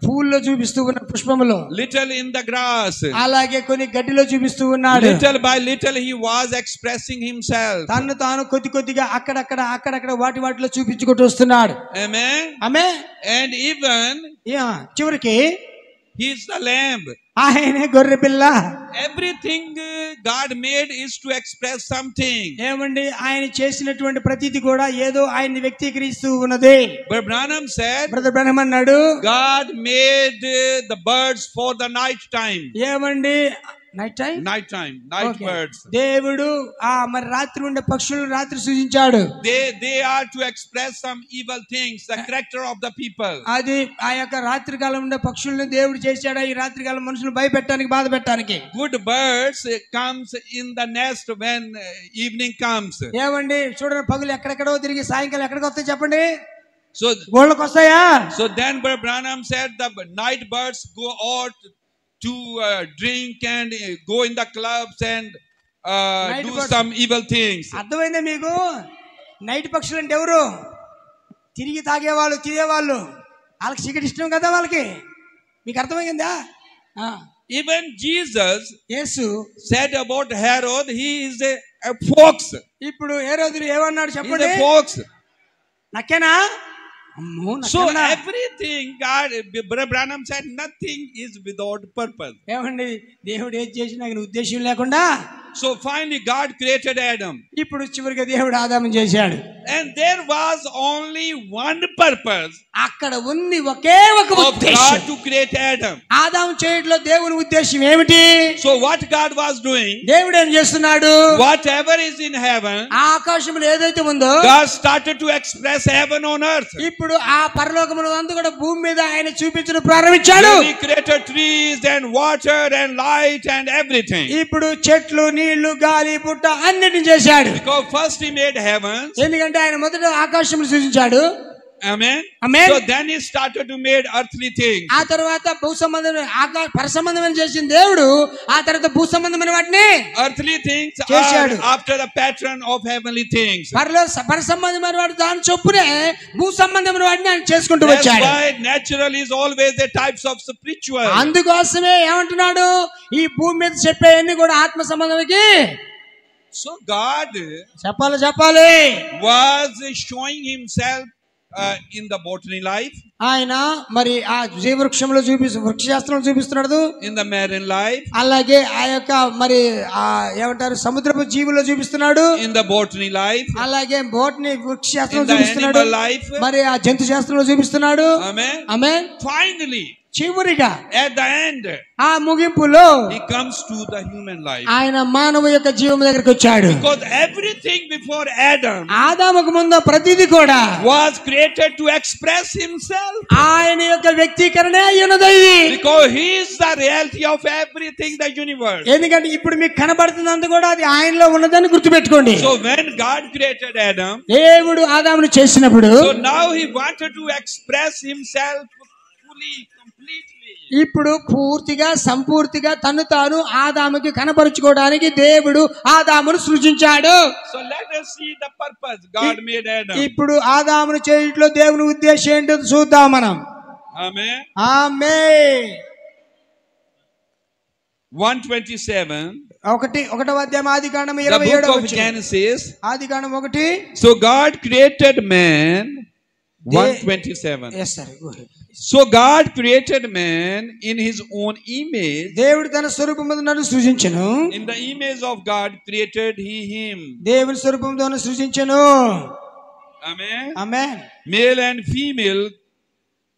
A: పూల్లో చూపిస్తూ ఉన్న పుష్పములో.
C: Little in the grass.
A: అలాగే కొన్ని గడ్డిలో చూపిస్తూ ఉన్నాడు.
C: Little by little He was expressing Himself.
A: తను తాను కొద్దిగా అక్కడక్కడ వాటిలో చూపించుకుంటూ వస్తున్నాడు.
C: Amen.
A: ఆమేన్.
C: And even
A: చివరికి
C: He is the lamb.
A: ఆయనే గొర్రె పిల్ల.
C: Everything God made is to express something.
A: ఏమండి, ఆయన చేసినటువంటి ప్రతిది కూడా ఏదో ఆయన్ని వ్యక్తీకరిస్తూ ఉన్నది.
C: Brother Branham said,
A: brother Brahma అన్నాడు,
C: God made the birds for the night time.
A: ఏమండి, నైట్
C: birds.
A: దేవుడు మరి రాత్రి ఉండే పక్షులను రాత్రి సృజించాడు.
C: They are to express some evil things, the character of the people.
A: అది ఆ యొక్క రాత్రి కాలం ఉండే పక్షులను దేవుడు చేశాడు ఈ రాత్రి కాలం మనుషులు భయపెట్టడానికి, బాధ పెట్టడానికి.
C: Good birds comes in the nest when evening comes.
A: ఏమండి, చూడండి, పగులు ఎక్కడెక్కడో తిరిగి సాయంకాలం ఎక్కడికి వస్తాయి చెప్పండి?
C: So
A: గోళ్ళకి వస్తాయా?
C: So then Brother Branham said the night birds go out to drink and go in the clubs and do some evil things.
A: అర్థమైందా మీకు? నైట్ పక్షులు అంటే ఎవరు? తిరిగి తాగేవాళ్ళు, తినేవాళ్ళు. వాళ్ళకి చీకటి ఇష్టం కదా వాళ్ళకి. మీకు అర్థమైందా?
C: Even Jesus
A: Yesu
C: said about Herod, he is a fox.
A: ఇప్పుడు హేరోదుడు ఏమన్నాడు చెప్పండి?
C: He is a fox.
A: నక్కేనా?
C: So everything God, Brother Branham said, nothing is without purpose.
A: ఏమండి, దేవుడు ఏది చేసినా ఉద్దేశం లేకుండా.
C: So finally God created Adam.
A: ఇప్పుడు చివరిగా దేవుడు ఆదాముని చేశాడు.
C: And there was only one purpose.
A: అక్కడ ఉంది ఒకే ఒక ఉద్దేశం.
C: God to create Adam.
A: ఆదాము చేయడంలో దేవుని ఉద్దేశం ఏమిటి?
C: So what God was doing?
A: దేవుడు ఏం చేస్తున్నాడు?
C: Whatever is in heaven,
A: ఆకాశంలో ఏదైతే ఉందో
C: God started to express heaven on earth.
A: ఇప్పుడు ఆ పరలోకములో అంతా కూడా భూమి మీద ఆయన చూపించడం ప్రారంభించాడు.
C: He created trees and water and light and everything.
A: ఇప్పుడు చెట్లు, నీళ్లు, గాలి, పుట్ట అన్నిటిని చేశాడు.
C: Because first He made heavens.
A: ఎందుకంటే ఆయన మొదట ఆకాశమును సృజించాడు.
C: Amen.
A: Amen.
C: So then he started to make earthly things.
A: ఆ తర్వాత భూ సంబంధమైన పర సంబంధమైన చేసిన దేవుడు ఆ తర్వాత భూ సంబంధమైన వాటిని
C: Earthly things
A: చేశాడు.
C: are after the pattern of heavenly things.
A: పర సంబంధమైన వాడు దాని చొప్పునే భూ సంబంధమైన వాటిని ఆయన చేసుకుంటూ
C: That's
A: వచ్చాడు.
C: why natural is always the types of spiritual.
A: అందుకోసమే ఏమంటున్నాడు, ఈ భూమి మీద చెప్పేవన్నీ కూడా ఆత్మ సంబంధంకి.
C: So God
A: చెప్పాలి
C: was showing himself in the botany life,
A: ఆయన మరి ఆ జీవవృక్షంలో వృక్షశాస్త్రంలో చూపిస్తున్నాడు,
C: in the marine life,
A: అలాగే ఆ యొక్క మరి ఆ ఏమంటారు సముద్రపు జీవుల్లో చూపిస్తున్నాడు,
C: in the botany life,
A: అలాగే బోట్ని వృక్షశాస్త్రంలో
C: in the
A: చూపిస్తున్నాడు,
C: animal life,
A: మరి ఆ జంతు శాస్త్రంలో చూపిస్తున్నాడు.
C: amen.
A: ఆమేన్.
C: Finally,
A: చివరిగా
C: at the end,
A: ఆ ముగింపులో
C: he comes to the human life,
A: ఆయన మానవ యొక్క జీవం దగ్గరికి వచ్చాడు.
C: because everything before Adam
A: ఆదాముకు ముందు ప్రతిదీ కూడా
C: was created to express himself,
A: ఆయన యొక్క వ్యక్తీకరణే అయి ఉన్నది.
C: because he is the reality of everything, the universe.
A: ఎందుకంటే ఇప్పుడు మీకు కనబడుతున్నంత కూడా అది ఆయనలో ఉన్నదని గుర్తుపెట్టుకోండి.
C: So when God created Adam,
A: దేవుడు ఆదామును చేసినప్పుడు
C: so now he wanted to express himself fully, completely.
A: ఇప్పుడు పూర్తిగా సంపూర్తిగా తను తాను ఆదాముకి కనపరుచుకోవడానికి దేవుడు ఆదామును సృజించాడు.
C: So let us see the purpose God made Adam.
A: ఇప్పుడు ఆదామును చేయట్లో దేవుని ఉద్దేశం ఏంటో చూద్దాం మనం.
C: Amen.
A: ఆమేన్.
C: 127.
A: ఒకటవ అధ్యాయం ఆదికాండం
C: The book
A: 27వ
C: of
A: వచనం.
C: Genesis.
A: Adikandam 1.
C: So God created man. 127.
A: Yes sir, go ahead.
C: So God created man in his own image.
A: దేవుడు తన స్వరూపమును సృజించెను.
C: In the image of God created he him.
A: దేవుని స్వరూపమును సృజించెను.
C: Amen.
A: Amen.
C: Male and female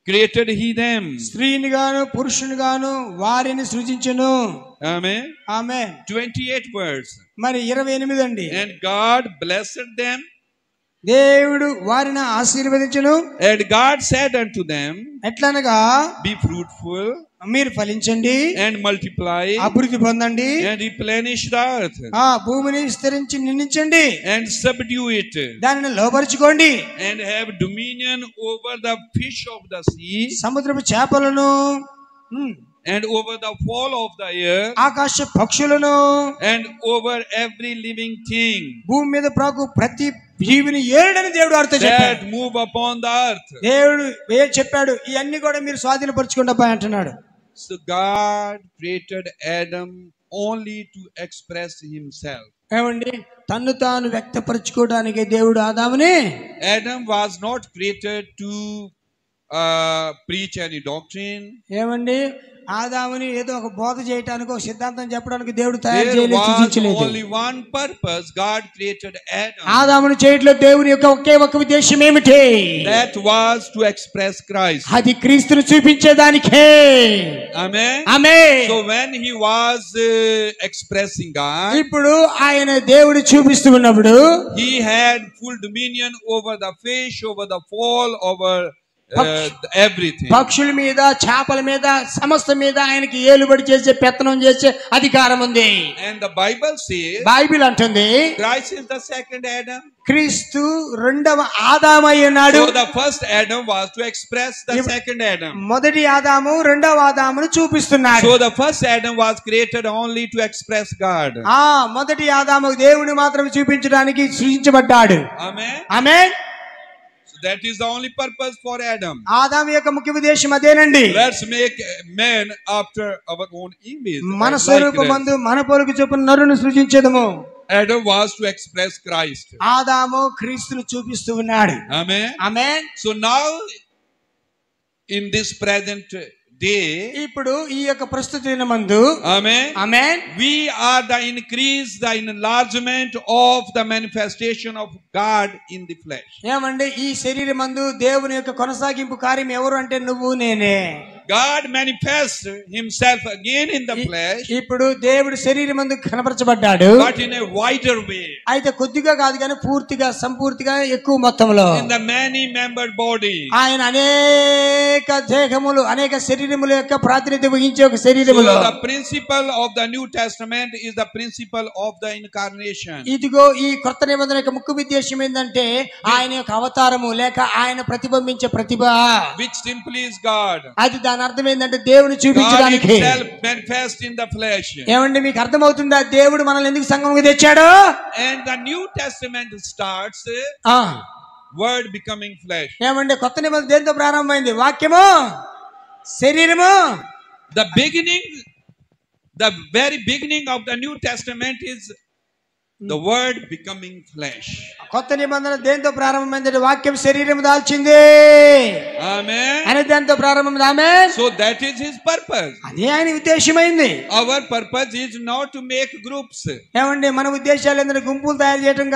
C: created he them.
A: స్త్రీని గాను పురుషుని గాను వారిని సృజించెను.
C: Amen.
A: ఆమేన్.
C: 28 words.
A: మరి 28 అండి.
C: And God blessed them.
A: దేవుడు వారిని ఆశీర్వదించెను.
C: And God said unto them,
A: ఎట్లనగా
C: be fruitful
A: మీరు ఫలించండి,
C: and multiply,
A: అభివృద్ధి పొందండి,
C: and replenish the earth,
A: ఆ భూమిని విస్తరించి నిండించండి,
C: and subdue it,
A: దానిని లోపరుచుకోండి,
C: and have dominion over the fish of the sea,
A: సముద్రపు చేపలను,
C: and over the fowl of the air,
A: ఆకాశ పక్షులను,
C: and over every living thing
A: భూమి మీద ప్రాకు ప్రతి జీవిని ఏడని దేవుడు వారితో చెప్పాడు.
C: that move upon the earth.
A: దేవుడు చెప్పాడు ఇవన్నీ కూడా మీరు స్వాధీనపరచుకోండి అబ్బా అంటున్నాడు.
C: So God created Adam only to express himself.
A: ఏమండి, తన్ను తాను వ్యక్తపరచుకోవడానికి దేవుడు ఆదాముని.
C: Adam was not created to preach any doctrine.
A: ఏమండి, ఆదాముని ఏదో ఒక బోధ చేయడానికి ఒక సిద్ధాంతం చెప్పడానికి దేవుడు తయారు
C: There
A: చేయలేదు,
C: was
A: సృజించలేదు.
C: only one purpose. God created Adam.
A: ఆదాముని చేయట్లో దేవుని యొక్క ఒకే ఒక ఉద్దేశం ఏమిటి?
C: That was to express Christ.
A: అది క్రీస్తును చూపించేదానికే.
C: Amen.
A: Amen.
C: So when he was expressing God,
A: ఇప్పుడు ఆయన దేవుడు చూపిస్తూ ఉన్నప్పుడు
C: he had full dominion over the fish, over the fowl, over everything.
A: పక్షుల మీద, చేపల మీద, సమస్త మీద ఆయనకి ఏలుబడి చేసే, పెత్తనం చేసే అధికారం ఉంది.
C: And the Bible says,
A: Bible అంటుంది
C: Christ is the second Adam.
A: క్రీస్తు రెండవ ఆదాము అయి ఉన్నాడు.
C: So the first Adam was to express the second Adam.
A: మొదటి ఆదాము రెండవ ఆదామును చూపిస్తున్నాడు.
C: So the first Adam was created only to express God.
A: మొదటి ఆదాము దేవుని మాత్రం చూపించడానికి సృజించబడ్డాడు.
C: Amen.
A: Amen.
C: That is the only purpose for Adam.
A: ఆదాము యొక్క ముఖ్య ఉద్దేశం అదేనండి.
C: Let's make man after our own image.
A: మన స్వరూపమందు మన పోలిక చొప్పున నరుని సృజించెదము.
C: Adam was to express Christ.
A: ఆదాము క్రీస్తును చూపిస్తూ ఉన్నాడు.
C: Amen.
A: Amen.
C: So now in this present day,
A: ఇప్పుడు ఈ యొక్క ప్రస్తుత దినమందు,
C: amen,
A: amen,
C: we are the increase, the enlargement of the manifestation of God in the flesh.
A: ఏమండి, ఈ శరీరమందు దేవుని యొక్క కొనసాగింపు కార్యం ఎవరు అంటే నువ్వు నేనే.
C: God manifests himself again in the flesh,
A: ఇప్పుడు దేవుడు శరీరమందు కనపరచబడ్డాడు,
C: but in a wider way,
A: అయితే కొద్దిగా కాదు కానీ పూర్తిగా సంపూర్తిగా ఎక్కువ మొత్తంలో
C: in the many membered body.
A: ఆయన అనేక దేహములు అనేక శరీరముల యొక్క ప్రాతినిధ్యం వహించే ఒక శరీరములో.
C: So the principle of the New Testament is the principle of the incarnation.
A: ఇదిగో ఈ కొత్త నిబంధన యొక్క ముఖ్య ఉద్దేశం ఏంటంటే ఆయన యొక్క అవతారము లేక ఆయన ప్రతిబింబించే ప్రతిభ,
C: which simply is God.
A: అది దాని అర్థం ఏంటంటే దేవుని
C: God
A: చూపించడానికి.
C: himself manifest in the flesh.
A: ఏమండి మీకు అర్థమవుతుందా దేవుడు మనల్ని ఎందుకు సంఘంకి తెచ్చాడు?
C: And the New Testament starts word becoming flesh.
A: ఏమండి కొత్త నిబంధన దేంతో ప్రారంభమైంది? వాక్యము, శరీరము.
C: The beginning, the very beginning of the New Testament is the word becoming flesh.
A: కొత్త నిబంధన దేంతో ప్రారంభమైంది? వాక్యం శరీరం దాల్చింది.
C: Amen.
A: అని దేంతో ప్రారంభమైంది? ఆమేన్.
C: So that is his purpose.
A: అదే ఆయన ఉద్దేశమైంది.
C: Our purpose is not to make groups.
A: ఏమండి మన ఉద్దేశాలు ఏంటంటే గుంపులు తయారు చేయటం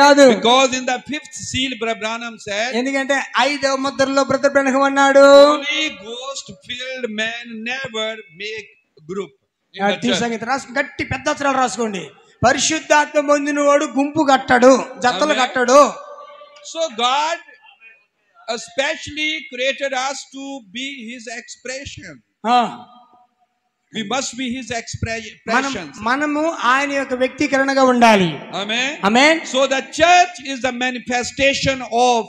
A: కాదు,
C: Because in the fifth seal, Brother Branham said,
A: ఎందుకంటే 5వ ముద్రలో బ్రదర్ బ్రహ్మ అన్నాడు,
C: Holy Ghost filled man never make group.
A: గట్టి పెద్ద అక్షరాలు రాసుకోండి. పరిశుద్ధాత్మ పొందిన వాడు గుంపు కట్టడు, జతలు కట్టడు.
C: So God especially created us to be his expression. We must be his expressions.
A: మనము ఆయన యొక్క వ్యక్తీకరణగా ఉండాలి.
C: Amen.
A: Amen.
C: So the church is the manifestation of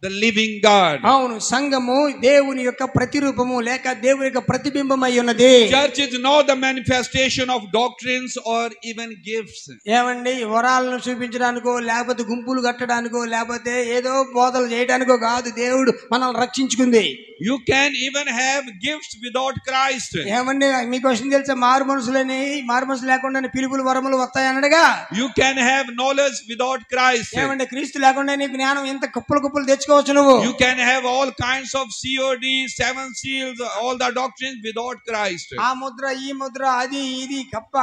C: the living God.
A: అవును, సంఘము దేవుని యొక్క ప్రతిరూపము లేక దేవుని యొక్క ప్రతిబింబమై ఉన్నది.
C: Church is not the manifestation of doctrines or even gifts.
A: ఏమండి వరాలను చూపించడానికో లేకపోతే గుంపులు కట్టడానికో లేకపోతే ఏదో బోధలు చేయడానికో కాదు దేవుడు మనల్ని రక్షించుకుంది.
C: You can even have gifts without Christ.
A: ఏమండి మీకు విషయం తెలుసా? మారు మనసు లేకుండా పిలుపులు వరములు వస్తాయి అన్నడుగా.
C: You can have knowledge without Christ.
A: ఏమండి క్రీస్తు లేకుండా నీ జ్ఞానం ఎంత కుప్పలు తెచ్చుకోవచ్చు నువ్వు.
C: You can have all kinds of COD, 7 seals, all the doctrines without Christ.
A: ఆ ముద్ర ఈ ముద్ర అది ఇది కప్ప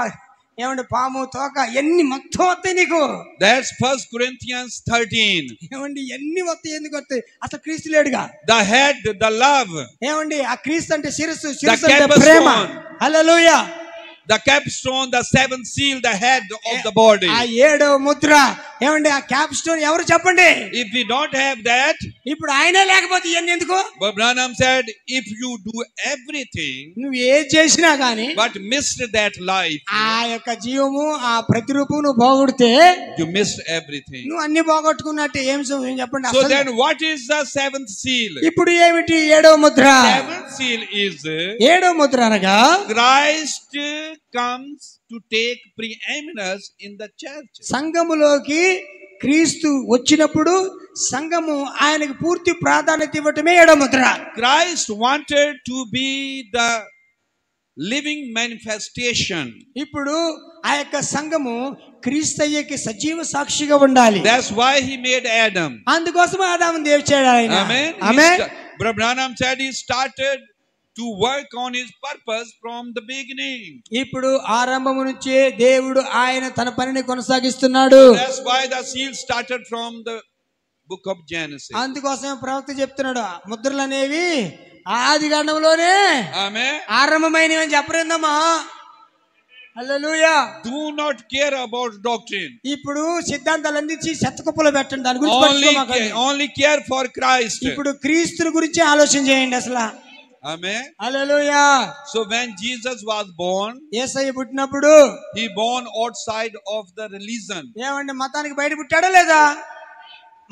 A: ఏమండి పాము తోక ఎన్ని మొత్తం వస్తాయి నీకు.
C: That's 1 Corinthians 13.
A: ఏమండి ఎన్ని వస్తాయి? ఎందుకు వస్తాయి? అసలు క్రీస్తు లేడుగా.
C: The head, the love.
A: ఏమండి ఆ క్రీస్తు అంటే శిరస్సు అంటే ప్రేమ. హల్లెలూయా.
C: The capstone, the 7th seal, the head of the body.
A: ఆ 7వ ముద్ర ఏమండి ఆ క్యాప్స్టోన్ ఎవరు చెప్పండి?
C: If we don't have that,
A: ఇప్పుడు ఆయనే లేకపోతే ఇవన్నీ ఎందుకు?
C: but Branham said, if you do everything,
A: నువ్వు ఏం చేసినా గానీ
C: but missed that life,
A: ఆ యొక్క జీవము ఆ ప్రతిరూపం నువ్వు పోగొడితే
C: you missed everything.
A: నువ్వు అన్ని పోగొట్టుకున్నట్టే. ఏం చెప్పండి?
C: So then what is the 7th seal?
A: ఇప్పుడు ఏమిటి 7వ ముద్ర?
C: 7th seal is
A: 7వ ముద్ర అనగా
C: Christ comes to take preeminence in the church.
A: సంఘములోకి క్రీస్తు వచ్చినప్పుడు సంఘము ఆయనకు పూర్తి ప్రాధాన్యత ఇవ్వటమే 7వ Mudra.
C: Christ wanted to be the living manifestation.
A: ఇప్పుడు ఆ యొక్క సంఘము క్రీస్తయ్యకి సజీవ సాక్షిగా ఉండాలి.
C: That's why he made Adam.
A: అందుకోసం ఆదామును దేవుడు చేయడు ఆయన.
C: Amen.
A: Amen.
C: Brother Branham said he started to work on his purpose from the beginning.
A: ఇప్పుడు ఆరంభము నుంచే దేవుడు ఆయన తన పనిని కొనసాగిస్తున్నాడు.
C: That's why the seal started from the book of Genesis.
A: అందుకోసం ప్రవక్త చెప్తున్నాడు ముద్రలు అనేవి ఆదికాండంలోనే ఆరంభమైనవి అని చెప్పరేందమ్మా. హల్లెలూయా.
C: Do not care about doctrine.
A: ఇప్పుడు సిద్ధాంతాలు అందించి చెత్తకుప్పలో పెట్టండి, దాని గురించి
C: only care for Christ.
A: ఇప్పుడు క్రీస్తుని గురించి ఆలోచన చేయండి అసలు.
C: Amen.
A: Hallelujah.
C: So when Jesus was born,
A: యేసయ్య పుట్టినప్పుడు
C: he born outside of the religion.
A: ఏమండి మతానికి బయట పుట్టాడా లేదా?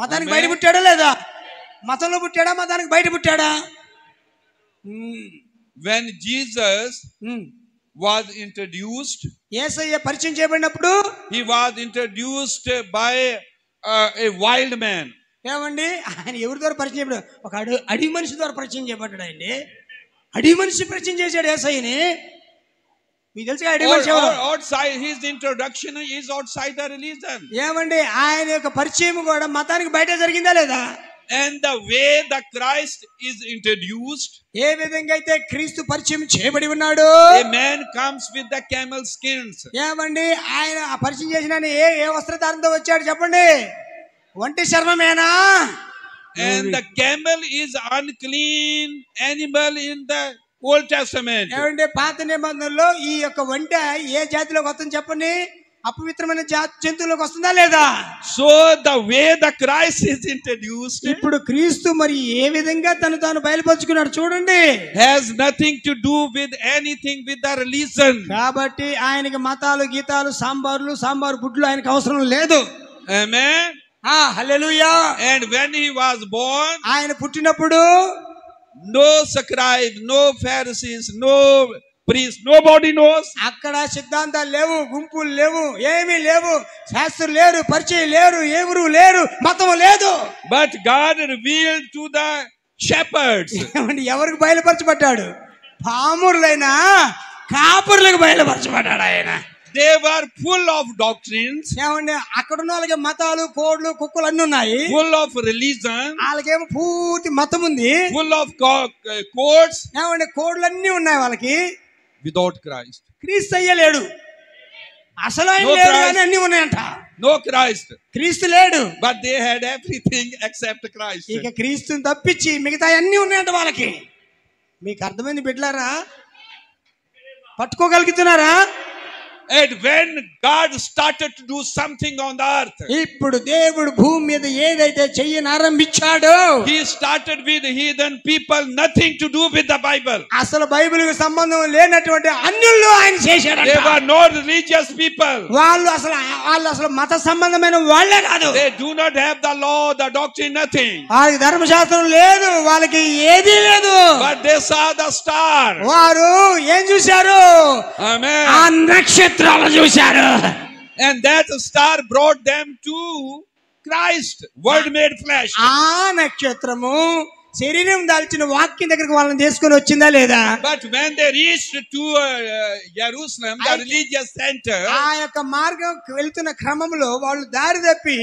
A: మతానికి బయట పుట్టాడా లేదా? మతంలో పుట్టాడా మతానికి బయట పుట్టాడా?
C: When Jesus was introduced,
A: యేసయ్య పరిచయం చేయబడినప్పుడు
C: he was introduced by a wild man.
A: ఏమండి ఆయన ఎవరి ద్వారా పరిచయం చేయబడ్డాడు? ఒక అడవి మనిషి ద్వారా పరిచయం చేయబడ్డాడు. అండి అడవి మనిషి పరిచయం చేశాడు యేసయ్యని. మీకు తెలుసుగా అడవి మనిషి ఎవరు?
C: Outside his introduction is outside the religion.
A: ఏమండి ఆయన యొక్క పరిచయం కూడా మతానికి బయట జరిగిందా లేదా?
C: And the way the Christ is introduced,
A: ఏ విధంగా అయితే క్రీస్తు పరిచయం చేయబడి ఉన్నాడు,
C: a man comes with the camel skins.
A: ఏమండి ఆయన పరిచయం చేసిన ఏ వస్త్రధారణతో వచ్చాడు చెప్పండి? ఒంటి చర్మమేనా?
C: And the camel is unclean animal in the Old Testament.
A: ఏమంటే పాత నిబంధనలో ఈ యొక్క ఒంటె ఏ జాతిలోకి వస్తుందని చెప్పండి, అపవిత్రమైన జంతువులోకి వస్తుందా లేదా?
C: So the way the Christ is introduced,
A: ఇప్పుడు క్రీస్తు మరి ఏ విధంగా తను తాను బయలుపరుచుకున్నాడు చూడండి.
C: has nothing to do with anything with the religion.
A: కాబట్టి ఆయనకి మతాలు గీతాలు సాంబారు గుడ్లు ఆయనకు అవసరం లేదు.
C: Amen.
A: Hallelujah.
C: And when he was born,
A: ఆయన పుట్టినప్పుడు
C: no scribe, no Pharisees, no priest, nobody knows.
A: అక్కడ సిద్ధాంతాలు లేవు, గుంపులు లేవు, ఏమీ లేవు, శాస్త్రులు లేరు, పరిచయం లేరు, ఎవరు లేరు, మతం లేదు.
C: But God revealed to the shepherds.
A: ఎవరికి బయలుపరచబడ్డాడు? పామురులైనా కాపురులకు బయలుపరచబడ్డాడు ఆయన.
C: They were full of doctrines,
A: ఏమండి అక్కడ ఉన్న వాళ్ళకి మతాలు కోడ్లు కుక్కలు అన్ని ఉన్నాయి,
C: full of religion,
A: వాళ్ళకేమో పూర్తి మతం ఉంది,
C: full of courts,
A: ఏమండి కోడ్లు అన్ని ఉన్నాయి వాళ్ళకి.
C: without Christ.
A: క్రీస్తు అయ్యలేడు, అసలు ఆయన
C: No
A: లేడు
C: Christ.
A: కానీ అన్ని ఉన్నాయంట.
C: No Christ.
A: క్రీస్తు లేడు,
C: But they had everything except Christ.
A: ఇక క్రీస్తుని తప్పించి మిగతా అన్ని ఉన్నాయంట వాళ్ళకి. మీకు అర్థమైంది బిడ్డలారా? పట్టుకోగలుగుతున్నారా?
C: And when God started to do something on the earth,
A: ఇప్పుడు దేవుడు భూమి మీద ఏదైతే చెయ్యని ఆరంభించాడో,
C: he started with heathen people, nothing to do with the Bible.
A: అసలు బైబిల్కి సంబంధం లేనటువంటి అన్యుల్లో ఆయన చేశాడు.
C: They were not religious people.
A: వాళ్ళు అసలు మత సంబంధమైన వాళ్ళే కాదు.
C: They do not have the law, the doctrine, nothing.
A: వాళ్ళకి ధర్మశాస్త్రం లేదు, వాళ్ళకి ఏదీ లేదు.
C: But they saw the star.
A: వారు ఏం చూశారు?
C: Amen.
A: ఆ నక్షత్రాలు చూశారు.
C: And that star brought them to Christ, word made flesh.
A: ఆ నక్షత్రము శరీరం దాల్చిన వాక్యం దగ్గరికి వాళ్ళని తీసుకొని వచ్చిందా లేదా?
C: But when they reached to Jerusalem, the religious center,
A: ఆ యొక్క మార్గం వెళ్తున్న క్రమంలో వాళ్ళు దారి తప్పి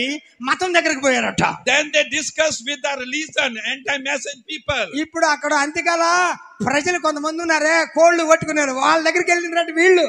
A: మతం దగ్గరికి పోయారట.
C: then they discussed with the religion, anti-message people.
A: ఇప్పుడు అక్కడ అంతకాల ప్రజలు కొంతమంది ఉన్నారే, కోళ్లు పట్టుకున్నారు, వాళ్ళ దగ్గరికి వెళ్ళినట్టు వీళ్ళు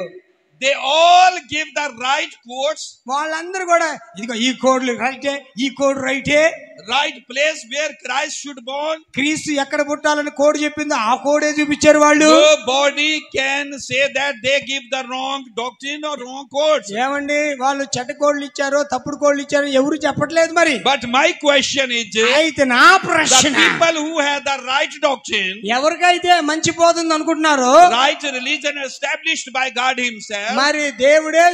C: They all give the right quotes,
A: వాళ్ళందరూ కూడా ఇదిగో ఈ కోడ్లు రైటే, ఈ కోడ్ రైటే,
C: right place where Christ should born.
A: క్రీస్తు ఎక్కడ పుట్టాలని కోడ్ చెప్పిందో ఆ కోడే చూపించారు వాళ్ళు.
C: Nobody can say that they give the wrong doctrine or wrong quotes.
A: ఏమండి వాళ్ళు చెడ్డ కోడ్లు ఇచ్చారో తప్పుడు కోడ్లు ఇచ్చారో ఎవరు చెప్పట్లేదు మరి.
C: But my question is,
A: అయితే నా
C: the
A: ప్రశ్న,
C: people who have the right doctrine,
A: ఎవరికైతే మంచి పోతుంది అనుకుంటున్నారో,
C: right religion established by God himself,
A: మరి దేవుడే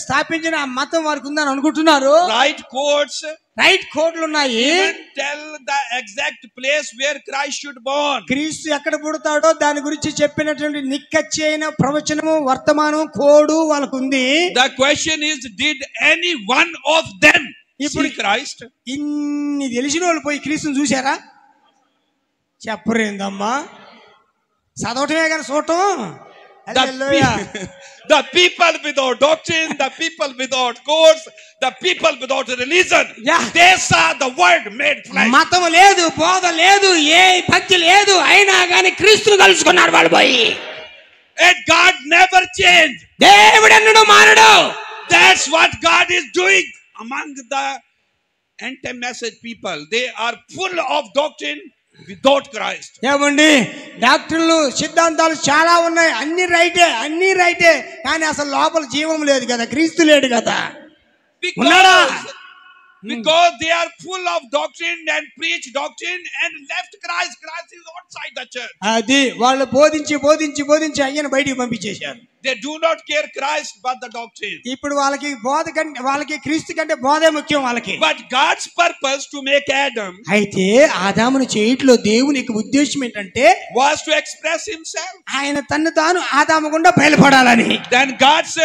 A: స్థాపించిన ఆ మతం వారికి ఉందని అనుకుంటున్నారు,
C: right quotes,
A: రైట్ కోడ్లు ఉన్నాయి,
C: even tell the exact place where Christ should born.
A: క్రీస్తు ఎక్కడ పుడతాడో దాని గురించి చెప్పినటువంటి నిక్కచ్చి అయిన ప్రవచనము వర్తమానం కోడు వాళ్ళకు ఉంది.
C: The question is, did any one of them see Christ?
A: ఇన్ని తెలిసిన వాళ్ళు పోయి క్రీస్తుని చూసారా? చెప్పరేందమ్మా, చదవటమే కానీ చూడటం.
C: The people without doctrine, the people without course, the people without religion, they saw the word made flesh.
A: మతం లేదు, బోధ లేదు, ఏ భక్తి లేదు, అయినా కానీ క్రీస్తుని కలుసుకున్నారు వాళ్ళు పోయి.
C: And God never changed.
A: దేవుడు ఎన్నడూ మారడు.
C: That's what God is doing among the anti-message people. They are full of doctrine without Christ.
A: ఏమండి డాక్టర్లు సిద్ధాంతాలు చాలా ఉన్నాయి, అన్ని రైటే కానీ అసలు లోపల జీవం లేదు కదా, క్రీస్తు లేడు కదా.
C: Because they are full of doctrine and preach doctrine and left Christ. Christ is outside the church.
A: అది వాళ్ళు బోధించి అయ్యను బయటికి పంపించేశారు.
C: They do not care Christ but the doctrine.
A: ఇప్పుడు వాళ్ళకి క్రీస్తు కంటే బోధే ముఖ్యం వాళ్ళకి.
C: But God's purpose to make Adam,
A: అయితే ఆదామును చేయట్లో దేవుని ఉద్దేశం ఏంటంటే
C: was to express himself.
A: ఆయన తన్ను తాను ఆదాము గుండా బయలుపడాలని.
C: Then God's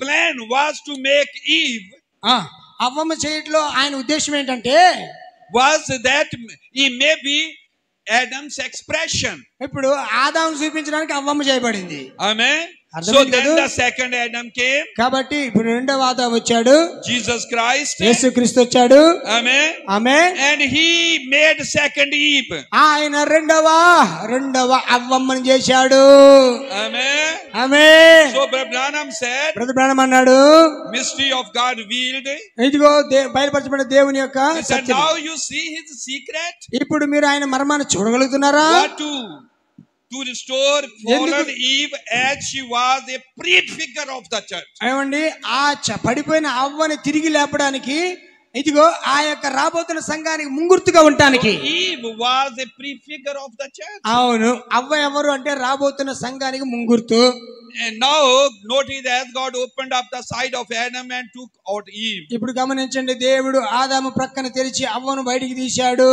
C: plan was to make Eve.
A: అవ్వమ్మ చేయట్లో ఆయన ఉద్దేశం ఏంటంటే
C: was that he may be Adam's expression.
A: ఇప్పుడు ఆదాము చూపించడానికి అవ్వమ్మ చేయబడింది.
C: Amen. So then the second Adam came.
A: కాబట్టి ఇప్పుడు రెండవ ఆదాము వచ్చాడు,
C: Jesus Christ.
A: యేసుక్రీస్తు వచ్చాడు.
C: Amen.
A: Amen.
C: And he made second Eve.
A: ఆయన రెండవ అవ్వమ్మని చేశాడు.
C: Amen.
A: ఆమేన్.
C: So Brother Branham said,
A: brother Branham అన్నాడు,
C: mystery of God revealed.
A: ఇదిగో బయలుపరచబడిన దేవుని యొక్క
C: He said,
A: Satyam.
C: now you see his secret.
A: ఇప్పుడు మీరు ఆయన మర్మాన్ని చూడగలుగుతున్నారా?
C: What to restore fallen Eve as she was a prefigure of the church.
A: ఏమండి, ఆ పడిపోయిన అవ్వని తిరిగి లేపడానికి, ఇదిగో ఆ యొక్క రాబోతున్న సంఘానికి ముంగుర్తుగా ఉండటానికి.
C: Eve was a prefigure of the church.
A: అవును, అవ్వ ఎవరు అంటే రాబోతున్న సంఘానికి ముంగుర్తు.
C: And now notice as God opened up the side of Adam and took out Eve.
A: ఇప్పుడు గమనించండి, దేవుడు ఆదాము ప్రక్కన తెరిచి అవ్వను బయటికి తీశాడు.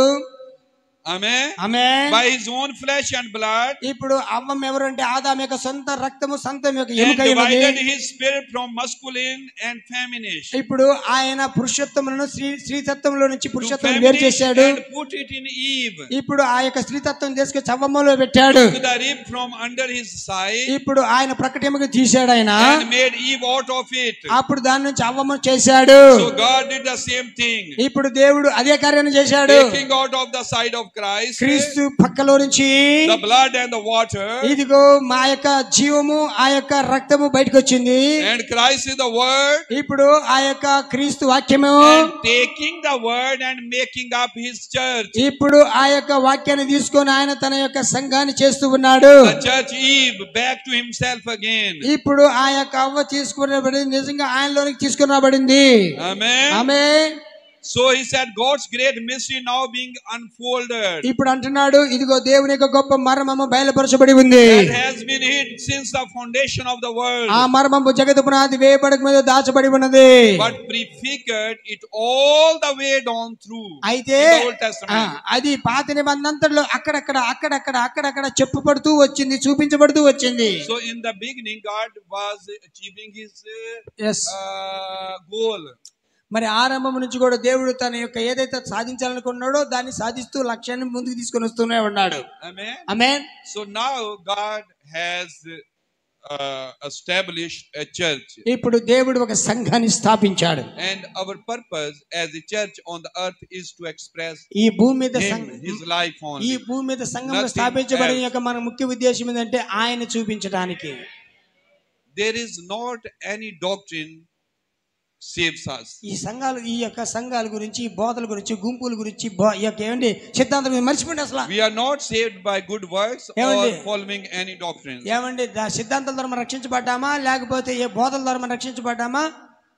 C: Amen.
A: Amen.
C: By his own flesh and blood.
A: ఇప్పుడు అవ్వం ఎవరు అంటే ఆదాము యొక్క సొంత రక్తము, సంతం యొక్క
C: And
A: ఎముక ఉన్నది.
C: divided his spirit from masculine and feminine.
A: ఇప్పుడు ఆయన పురుషత్వములను స్త్రీతత్వంలో నుంచి పురుషత్వం వేరు చేశాడు.
C: And put it in Eve.
A: ఇప్పుడు ఆ యొక్క స్త్రీతత్వం తీసుకొచ్చి అవ్వమ్మలో పెట్టాడు.
C: Took the rib from under his side.
A: ఇప్పుడు ఆయన ప్రకటెముక తీశాడు ఆయన.
C: And made Eve out of it.
A: అప్పుడు దాని నుంచి అవ్వమ్మ చేశాడు.
C: So God did the same thing.
A: ఇప్పుడు దేవుడు అదే కార్యాన్ని చేశాడు.
C: Taking out of the side of Christ,
A: క్రీస్తు పక్కలో నుంచి
C: the blood and the water.
A: ఇదిగో మా యొక్క జీవము, ఆ యొక్క రక్తము బయటకు వచ్చింది.
C: And Christ is the word.
A: ఇప్పుడు ఆ యొక్క క్రీస్తు వాక్యము
C: And taking the word and making up his church.
A: ఇప్పుడు ఆ యొక్క వాక్యాన్ని తీసుకొని ఆయన తన యొక్క సంఘాన్ని చేస్తూ ఉన్నాడు.
C: The church Eve back to himself again.
A: ఇప్పుడు ఆ యొక్క అవ్వ తీసుకురాబడింది, నిజంగా ఆయనలోనికి తీసుకురాబడింది.
C: Amen.
A: Amen.
C: So he said God's great mystery now being unfolded.
A: ఇప్పుడు అంటున్నాడు, ఇదిగో దేవుని యొక్క గొప్ప మర్మము బయలుపరచబడి ఉంది.
C: That has been hid since the foundation of the world.
A: ఆ మర్మము జగత్తు పునాది వేయబడక ముందు దాచబడి ఉన్నది.
C: But prefigured it all the way down through.
A: అయితే
C: in the Old Testament.
A: అది పాత నిబంధనలో అక్కడక్కడ చెప్పుపడుతూ వచ్చింది, చూపించబడుతూ వచ్చింది.
C: So in the beginning God was achieving his
A: yes
C: goal.
A: మరి ఆరంభం నుంచి కూడా దేవుడు తన యొక్క ఏదైతే సాధించాలనుకున్నాడో దాన్ని సాధిస్తూ లక్ష్యాన్ని ముందుకు తీసుకొని వస్తూనే ఉన్నాడు.
C: Amen.
A: Amen.
C: So now God has established a church.
A: ఇప్పుడు దేవుడు ఒక సంఘాన్ని స్థాపించాడు.
C: And our purpose as a church on the earth is to express
A: ఈ భూమి మీద
C: his life only.
A: ఈ భూమి మీద సంఘంలో స్థాపించబడిన యొక్క మన ముఖ్య ఉద్దేశం ఏంటంటే ఆయన చూపించడానికి.
C: There is not any doctrine saves us.
A: ఈ యొక్క సంఘాల గురించి, ఈ బోధల గురించి, గుంపుల గురించి, ఈ యొక్క ఏమండి సిద్ధాంతం మర్చిపోండి అసలు.
C: We are not saved by good works or following any doctrine.
A: ఏమండి సిద్ధాంతాల ద్వారా మనం రక్షించబడ్డామా లేకపోతే ఏ బోధల ద్వారా మనం రక్షించబడ్డామా?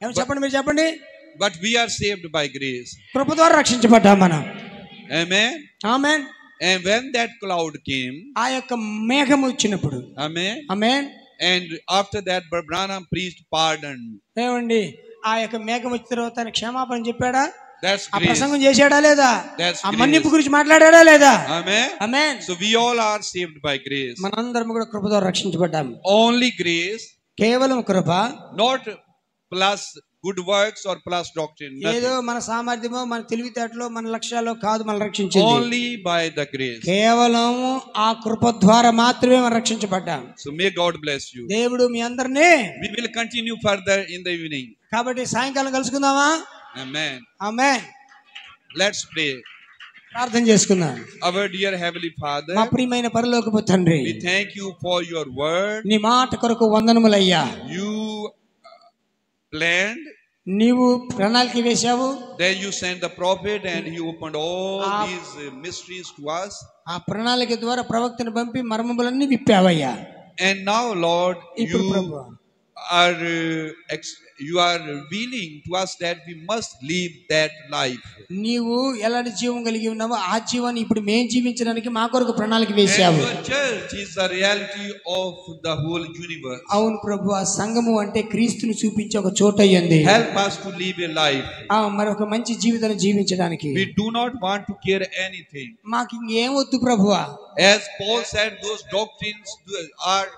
A: ఏమో చెప్పండి, మీరు చెప్పండి.
C: But we are saved by grace.
A: కృప ద్వారా రక్షించబడ్డాం మనం.
C: Amen.
A: Amen.
C: And when that cloud came,
A: ఆ యొక్క మేఘం వచ్చినప్పుడు,
C: amen,
A: amen,
C: and after that Brother Branham preached pardon.
A: ఏమండి ఆ యొక్క మేఘం వచ్చిన తర్వాత ఆయన క్షమాపణ చెప్పాడా?
C: That's
A: ఆ
C: grace.
A: ప్రసంగం చేశాడా లేదా?
C: That's
A: ఆ
C: grace.
A: మన్నిపు గురించి మాట్లాడాడా లేదా?
C: Amen.
A: Amen.
C: So we all are saved by grace.
A: మనందరం కూడా కృప ద్వారా రక్షించబడ్డాము.
C: Only grace.
A: కేవలం కృప.
C: Not plus good works or plus doctrine.
A: ఏదో మన సామర్థ్యమో, మన తెలివితేటలో, మన లక్ష్యాల్లో కాదు మనం రక్షించింది.
C: Only by the grace.
A: కేవలం ఆ కృప ద్వారా మాత్రమే మనం రక్షించబడ్డాం.
C: So may God bless you.
A: దేవుడు మీ అందరినీ.
C: We will continue further in the evening.
A: కాబట్టి సాయంకాలం కలుసుకుందామా?
C: Amen.
A: ఆమేన్.
C: Let's pray.
A: ప్రార్థన చేసుకుందాం.
C: Our dear Heavenly Father,
A: మా ప్రియమైన పరలోకపు తండ్రి,
C: we thank you for your word.
A: నీ మాట కొరకు వందనములయ్యా.
C: You planned,
A: నీవు ప్రణాళిక వేశావు.
C: then you sent the prophet and he opened all these mysteries to us.
A: ఆ ప్రణాళిక ద్వారా ప్రవక్తను పంపి మర్మములన్నీ విప్పావయ్యా.
C: And now Lord,
A: ఇప్పుడు ప్రభువా,
C: you are revealing to us that we must live that life.
A: నీవు ఎలాంటి జీవం కలిగి ఉన్నావో ఆ జీవాన్ని ఇప్పుడు మేము జీవించడానికి మా కొరకు ప్రణాళిక వేశావు.
C: Your church is the reality of the whole universe.
A: అవును ప్రభు, ఆ సంఘము అంటే క్రీస్తుని చూపించే ఒక చోటు అయ్యింది.
C: Help us to live a life.
A: మరి ఒక మంచి జీవితాన్ని జీవించడానికి.
C: We do not want to care anything.
A: మాకు ఇంకేం వద్దు ప్రభువా.
C: As Paul said, those doctrines are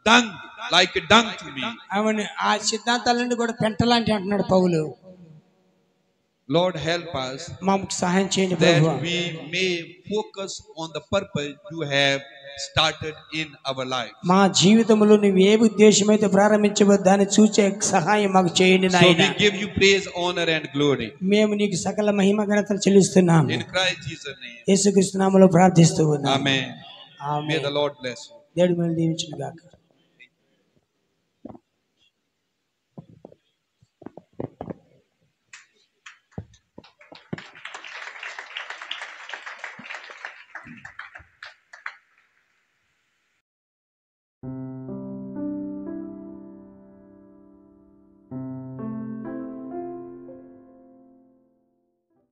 C: dung, like a dung to me.
A: అవును, ఆ సిద్ధాంతాలన్నీ కూడా పెంటలాంటి అంటున్నాడు పౌలు.
C: Lord, help us
A: మాకు సహాయం చేయండి ప్రభువా.
C: that we may focus on the purpose you have started in our life.
A: మా జీవితంలో నువ్వు ఏ ఉద్దేశమైతే ప్రారంభించవో దాన్ని చూచే సహాయం మాకు చేయండి
C: So
A: నాయన.
C: we give you praise, honor and glory.
A: మేము నీకు సకల మహిమ ఘనతలు చెల్లిస్తున్నాము.
C: In Christ Jesus' name.
A: యేసుక్రీస్తు నామములో ప్రార్థిస్తూ ఉన్నాము.
C: Amen.
A: Amen.
C: May the Lord bless you.
A: దేవుడు మిమ్మల్ని దీవించును గాక.